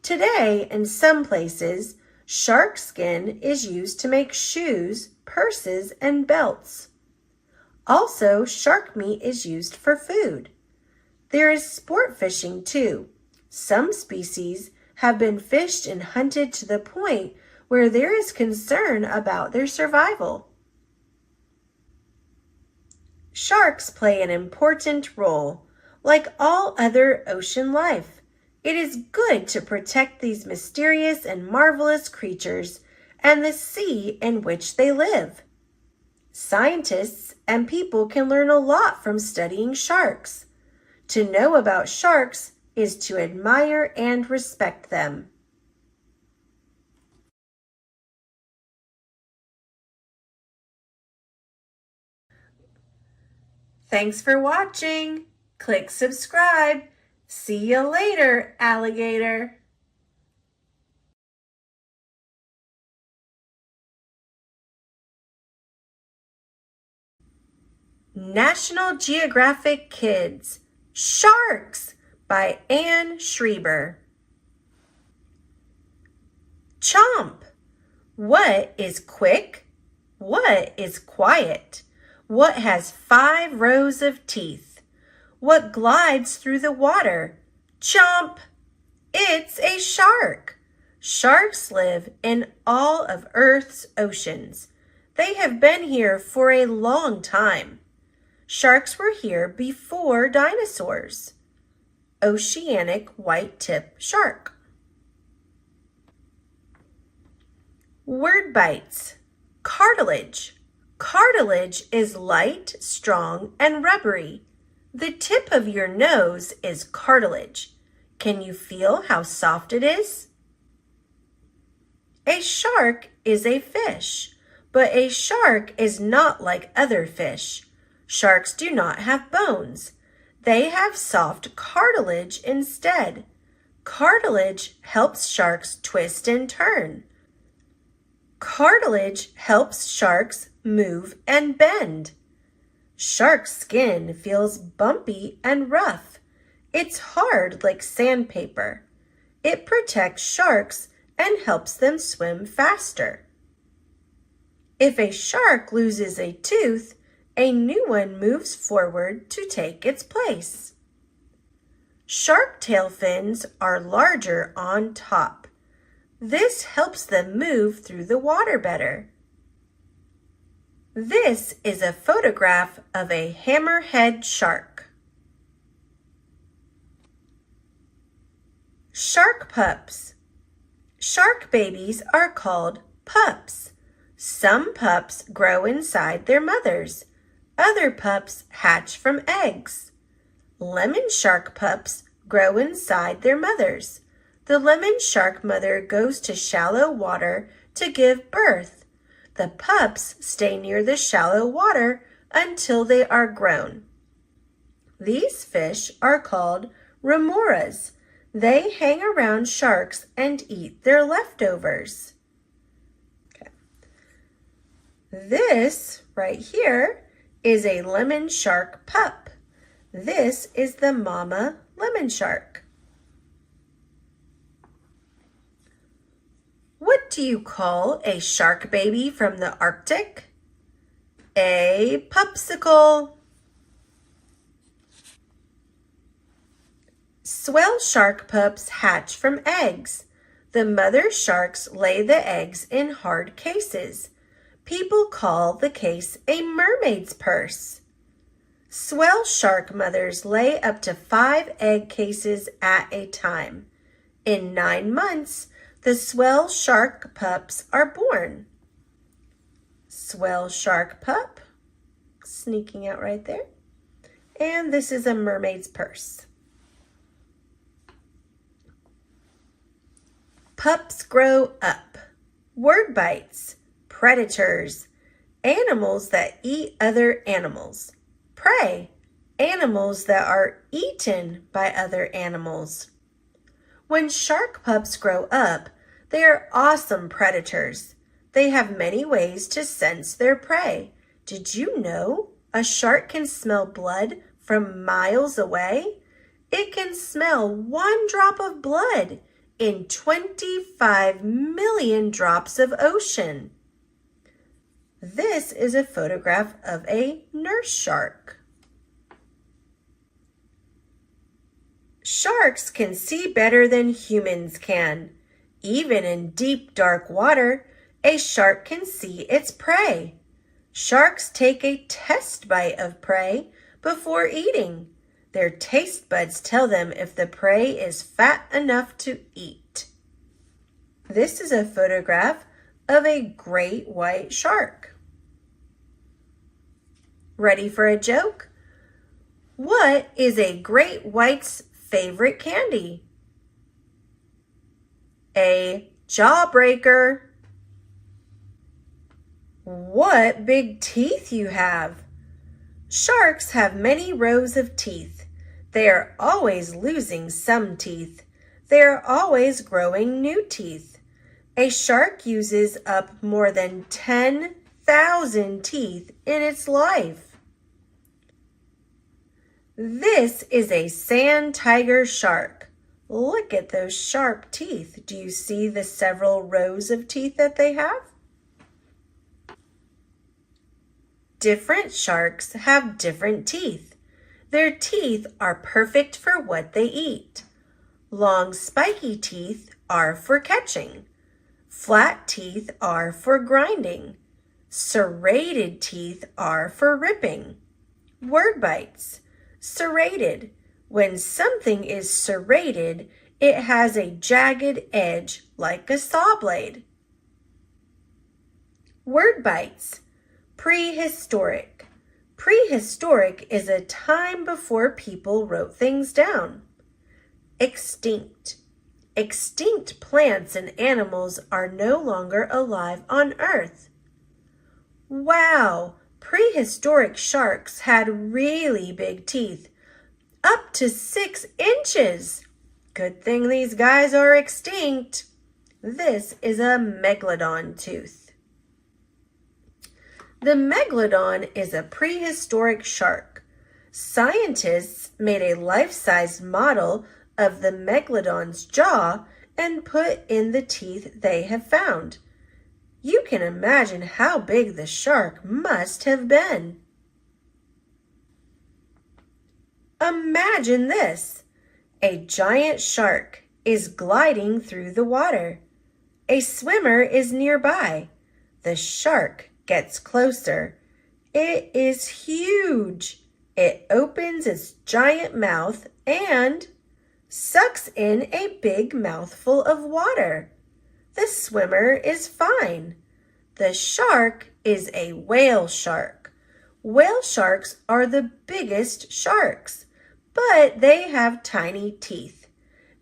Today, in some places, shark skin is used to make shoes, purses, and belts. Also, shark meat is used for food. There is sport fishing too. Some species have been fished and hunted to the point where there is concern about their survival. Sharks play an important role. Like all other ocean life, it is good to protect these mysterious and marvelous creatures and the sea in which they live. Scientists and people can learn a lot from studying sharks. To know about sharks is to admire and respect them. Thanks for watching. Click subscribe. See you later, alligator. National Geographic Kids Sharks by Anne Schreiber. Chomp! What is quick? What is quiet? What has 5 rows of teeth? What glides through the water? Chomp! It's a shark. Sharks live in all of Earth's oceans. They have been here for a long time. Sharks were here before dinosaurs. Oceanic white-tip shark. Word bites. Cartilage. Cartilage is light, strong, and rubbery. The tip of your nose is cartilage. Can you feel how soft it is? A shark is a fish, but a shark is not like other fish. Sharks do not have bones. They have soft cartilage instead. Cartilage helps sharks twist and turn. Cartilage helps sharks move and bend. Shark skin feels bumpy and rough. It's hard like sandpaper. It protects sharks and helps them swim faster. If a shark loses a tooth, a new one moves forward to take its place. Shark tail fins are larger on top. This helps them move through the water better. This is a photograph of a hammerhead shark. Shark pups. Shark babies are called pups. Some pups grow inside their mothers. Other pups hatch from eggs. Lemon shark pups grow inside their mothers. The lemon shark mother goes to shallow water to give birth. The pups stay near the shallow water until they are grown. These fish are called remoras. They hang around sharks and eat their leftovers. Okay. This right here is a lemon shark pup. This is the mama lemon shark. What do you call a shark baby from the Arctic? A pupsicle. Swell shark pups hatch from eggs. The mother sharks lay the eggs in hard cases. People call the case a mermaid's purse. Swell shark mothers lay up to 5 egg cases at a time. In 9 months, The swell shark pups are born. Swell shark pup, sneaking out right there. And this is a mermaid's purse. Pups grow up. Word bites. Predators. Animals that eat other animals. Prey. Animals that are eaten by other animals. When shark pups grow up, they are awesome predators. They have many ways to sense their prey. Did you know a shark can smell blood from miles away? It can smell 1 drop of blood in 25 million drops of ocean. This is a photograph of a nurse shark. Sharks can see better than humans can. Even in deep, dark water, a shark can see its prey. Sharks take a test bite of prey before eating. Their taste buds tell them if the prey is fat enough to eat. This is a photograph of a great white shark. Ready for a joke? What is a great white's favorite candy? A jawbreaker. What big teeth you have! Sharks have many rows of teeth. They are always losing some teeth. They are always growing new teeth. A shark uses up more than 10,000 teeth in its life. This is a sand tiger shark. Look at those sharp teeth. Do you see the several rows of teeth that they have? Different sharks have different teeth. Their teeth are perfect for what they eat. Long spiky teeth are for catching. Flat teeth are for grinding. Serrated teeth are for ripping. Word bites. Serrated. When something is serrated, it has a jagged edge like a saw blade. Word bites. Prehistoric. Prehistoric is a time before people wrote things down. Extinct. Extinct plants and animals are no longer alive on Earth. Wow, prehistoric sharks had really big teeth, up to 6 inches. Good thing these guys are extinct. This is a megalodon tooth. The megalodon is a prehistoric shark. Scientists made a life-size model of the megalodon's jaw and put in the teeth they have found. You can imagine how big the shark must have been. Imagine this. A giant shark is gliding through the water. A swimmer is nearby. The shark gets closer. It is huge. It opens its giant mouth and sucks in a big mouthful of water. The swimmer is fine. The shark is a whale shark. Whale sharks are the biggest sharks, but they have tiny teeth.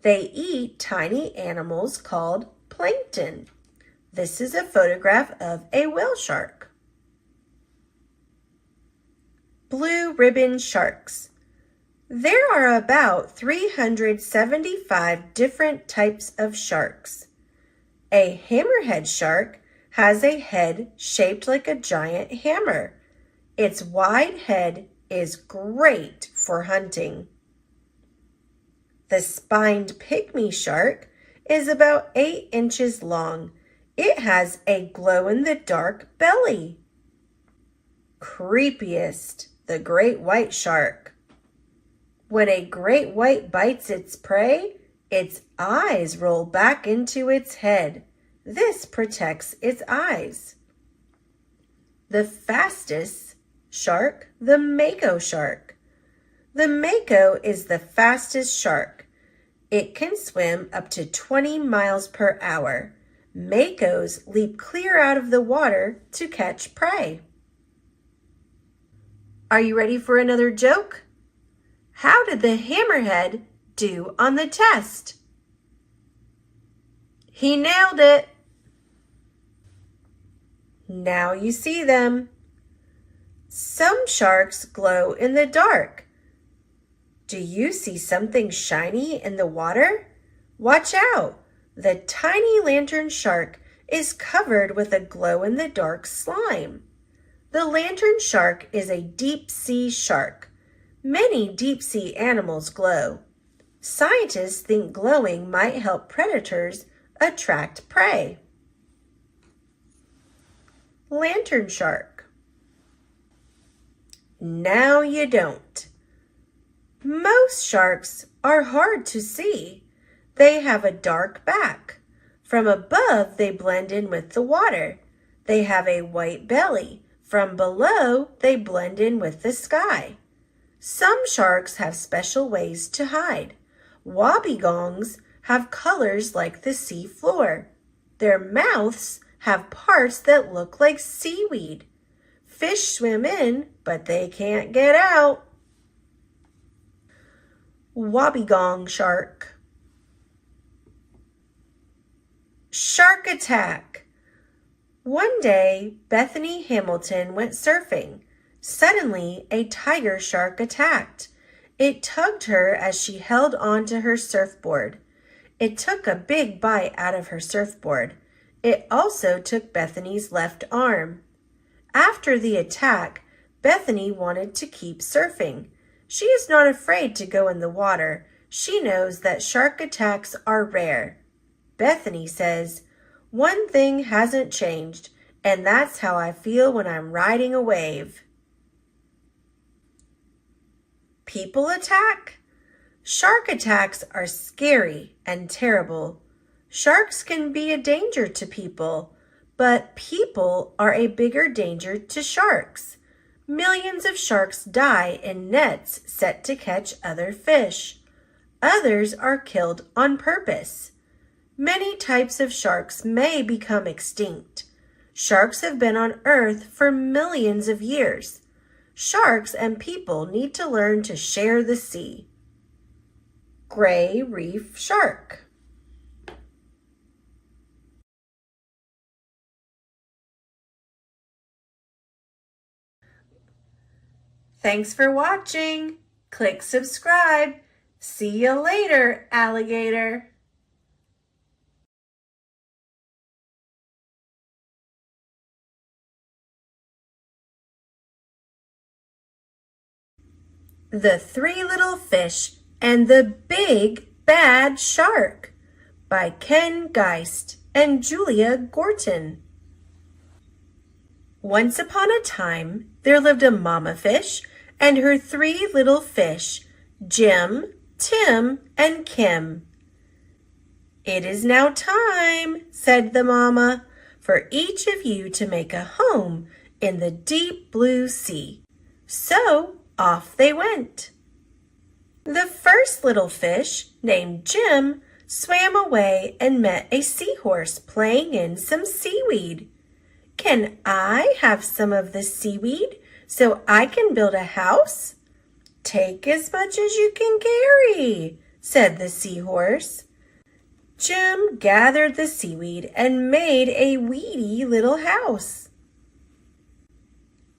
They eat tiny animals called plankton. This is a photograph of a whale shark. Blue ribbon sharks. There are about 375 different types of sharks. A hammerhead shark has a head shaped like a giant hammer. Its wide head is great for hunting. The spined pygmy shark is about 8 inches long. It has a glow-in-the-dark belly. Creepiest, the great white shark. When a great white bites its prey, its eyes roll back into its head. This protects its eyes. The fastest shark, the mako shark. The mako is the fastest shark. It can swim up to 20 miles per hour. Makos leap clear out of the water to catch prey. Are you ready for another joke? How did the hammerhead do on the test? He nailed it. Now you see them. Some sharks glow in the dark. Do you see something shiny in the water? Watch out! The tiny lantern shark is covered with a glow-in-the-dark slime. The lantern shark is a deep-sea shark. Many deep-sea animals glow. Scientists think glowing might help predators attract prey. Lantern shark. Now you don't. Most sharks are hard to see. They have a dark back. From above, they blend in with the water. They have a white belly. From below, they blend in with the sky. Some sharks have special ways to hide. Wobbegongs have colors like the sea floor. Their mouths have parts that look like seaweed. Fish swim in, but they can't get out. Wobbegong shark. Shark attack. One day, Bethany Hamilton went surfing. Suddenly, a tiger shark attacked. It tugged her as she held on to her surfboard. It took a big bite out of her surfboard. It also took Bethany's left arm. After the attack, Bethany wanted to keep surfing. She is not afraid to go in the water. She knows that shark attacks are rare. Bethany says, "One thing hasn't changed, and that's how I feel when I'm riding a wave." People attack? Shark attacks are scary and terrible. Sharks can be a danger to people, but people are a bigger danger to sharks. Millions of sharks die in nets set to catch other fish. Others are killed on purpose. Many types of sharks may become extinct. Sharks have been on Earth for millions of years. Sharks and people need to learn to share the sea. Gray reef shark. Thanks for watching. Click subscribe. See you later, alligator. The Three Little Fish and the Big Bad Shark by Ken Geist and Julia Gorton. Once upon a time, there lived a mama fish and her three little fish, Jim, Tim, and Kim. "It is now time," said the mama, "for each of you to make a home in the deep blue sea." So off they went. The first little fish, named Jim, swam away and met a seahorse playing in some seaweed. "Can I have some of the seaweed so I can build a house?" "Take as much as you can carry," said the seahorse. Jim gathered the seaweed and made a weedy little house.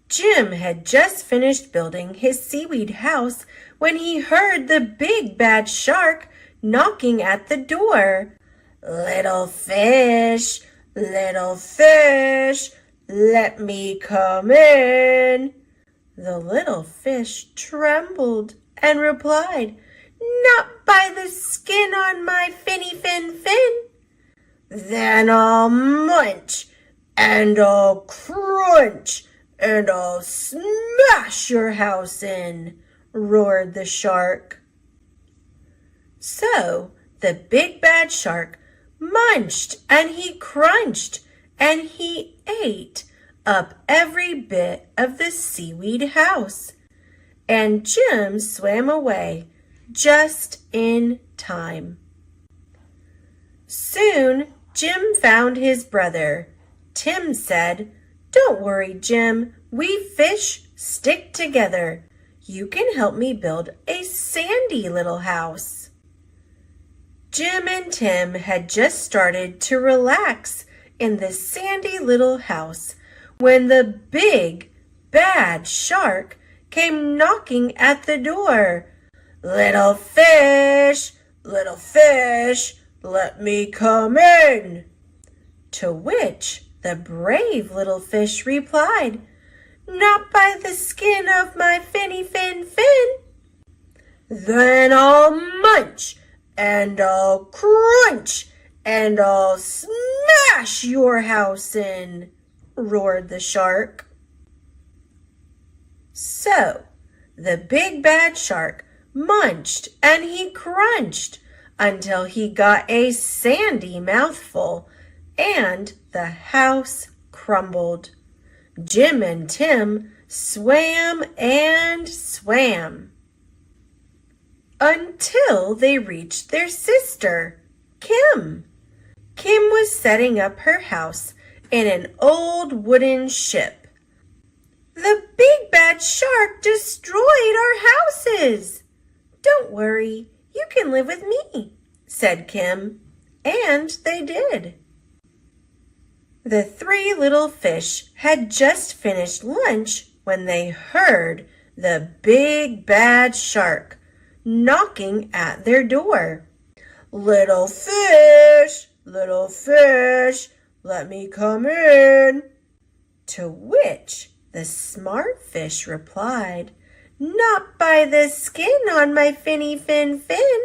Jim had just finished building his seaweed house when he heard the big bad shark knocking at the door. Little fish, let me come in." The little fish trembled and replied, "Not by the skin on my finny fin fin." "Then I'll munch, and I'll crunch, and I'll smash your house in," roared the shark. So the big bad shark munched and he crunched and he ate up every bit of the seaweed house. And Jim swam away, just in time. Soon, Jim found his brother. Tim said, "Don't worry, Jim. We fish stick together. You can help me build a sandy little house." Jim and Tim had just started to relax in the sandy little house when the big, bad shark came knocking at the door. Little fish, let me come in." To which the brave little fish replied, "Not by the skin of my finny fin fin." "Then I'll munch, and I'll crunch, and I'll smash your house in," roared the shark. So the big bad shark munched and he crunched until he got a sandy mouthful, and the house crumbled. Jim and Tim swam and swam until they reached their sister, Kim. Kim was setting up her house in an old wooden ship. "The big bad shark destroyed our houses." "Don't worry, you can live with me," said Kim, and they did. The three little fish had just finished lunch when they heard the big bad shark knocking at their door. Little fish, let me come in." To which the smart fish replied, "Not by the skin on my finny fin fin."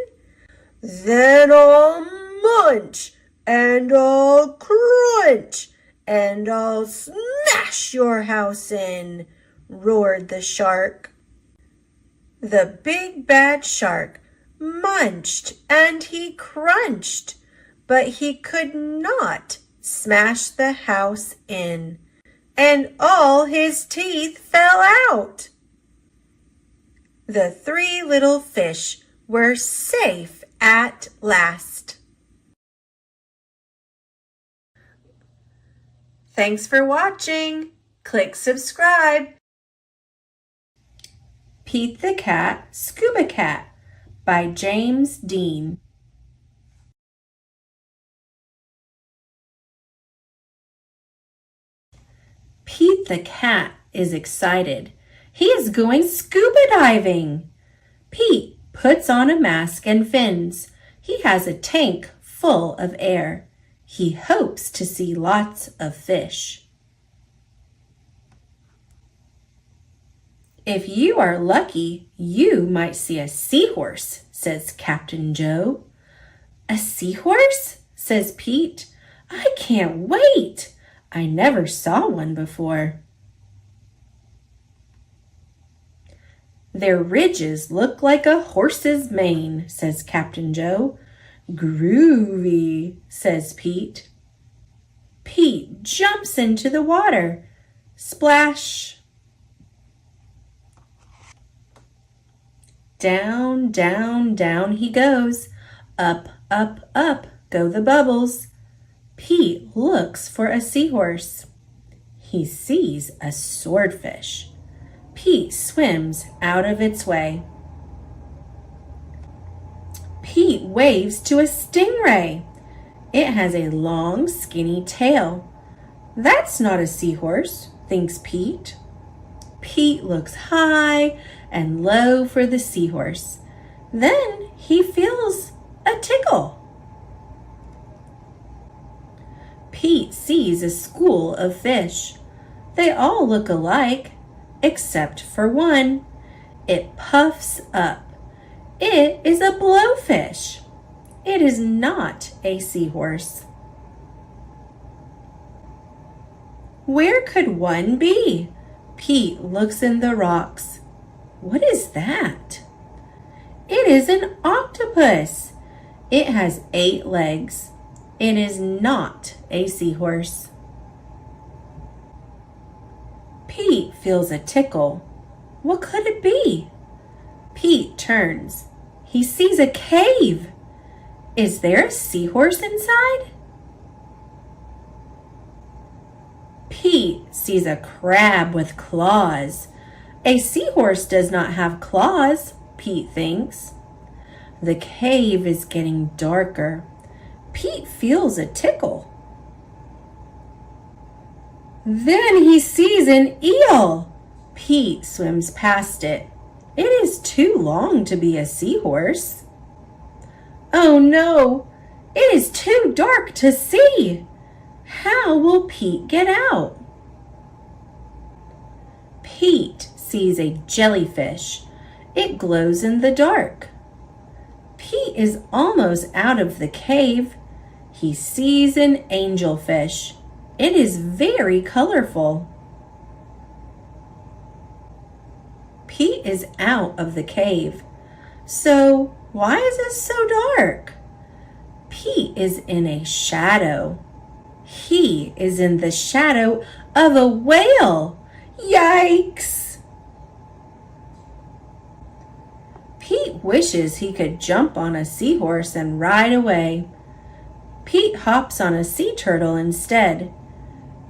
"Then I'll munch, and I'll crunch, and I'll smash your house in," roared the shark. The big bad shark munched and he crunched, but he could not smash the house in, and all his teeth fell out. The three little fish were safe at last. Thanks for watching. Click subscribe. Pete the Cat, Scuba Cat by James Dean. Pete the Cat is excited. He is going scuba diving. Pete puts on a mask and fins. He has a tank full of air. He hopes to see lots of fish. "If you are lucky, you might see a seahorse," says Captain Joe. "A seahorse?" says Pete. "I can't wait. I never saw one before." "Their ridges look like a horse's mane," says Captain Joe. "Groovy," says Pete. Pete jumps into the water. Splash! Down, down, down he goes. Up, up, up go the bubbles. Pete looks for a seahorse. He sees a swordfish. Pete swims out of its way. Pete waves to a stingray. It has a long, skinny tail. "That's not a seahorse," thinks Pete. Pete looks high and low for the seahorse. Then he feels a tickle. Pete sees a school of fish. They all look alike, except for one. It puffs up. It is a blowfish. It is not a seahorse. Where could one be? Pete looks in the rocks. What is that? It is an octopus. It has 8 legs. It is not a seahorse. Pete feels a tickle. What could it be? Pete turns. he sees a cave. Is there a seahorse inside? Pete sees a crab with claws. A seahorse does not have claws, Pete thinks. The cave is getting darker. Pete feels a tickle. Then he sees an eel. Pete swims past it. It is too long to be a seahorse. Oh no, it is too dark to see. How will Pete get out? Pete sees a jellyfish. It glows in the dark. Pete is almost out of the cave. He sees an angelfish. It is very colorful. Pete is out of the cave. So why is it so dark? Pete is in a shadow. He is in the shadow of a whale. Yikes! Pete wishes he could jump on a seahorse and ride away. Pete hops on a sea turtle instead.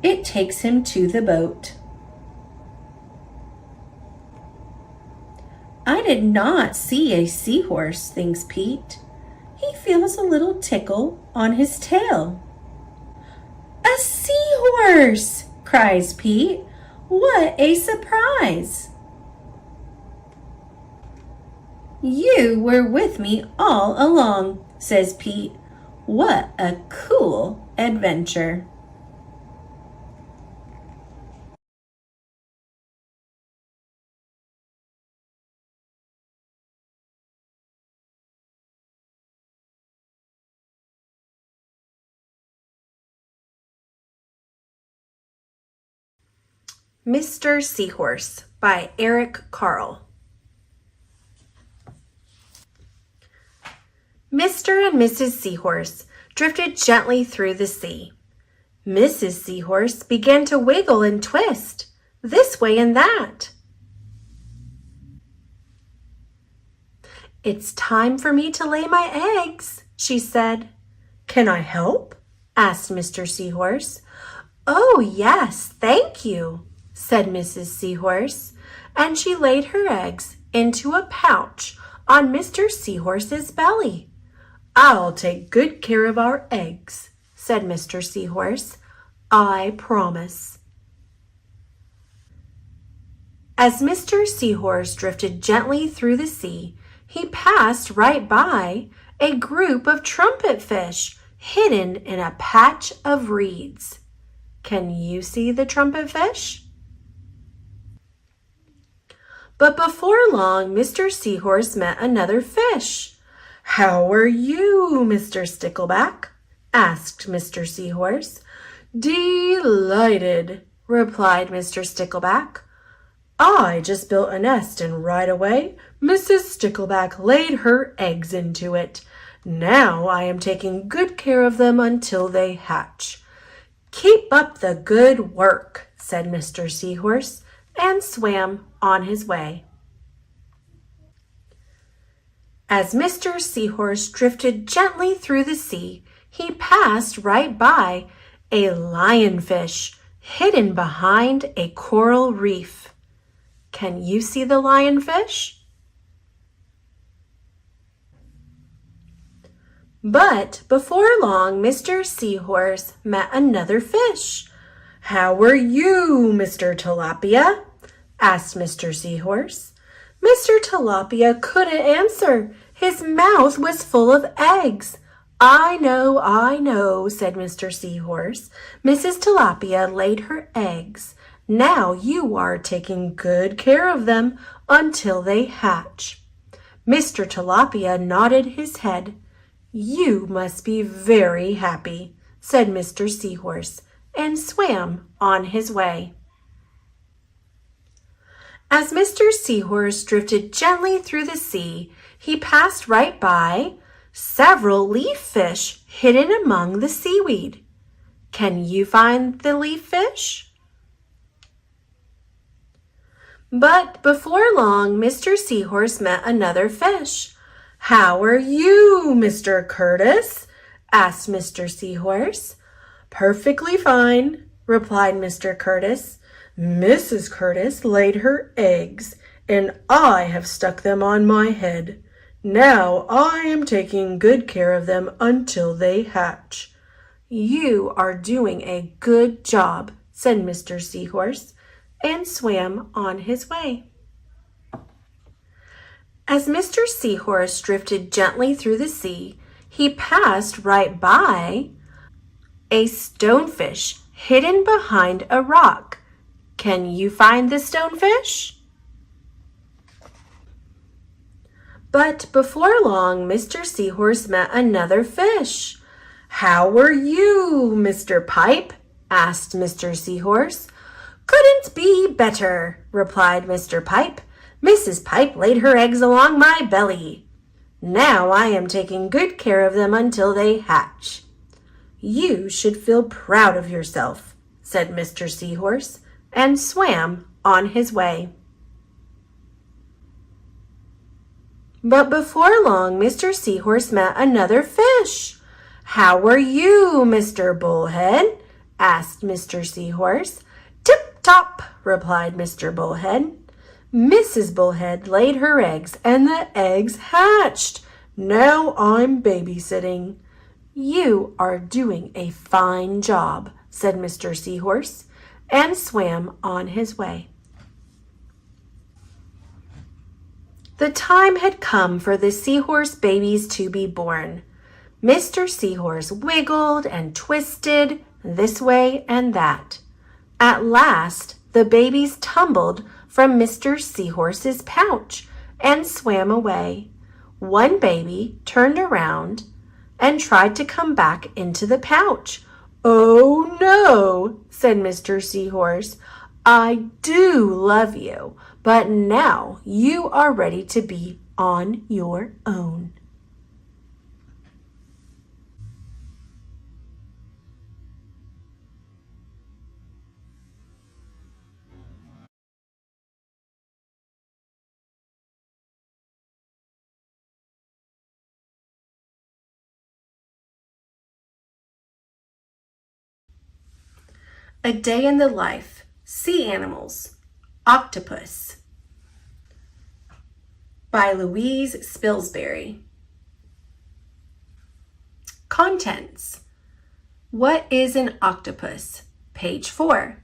It takes him to the boat. I did not see a seahorse, thinks Pete. He feels a little tickle on his tail. A seahorse! Cries Pete. What a surprise! You were with me all along, says Pete. What a cool adventure. Mr. Seahorse by Eric Carle. Mr. and Mrs. Seahorse drifted gently through the sea. Mrs. Seahorse began to wiggle and twist, this way and that. It's time for me to lay my eggs, she said. Can I help? Asked Mr. Seahorse. Oh, yes, thank you, said Mrs. Seahorse, and she laid her eggs into a pouch on Mr. Seahorse's belly. I'll take good care of our eggs, said Mr. Seahorse. I promise. As Mr. Seahorse drifted gently through the sea, he passed right by a group of trumpet fish hidden in a patch of reeds. Can you see the trumpet fish? But before long, Mr. Seahorse met another fish. How are you, Mr. Stickleback? Asked Mr. Seahorse. Delighted, replied Mr. Stickleback. I just built a nest and right away Mrs. Stickleback laid her eggs into it. Now I am taking good care of them until they hatch. Keep up the good work, said Mr. Seahorse, and swam on his way. As Mr. Seahorse drifted gently through the sea, he passed right by a lionfish hidden behind a coral reef. Can you see the lionfish? But before long, Mr. Seahorse met another fish. How are you, Mr. Tilapia? Asked Mr. Seahorse. Mr. Tilapia couldn't answer. His mouth was full of eggs. I know, said Mr. Seahorse. Mrs. Tilapia laid her eggs. Now you are taking good care of them until they hatch. Mr. Tilapia nodded his head. You must be very happy, said Mr. Seahorse, and swam on his way. As Mr. Seahorse drifted gently through the sea, he passed right by several leaf fish hidden among the seaweed. Can you find the leaf fish? But before long, Mr. Seahorse met another fish. How are you, Mr. Curtis? Asked Mr. Seahorse. Perfectly fine, replied Mr. Curtis. Mrs. Curtis laid her eggs, and I have stuck them on my head. Now I am taking good care of them until they hatch. You are doing a good job, said Mr. Seahorse, and swam on his way. As Mr. Seahorse drifted gently through the sea, he passed right by a stonefish hidden behind a rock. Can you find the stonefish? But before long, Mr. Seahorse met another fish. How are you, Mr. Pipe? Asked Mr. Seahorse. Couldn't be better, replied Mr. Pipe. Mrs. Pipe laid her eggs along my belly. Now I am taking good care of them until they hatch. You should feel proud of yourself, said Mr. Seahorse, and swam on his way. But before long, Mr. Seahorse met another fish. How are you, Mr. Bullhead? Asked Mr. Seahorse. Tip-top, replied Mr. Bullhead. Mrs. Bullhead laid her eggs, and the eggs hatched. Now I'm babysitting. You are doing a fine job, said Mr. Seahorse, and swam on his way. The time had come for the seahorse babies to be born. Mr. Seahorse wiggled and twisted this way and that. At last, the babies tumbled from Mr. Seahorse's pouch and swam away. One baby turned around and tried to come back into the pouch. Oh no, said Mr. Seahorse. I do love you, but now you are ready to be on your own. A Day in the Life, Sea Animals, Octopus, by Louise Spilsbury. Contents. What is an octopus? Page 4.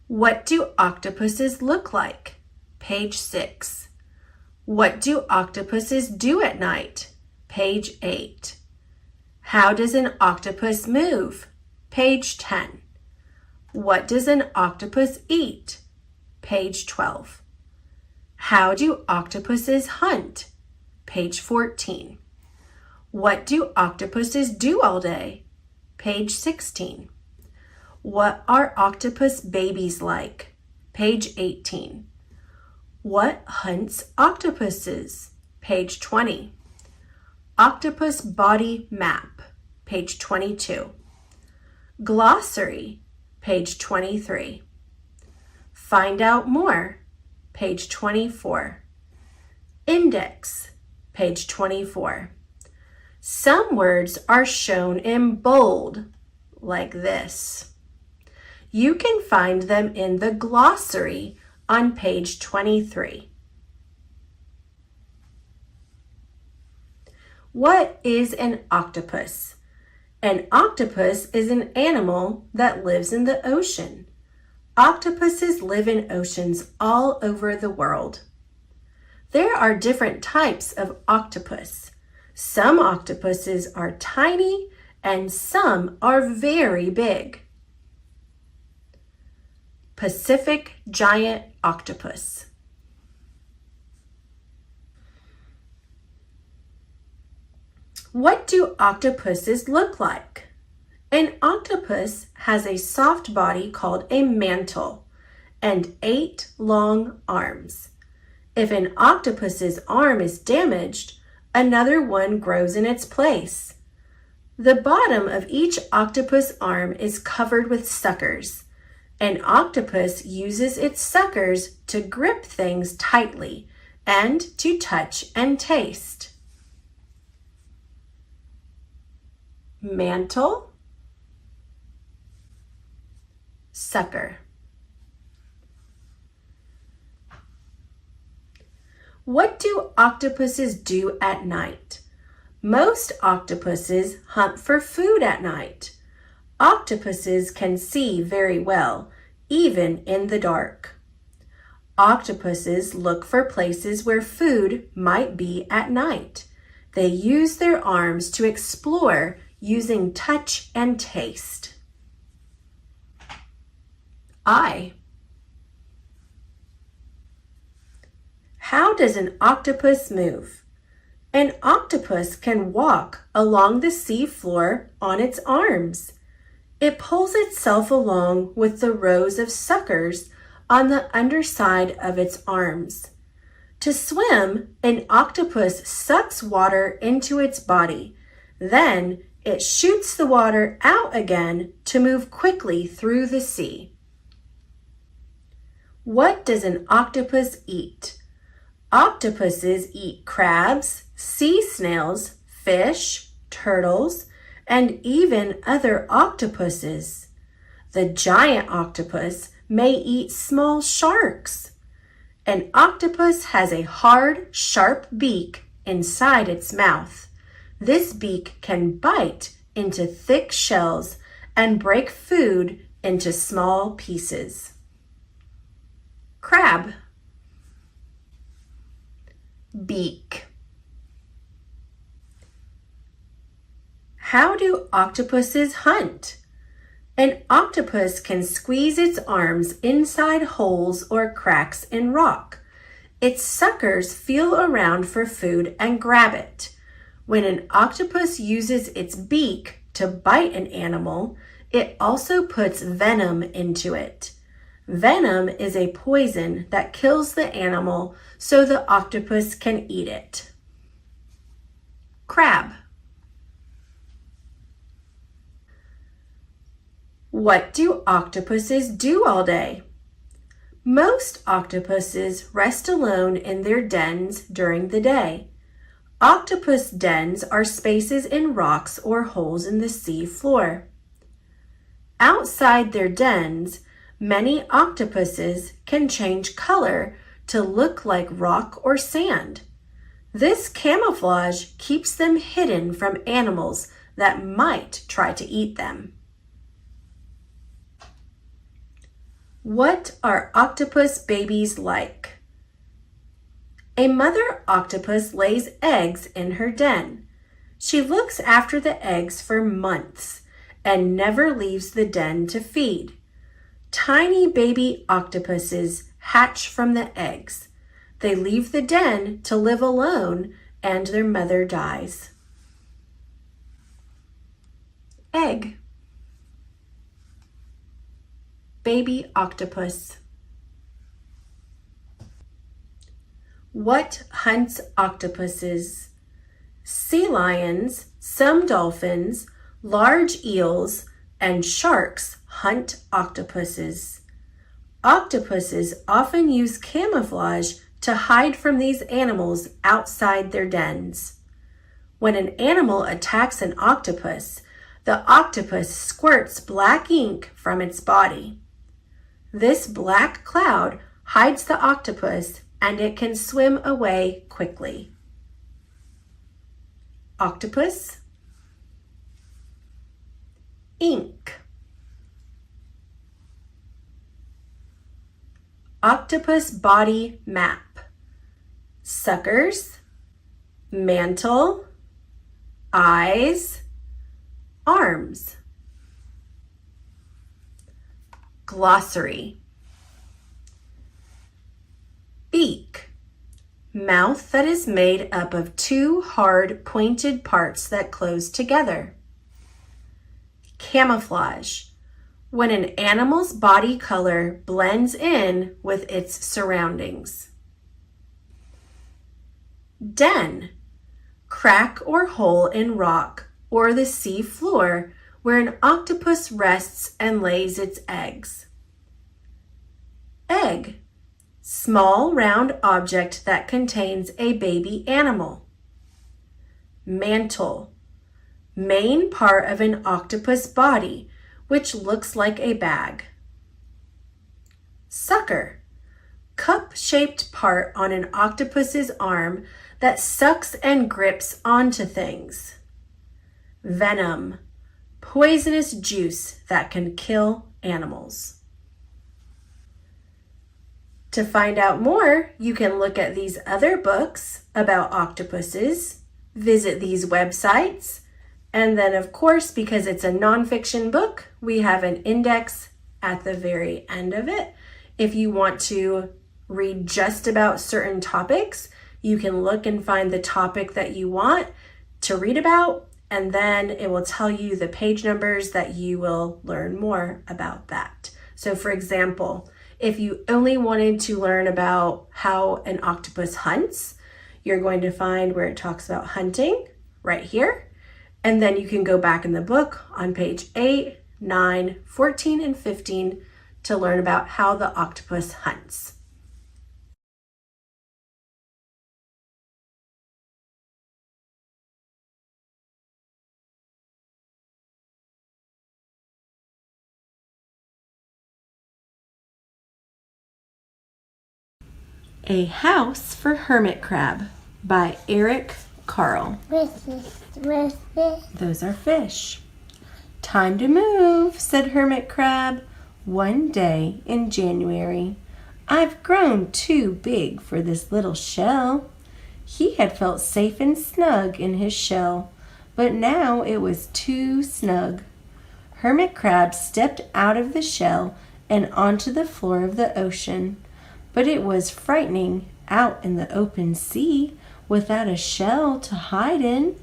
What do octopuses look like? Page 6. What do octopuses do at night? Page 8. How does an octopus move? Page 10. What does an octopus eat? Page 12. How do octopuses hunt? Page 14. What do octopuses do all day? Page 16. What are octopus babies like? Page 18. What hunts octopuses? Page 20. Octopus body map, page 22. Glossary, page 23. Find out more, page 24. Index, page 24. Some words are shown in bold, like this. You can find them in the glossary on page 23. What is an octopus? An octopus is an animal that lives in the ocean. Octopuses live in oceans all over the world. There are different types of octopus. Some octopuses are tiny and some are very big. Pacific giant octopus. What do octopuses look like? An octopus has a soft body called a mantle and 8 long arms. If an octopus's arm is damaged, another one grows in its place. The bottom of each octopus arm is covered with suckers. An octopus uses its suckers to grip things tightly and to touch and taste. mantle, sucker. What do octopuses do at night? Most octopuses hunt for food at night. Octopuses can see very well, even in the dark. Octopuses look for places where food might be at night. They use their arms to explore using touch and taste. Eye. How does an octopus move? An octopus can walk along the sea floor on its arms. It pulls itself along with the rows of suckers on the underside of its arms. To swim, an octopus sucks water into its body. Then it shoots the water out again to move quickly through the sea. What does an octopus eat? Octopuses eat crabs, sea snails, fish, turtles, and even other octopuses. The giant octopus may eat small sharks. An octopus has a hard, sharp beak inside its mouth. This beak can bite into thick shells and break food into small pieces. Crab. Beak. How do octopuses hunt? An octopus can squeeze its arms inside holes or cracks in rock. Its suckers feel around for food and grab it. When an octopus uses its beak to bite an animal, it also puts venom into it. Venom is a poison that kills the animal so the octopus can eat it. Crab. What do octopuses do all day? Most octopuses rest alone in their dens during the day. Octopus dens are spaces in rocks or holes in the sea floor. Outside their dens, many octopuses can change color to look like rock or sand. This camouflage keeps them hidden from animals that might try to eat them. What are octopus babies like? A mother octopus lays eggs in her den. She looks after the eggs for months and never leaves the den to feed. Tiny baby octopuses hatch from the eggs. They leave the den to live alone and their mother dies. Egg. Baby octopus. What hunts octopuses? Sea lions, some dolphins, large eels, and sharks hunt octopuses. Octopuses often use camouflage to hide from these animals outside their dens. When an animal attacks an octopus, the octopus squirts black ink from its body. This black cloud hides the octopus and it can swim away quickly. Octopus. Ink. Octopus body map. Suckers, mantle, eyes, arms. Glossary. Beak. Mouth that is made up of two hard pointed parts that close together. Camouflage. When an animal's body color blends in with its surroundings. Den. Crack or hole in rock or the sea floor where an octopus rests and lays its eggs. Egg. Small round object that contains a baby animal. Mantle. Main part of an octopus body, which looks like a bag. Sucker. Cup-shaped part on an octopus's arm that sucks and grips onto things. Venom. Poisonous juice that can kill animals. To find out more, you can look at these other books about octopuses, visit these websites, and then of course, because it's a nonfiction book, we have an index at the very end of it. If you want to read just about certain topics, you can look and find the topic that you want to read about, and then it will tell you the page numbers that you will learn more about that. So for example, if you only wanted to learn about how an octopus hunts, you're going to find where it talks about hunting right here. And then you can go back in the book on page 8, 9, 14, and 15 to learn about how the octopus hunts. A House for Hermit Crab by Eric Carle. Those are fish. Time to move, said Hermit Crab one day in January. I've grown too big for this little shell. He had felt safe and snug in his shell, but now it was too snug. Hermit Crab stepped out of the shell and onto the floor of the ocean. But it was frightening out in the open sea without a shell to hide in.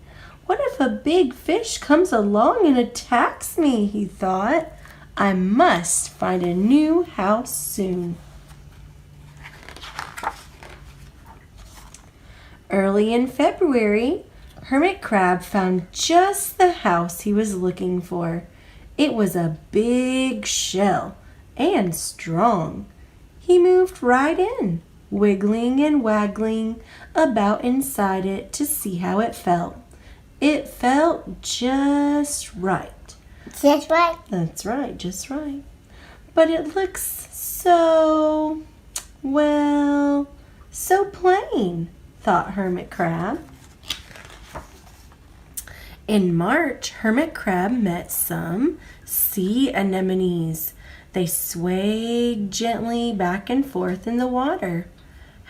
What if a big fish comes along and attacks me, he thought. I must find a new house soon. Early in February, Hermit Crab found just the house he was looking for. It was a big shell and strong. He moved right in, wiggling and waggling about inside it to see how it felt. It felt just right. Just right? That's right, just right. But it looks so, well, so plain, thought Hermit Crab. In March, Hermit Crab met some sea anemones. They swayed gently back and forth in the water.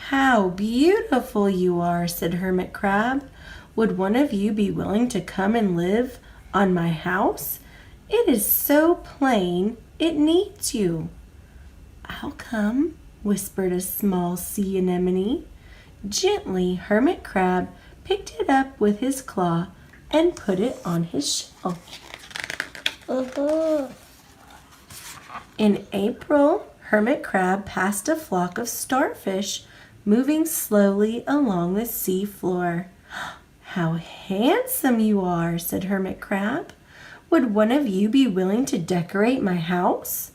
How beautiful you are, said Hermit Crab. Would one of you be willing to come and live on my house? It is so plain, it needs you. I'll come, whispered a small sea anemone. Gently, Hermit Crab picked it up with his claw and put it on his shell. In April, Hermit Crab passed a flock of starfish moving slowly along the sea floor. How handsome you are, said Hermit Crab. Would one of you be willing to decorate my house?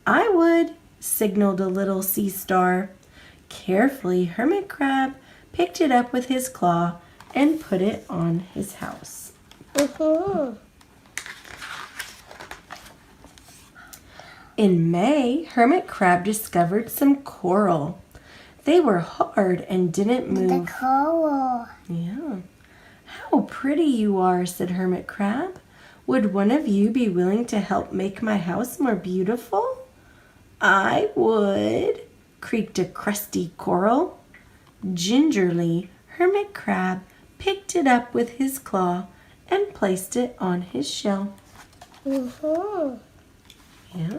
I would, signaled a little sea star. Carefully, Hermit Crab picked it up with his claw and put it on his house. In May, Hermit Crab discovered some coral. They were hard and didn't move. The coral. Yeah. How pretty you are, said Hermit Crab. Would one of you be willing to help make my house more beautiful? I would, creaked a crusty coral. Gingerly, Hermit Crab picked it up with his claw and placed it on his shell. Yeah.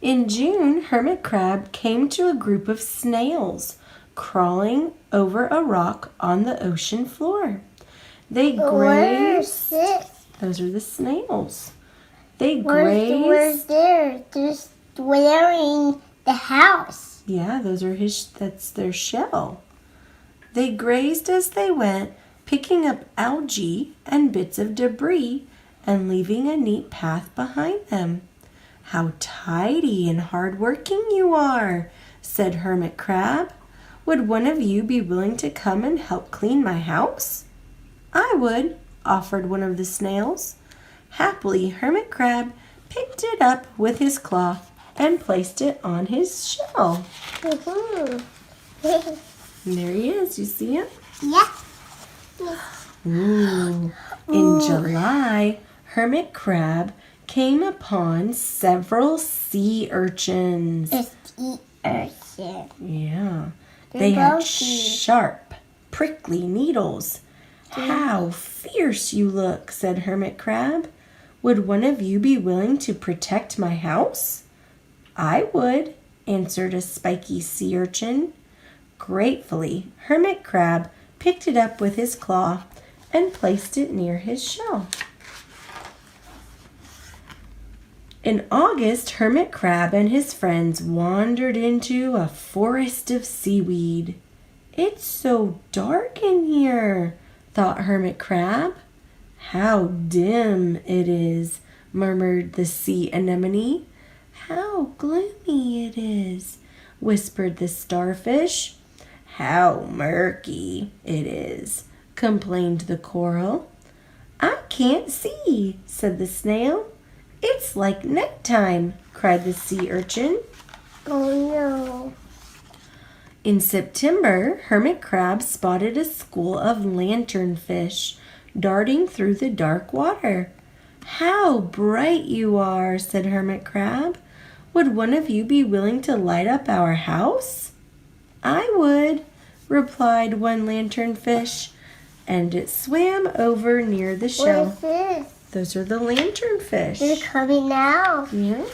In June, Hermit Crab came to a group of snails crawling over a rock on the ocean floor. They grazed. Those are the snails. They grazed. Where's there? Just wearing the house. Yeah, that's their shell. They grazed as they went, picking up algae and bits of debris and leaving a neat path behind them. How tidy and hardworking you are, said Hermit Crab. Would one of you be willing to come and help clean my house?" "I would," offered one of the snails. Happily, Hermit Crab picked it up with his claw and placed it on his shell. Mhm. And there he is. You see him? Yeah. Ooh. In July, Hermit Crab came upon several sea urchins. It's the urchin. Yeah. They're They had bulky. sharp, prickly needles. "How fierce you look," said Hermit Crab. "Would one of you be willing to protect my house?" "I would," answered a spiky sea urchin. Gratefully, Hermit Crab picked it up with his claw and placed it near his shell. In August, Hermit Crab and his friends wandered into a forest of seaweed. "It's so dark in here," thought Hermit Crab. "How dim it is," murmured the sea anemone. "How gloomy it is," whispered the starfish. "How murky it is," complained the coral. "I can't see," said the snail. "It's like nighttime," cried the sea urchin. Oh no. In September, Hermit Crab spotted a school of lanternfish darting through the dark water. "How bright you are," said Hermit Crab. "Would one of you be willing to light up our house?" "I would," replied one lanternfish, and it swam over near the shell. What is this? Those are the lanternfish. They're coming now. Yeah.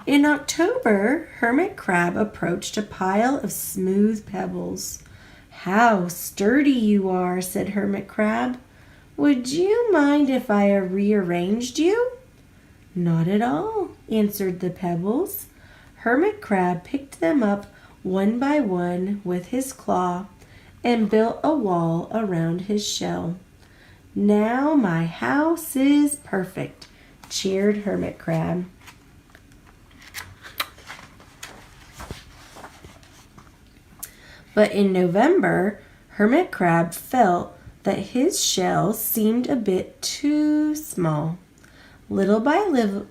In October, Hermit Crab approached a pile of smooth pebbles. "How sturdy you are," said Hermit Crab. "Would you mind if I rearranged you?" "Not at all," answered the pebbles. Hermit Crab picked them up one by one with his claw and built a wall around his shell. "Now my house is perfect," cheered Hermit Crab. But in November, Hermit Crab felt that his shell seemed a bit too small. Little by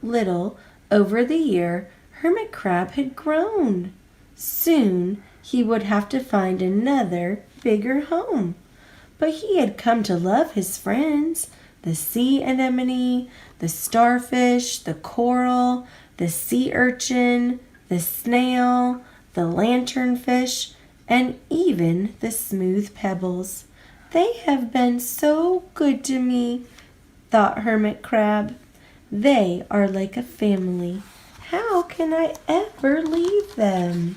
little, over the year, Hermit Crab had grown. Soon he would have to find another, bigger home. But he had come to love his friends, the sea anemone, the starfish, the coral, the sea urchin, the snail, the lanternfish, and even the smooth pebbles. "They have been so good to me," thought Hermit Crab. "They are like a family. How can I ever leave them?"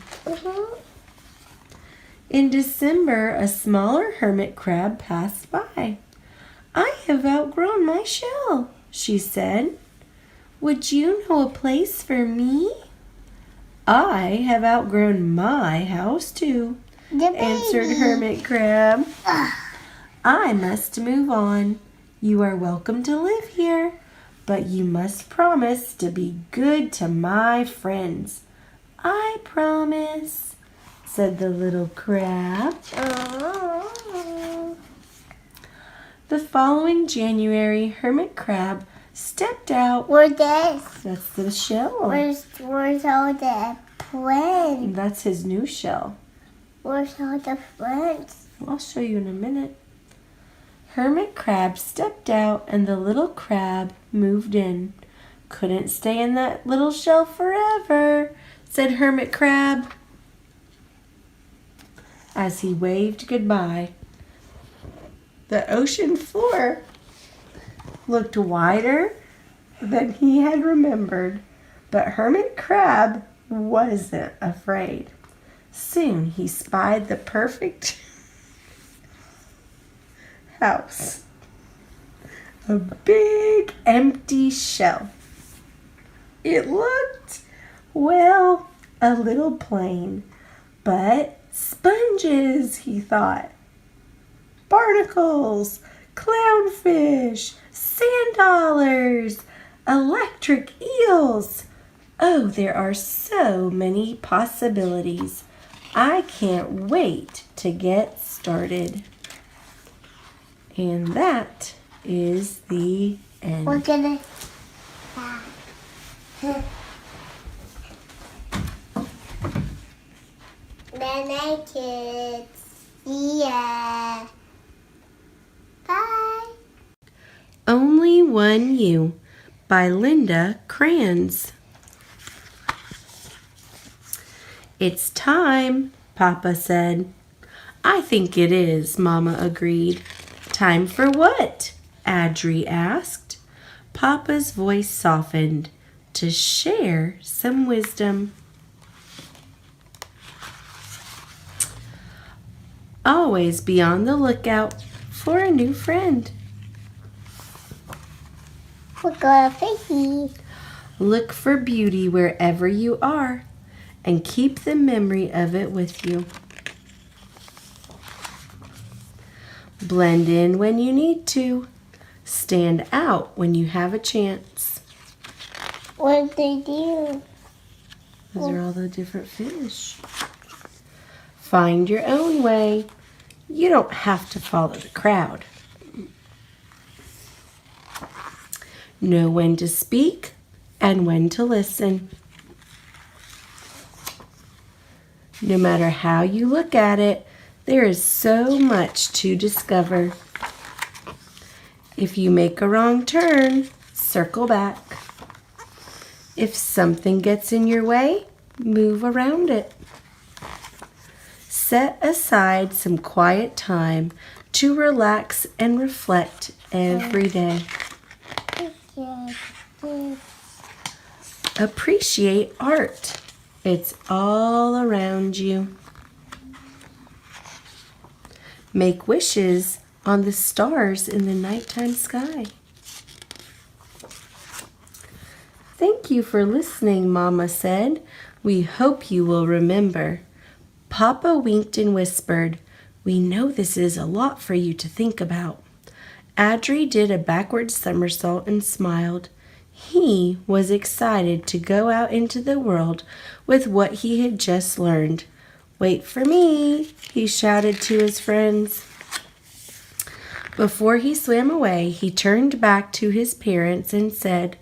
In December, a smaller hermit crab passed by. "I have outgrown my shell," she said. "Would you know a place for me?" "I have outgrown my house too," answered Hermit Crab. "I must move on. You are welcome to live here, but you must promise to be good to my friends." "I promise," said the little crab. The following January, Hermit Crab stepped out. Where's this? That's the shell. Where's all the friends? That's his new shell. Where's all the friends? I'll show you in a minute. Hermit Crab stepped out and the little crab moved in. "Couldn't stay in that little shell forever," said Hermit Crab as he waved goodbye. The ocean floor looked wider than he had remembered, but Hermit Crab wasn't afraid. Soon he spied the perfect house. A big empty shell. It looked, well, a little plain, but sponges, he thought. Barnacles, clownfish, sand dollars, electric eels. Oh, there are so many possibilities. I can't wait to get started. And that is the end. We're gonna. Then I kids. Yeah. Bye. Only One You by Linda Kranz. It's time, Papa said. I think it is, Mama agreed. Time for what? Adri asked. Papa's voice softened. To share some wisdom. Always be on the lookout for a new friend. We're going fishing. Look for beauty wherever you are and keep the memory of it with you. Blend in when you need to. Stand out when you have a chance. What they do? Those are all the different fish. Find your own way. You don't have to follow the crowd. Know when to speak and when to listen. No matter how you look at it, there is so much to discover. If you make a wrong turn, circle back. If something gets in your way, move around it. Set aside some quiet time to relax and reflect every day. Appreciate art. It's all around you. Make wishes on the stars in the nighttime sky. Thank you for listening, Mama said. We hope you will remember. Papa winked and whispered, we know this is a lot for you to think about. Adri did a backward somersault and smiled. He was excited to go out into the world with what he had just learned. Wait for me, he shouted to his friends. Before he swam away, he turned back to his parents and said,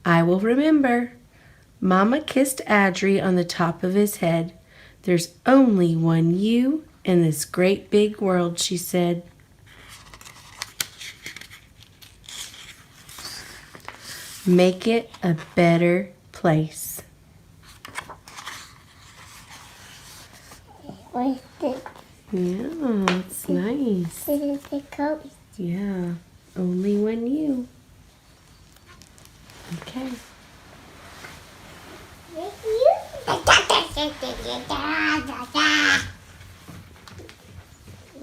I will remember. Mama kissed Adri on the top of his head. There's only one you in this great big world, she said. Make it a better place. Where's the? Yeah, it's nice. This is the coat. Yeah, only one you. Okay.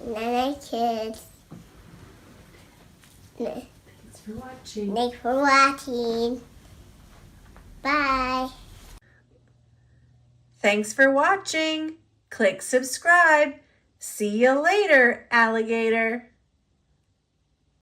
Night kids. Thanks for watching. Thanks for watching. Bye. Thanks for watching. Click subscribe. See you later, alligator.